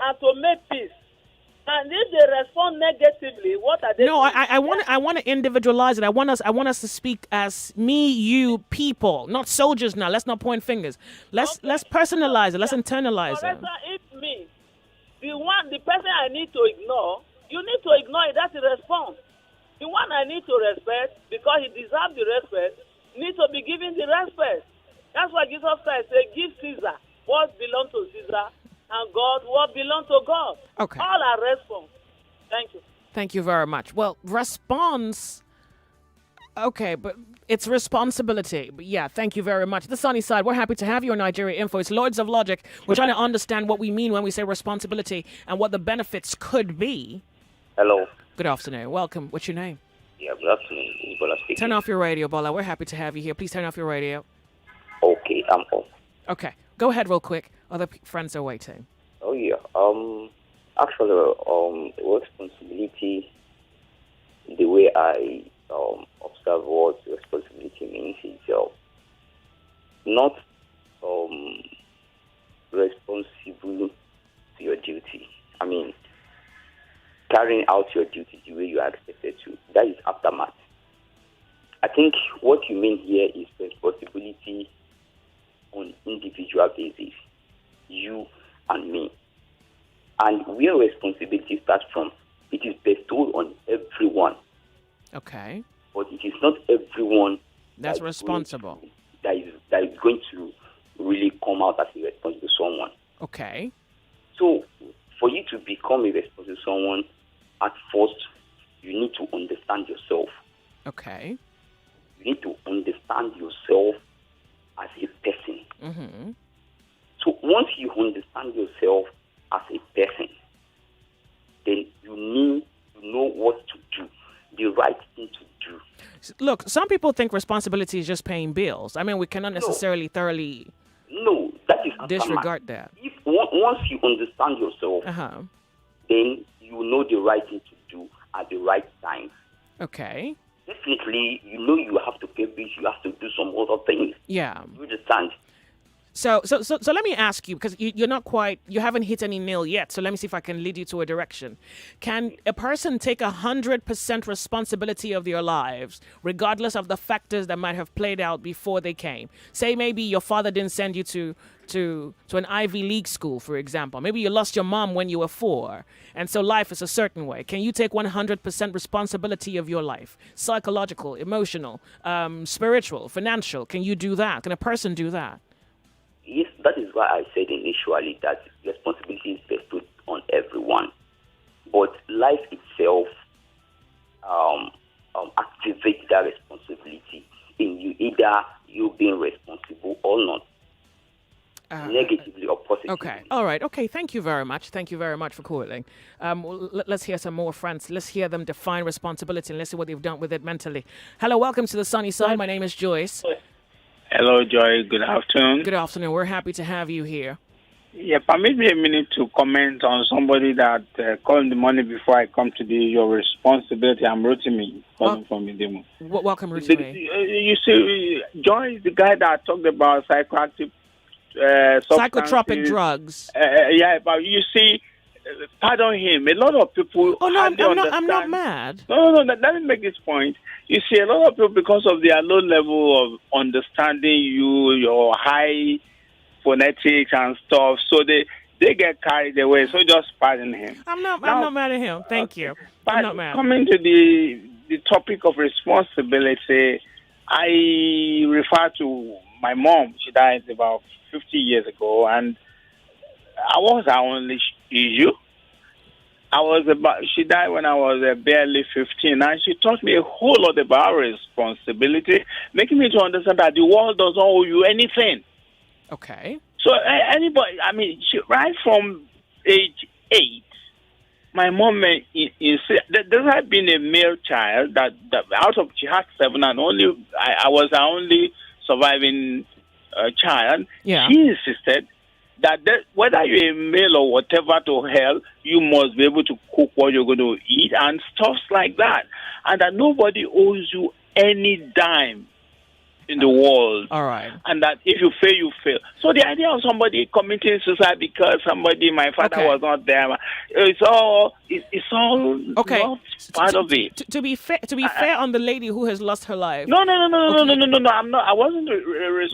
and to make peace. And if they respond negatively, what are they? No, I want to individualize it. I want us to speak as me, you, people, not soldiers. Now, let's not point fingers. Let's personalize it. Let's internalize it. If me, the person I need to ignore, you need to ignore it. That's a response. The one I need to respect because he deserves the respect needs to be given the respect. That's why Jesus Christ said, "Give Caesar what belongs to Caesar." And God, what belongs to God. Okay. All are response. Thank you. Thank you very much. Well, response. Okay, but it's responsibility. But yeah, thank you very much. The sunny side, we're happy to have you on Nigeria Info. It's Lords of Logic. We're trying to understand what we mean when we say responsibility and what the benefits could be. Hello. Good afternoon. Welcome. What's your name? Yeah, good afternoon. Bola speaking. Turn off your radio, Bola. We're happy to have you here. Please turn off your radio. Okay, I'm off. Okay. Go ahead real quick. Other friends are waiting. Oh, yeah. Actually, responsibility, the way I observe what responsibility means is not responsible to your duty. I mean, carrying out your duty the way you are expected to. That is aftermath. I think what you mean here is responsibility on individual basis, you and me. And where responsibility starts from, it is bestowed on everyone. Okay. But it is not everyone that's responsible. That is going to really come out as a responsible someone. Okay. So for you to become a responsible someone, at first you need to understand yourself. Okay. You need to understand yourself as a person. Mm-hmm. So once you understand yourself as a person, then you need to know what to do, the right thing to do. Look, some people think responsibility is just paying bills. I mean, we cannot necessarily thoroughly that is disregard that. If once you understand yourself, then you know the right thing to do at the right time. Okay. definitely, you have to pay bills, you have to do some other things. Yeah. You understand? So let me ask you, because you haven't hit any nail yet. So let me see if I can lead you to a direction. Can a person take 100% responsibility of their lives, regardless of the factors that might have played out before they came? Say maybe your father didn't send you to an Ivy League school, for example. Maybe you lost your mom when you were 4, and so life is a certain way. Can you take 100% responsibility of your life? Psychological, emotional, spiritual, financial. Can you do that? Can a person do that? Yes, that is why I said initially that responsibility is bestowed on everyone. But life itself activates that responsibility in you, either you being responsible or not. Negatively or positively. Okay. All right. Okay. Thank you very much. Thank you very much for calling. Let's hear some more friends. Let's hear them define responsibility and let's see what they've done with it mentally. Hello. Welcome to the Sunny Side. My name is Joyce. Hello, Joy. Good afternoon. Good afternoon. We're happy to have you here. Yeah, permit me a minute to comment on somebody that called in the morning before I come to your responsibility. I'm Rotimi, calling from Idemo. Welcome, Rotimi. You see, Joy is the guy that talked about psychoactive psychotropic drugs. Yeah, but you see, pardon him. A lot of people. Oh no, I'm not mad. No. Let me make this point. You see, a lot of people, because of their low level of understanding your high phonetics and stuff, so they get carried away. So just pardon him. I'm not mad at him. Thank you. I'm not mad. Coming to the topic of responsibility, I refer to my mom. She died about 50 years ago, and I was her only issue. She died when I was barely 15, and she taught me a whole lot about responsibility, making me to understand that the world doesn't owe you anything. Okay. So anybody, right from age 8, my mom there had been a male child that she had 7, and I was her only surviving child. Yeah. She insisted that whether you're a male or whatever to hell, you must be able to cook what you're going to eat and stuff like that. And that nobody owes you any dime in the world. All right. And that if you fail, you fail. So the idea of somebody committing suicide because my father was not there, it's all okay. not part of it. To be fair on the lady who has lost her life. No. I'm not. I wasn't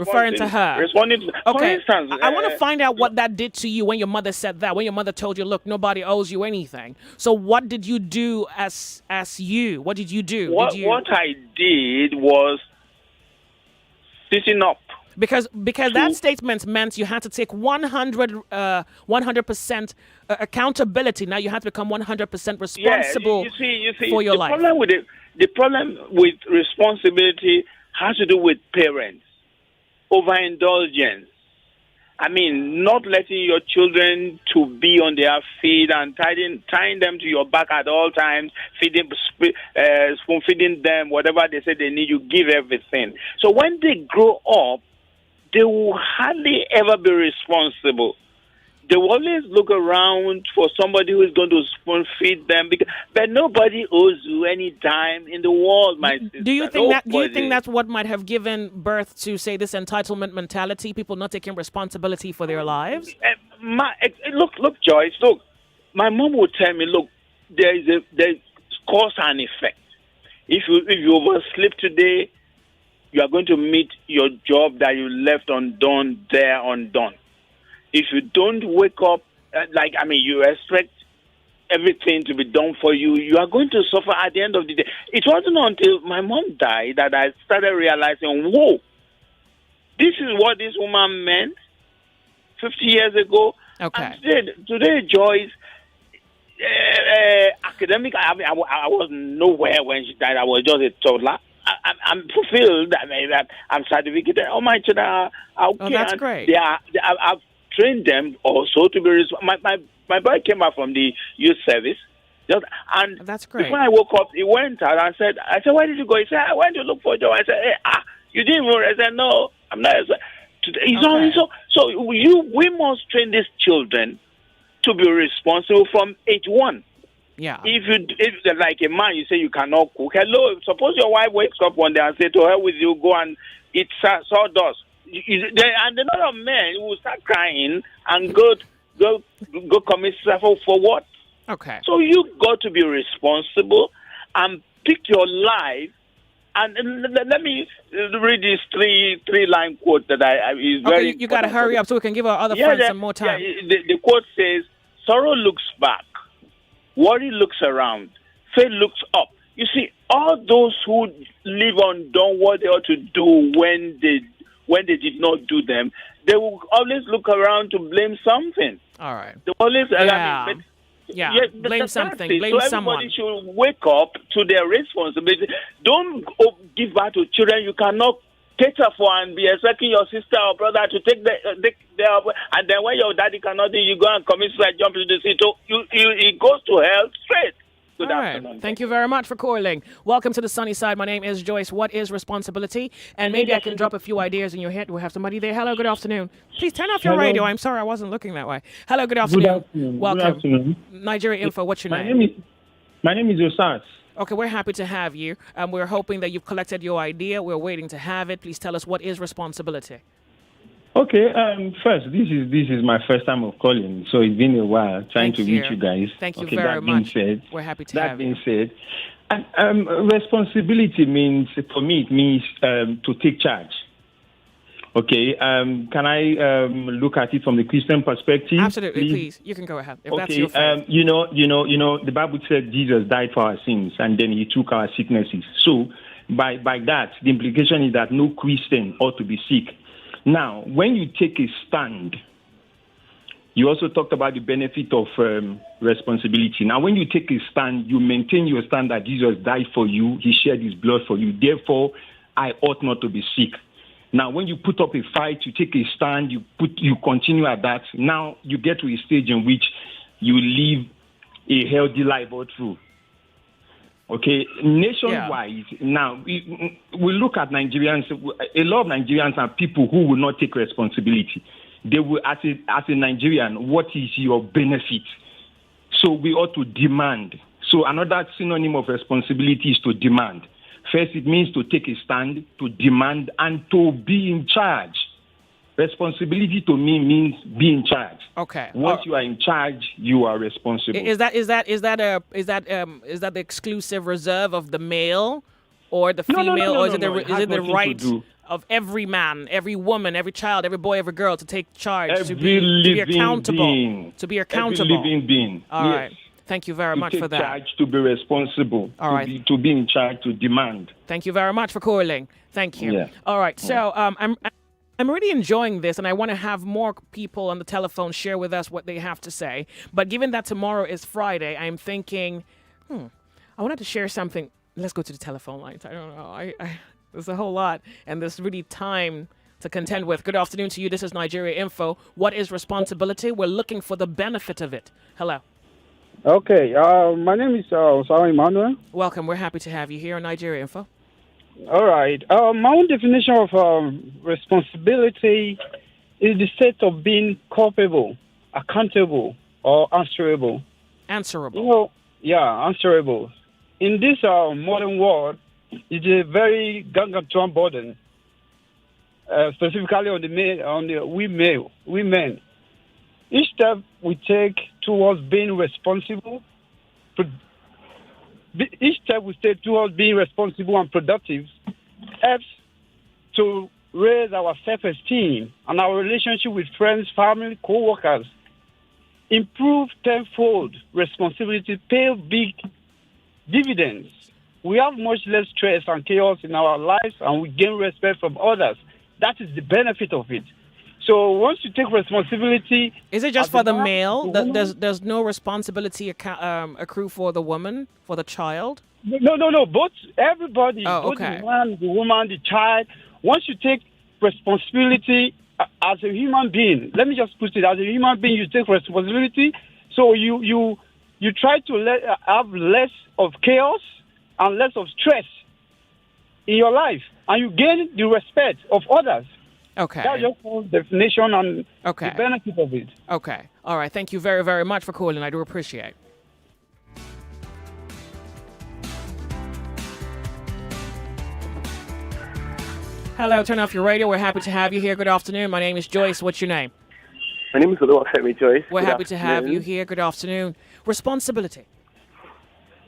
referring to her. Responding to. Okay. For instance, I want to find out what that did to you when your mother said that. When your mother told you, "Look, nobody owes you anything." So what did you do as you? What did you do? What I did was sitting up. Because that statement meant you had to take 100% accountability. Now you have to become 100% responsible you see, for your life. The problem with responsibility has to do with parents. Overindulgence. Not letting your children to be on their feet and tying them to your back at all times, spoon feeding them, whatever they say they need, you give everything. So when they grow up, they will hardly ever be responsible. They will always look around for somebody who is going to spoon feed them, but nobody owes you any dime in the world, my sister. Do you think that's what might have given birth to, say, this entitlement mentality? People not taking responsibility for their lives. Look, Joyce. Look, my mom would tell me, look, there's cause and effect. If you oversleep today, you are going to meet your job that you left undone. If you don't wake up, you expect everything to be done for you, you are going to suffer at the end of the day. It wasn't until my mom died that I started realizing, whoa, this is what this woman meant 50 years ago. Okay. And today, Joyce, academic, I was nowhere when she died. I was just a toddler. I'm fulfilled. I'm certificated. All my children are okay. Oh, that's great. I've trained them also to be responsible. My boy came out from the youth service. And that's great. Before I woke up, he went out and said, where did you go? He said, I went to look for a job. I said, you didn't even. I said, no, I'm not. We must train these children to be responsible from age 1. Yeah. If like a man, you say you cannot cook. Hello, suppose your wife wakes up one day and say, to hell with you, go and eat sawdust. And a lot of men will start crying and go commit suicide for what? Okay. So you got to be responsible and pick your life. And let me read this three-line quote that is very. Okay, you got to hurry up so we can give our other friends some more time. Yeah, the quote says, "Sorrow looks back, worry looks around, faith looks up." You see, all those who live undone what they ought to do when they did not do them, they will always look around to blame something. All right. They always blame something. Blame so someone. Everybody should wake up to their responsibility. Don't give birth to children you cannot cater for and be expecting your sister or brother to take and then when your daddy cannot do, you go and commit suicide, jump into the sea. So it goes to hell straight. All right. Thank you very much for calling. Welcome to the sunny side. My name is Joyce. What is responsibility? And maybe I can drop a few ideas in your head. We have somebody there. Hello, good afternoon. Please turn off your radio. I'm sorry, I wasn't looking that way. Hello, good afternoon. Good afternoon. Welcome. Good afternoon. Nigeria Info, what's your name? My name is Osas. Okay, we're happy to have you. We're hoping that you've collected your idea. We're waiting to have it. Please tell us, what is responsibility? Okay, first, this is my first time of calling, so it's been a while trying to reach you guys. Thank you okay, very that being much. Said, we're happy to have you. That being said, responsibility means, for me, it means to take charge. Okay, can I look at it from the Christian perspective? Absolutely, please. You can go ahead. If that's your faith. You know, the Bible said Jesus died for our sins, and then he took our sicknesses. So, by that, the implication is that no Christian ought to be sick. Now, when you take a stand, you also talked about the benefit of responsibility. Now, when you take a stand, you maintain your stand that Jesus died for you, he shed his blood for you. Therefore, I ought not to be sick. Now, when you put up a fight, you take a stand, you continue at that. Now, you get to a stage in which you live a healthy life all through. Okay, nationwide, now, we look at Nigerians, a lot of Nigerians are people who will not take responsibility. They will, as a Nigerian, what is your benefit? So we ought to demand. So another synonym of responsibility is to demand. First, it means to take a stand, to demand, and to be in charge. Responsibility to me means be in charge. Okay. Once you are in charge, you are responsible. Is that the exclusive reserve of the male or the female, or is it the right of every man, every woman, every child, every boy, every girl to take charge, to be accountable, to be accountable? Every living being. All right. Thank you very much for that. To take charge, to be responsible, all right. To be in charge, to demand. Thank you very much for calling. Thank you. Yeah. All right. So I'm really enjoying this, and I want to have more people on the telephone share with us what they have to say. But given that tomorrow is Friday, I'm thinking, I wanted to share something. Let's go to the telephone lines. I don't know. There's a whole lot, and there's really time to contend with. Good afternoon to you. This is Nigeria Info. What is responsibility? We're looking for the benefit of it. Hello. Okay. My name is Osama Emmanuel. Welcome. We're happy to have you here on Nigeria Info. All right. My own definition of responsibility is the state of being culpable, accountable, or answerable. Answerable. Answerable. In this modern world, it's a very gargantuan burden, specifically on the women. Each step we take towards being responsible. Each step we take towards being responsible and productive helps to raise our self-esteem and our relationship with friends, family, co-workers. Improve tenfold responsibility, pay big dividends. We have much less stress and chaos in our lives, and we gain respect from others. That is the benefit of it. So once you take responsibility... Is it just for the male? There's no responsibility accrue for the woman, for the child? No. Both, everybody, both the man, the woman, the child. Once you take responsibility as a human being, let me just put it, as a human being, you take responsibility. So you try to have less of chaos and less of stress in your life. And you gain the respect of others. Okay. That's your full definition and the benefit of it. Okay. All right. Thank you very, very much for calling. I do appreciate it. Hello, turn off your radio. We're happy to have you here. Good afternoon. My name is Joyce. What's your name? My name is Oluwafemi Joyce. We're Good happy to have afternoon. you here. Good afternoon. Responsibility.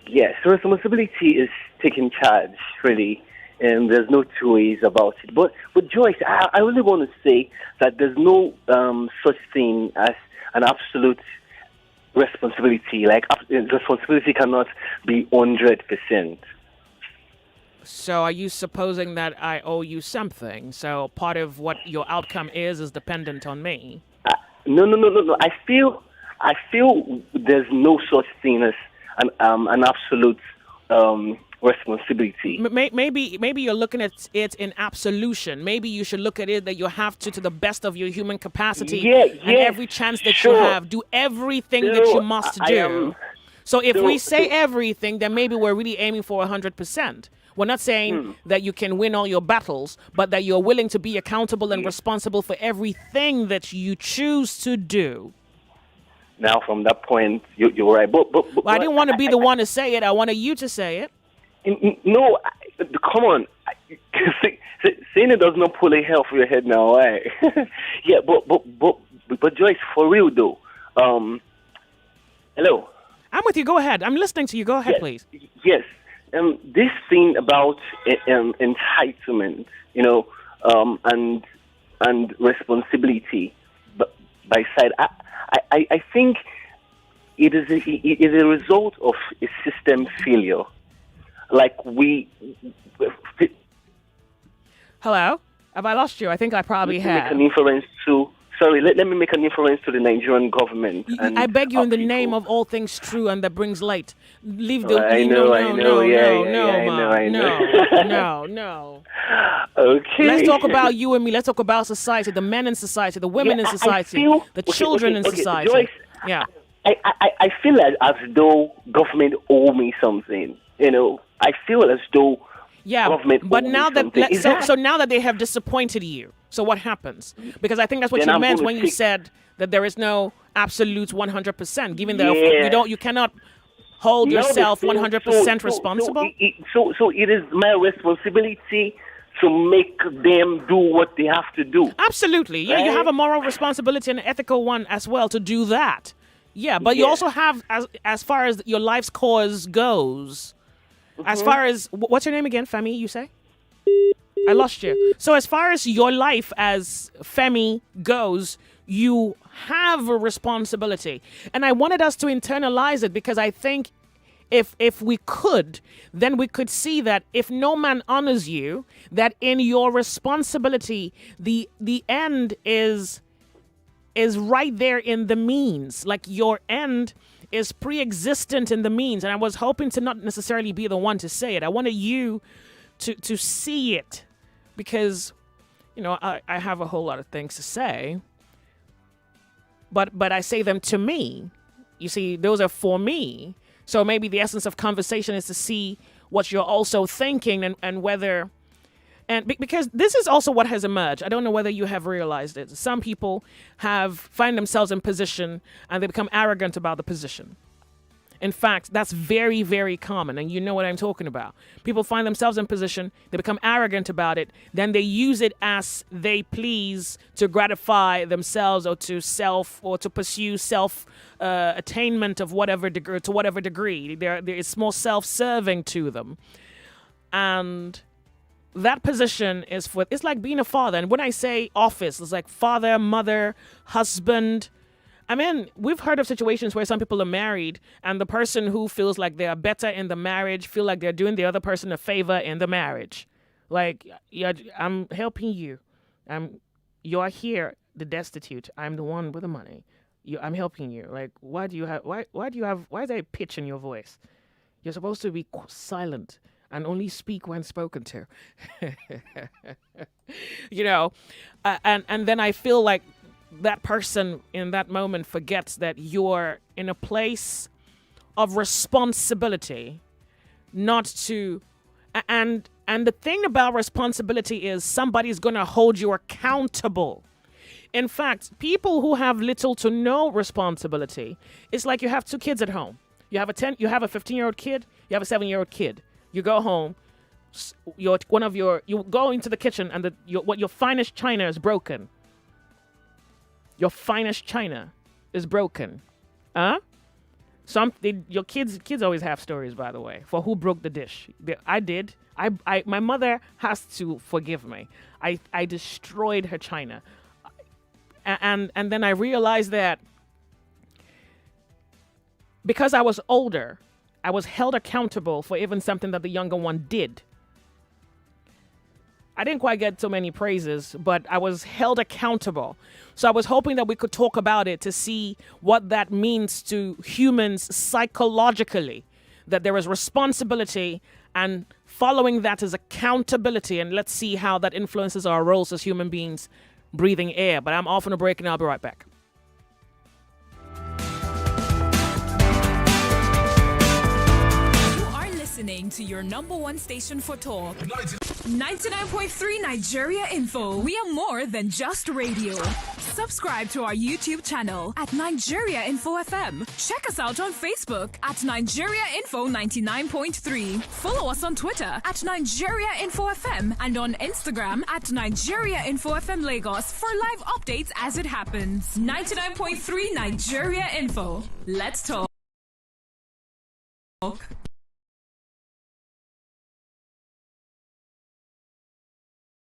Yes, so responsibility is taking charge, really, and there's no two ways about it. But Joyce, I really want to say that there's no such thing as an absolute responsibility. Like, responsibility cannot be 100%. So are you supposing that I owe you something? So part of what your outcome is dependent on me? No. I feel there's no such thing as an absolute responsibility. Maybe you're looking at it in absolution. Maybe you should look at it that you have to the best of your human capacity and every chance that you have, do everything that you must do. So if we say everything, then maybe we're really aiming for 100%. We're not saying that you can win all your battles, but that you're willing to be accountable and responsible for everything that you choose to do. Now, from that point, you're right. But I didn't want to be the one to say it. I wanted you to say it. No, come on. Saying it does not pull a hair off your head now, right? Yeah, but Joyce, for real though. Hello. I'm with you. Go ahead. I'm listening to you. Go ahead, please. Yes. This thing about entitlement, and responsibility by side, I think it is a result of a system failure. Like Hello? Have I lost you? I think I probably have. Make an inference to. Sorry, let me make an inference to the Nigerian government. And I beg you, in the name of all things true and that brings light, leave the. I know. No. Okay. Let's talk about you and me. Let's talk about society, the men in society, the women in society, the children in society. Joyce, yeah. I feel as though government owe me something. I feel as though government. But owe now me that so now that they have disappointed you. So what happens? Because I think that's what Then you I'm meant gonna when you take- said that there is no absolute 100%. Given that you cannot hold yourself 100% responsible. So it is my responsibility to make them do what they have to do. Absolutely. Yeah, you have a moral responsibility and an ethical one as well to do that. Yeah, but you also have, as far as your life's cause goes, as far as, what's your name again, Femi, you say? I lost you. So as far as your life as Femi goes, you have a responsibility. And I wanted us to internalize it because I think if we could, then we could see that if no man honors you, that in your responsibility, the end is right there in the means. Like your end is pre-existent in the means. And I was hoping to not necessarily be the one to say it. I wanted you to see it. Because, I have a whole lot of things to say, but I say them to me. You see, those are for me. So maybe the essence of conversation is to see what you're also thinking and whether, because this is also what has emerged. I don't know whether you have realized it. Some people find themselves in position and they become arrogant about the position. In fact, that's very, very common, and you know what I'm talking about. People find themselves in position, they become arrogant about it, then they use it as they please to gratify themselves or to pursue attainment of whatever degree, to whatever degree. There is more self-serving to them. And that position it's like being a father. And when I say office, it's like father, mother, husband. I mean, we've heard of situations where some people are married and the person who feels like they are better in the marriage feel like they're doing the other person a favor in the marriage. Like, I'm helping you. You're here, the destitute. I'm the one with the money. I'm helping you. Like, why is there a pitch in your voice? You're supposed to be silent and only speak when spoken to. And then I feel like that person in that moment forgets that you're in a place of responsibility, not to, and the thing about responsibility is somebody's going to hold you accountable. In fact, people who have little to no responsibility, it's like you have two kids at home. You have a 15-year-old kid, you have a 7-year-old kid. You go home, you go into the kitchen and your finest china is broken. Your finest china is broken. Huh? Your kids always have stories, by the way, for who broke the dish. I did. My mother has to forgive me. I destroyed her china. And then I realized that because I was older, I was held accountable for even something that the younger one did. I didn't quite get so many praises, but I was held accountable. So I was hoping that we could talk about it to see what that means to humans psychologically, that there is responsibility and following that is accountability. And let's see how that influences our roles as human beings breathing air. But I'm off on a break and I'll be right back. Listening to your number one station for talk. 99.3 Nigeria Info. We are more than just radio. Subscribe to our YouTube channel at Nigeria Info FM. Check us out on Facebook at Nigeria Info 99.3. Follow us on Twitter at Nigeria Info FM and on Instagram at Nigeria Info FM Lagos for live updates as it happens. 99.3 Nigeria Info. Let's talk.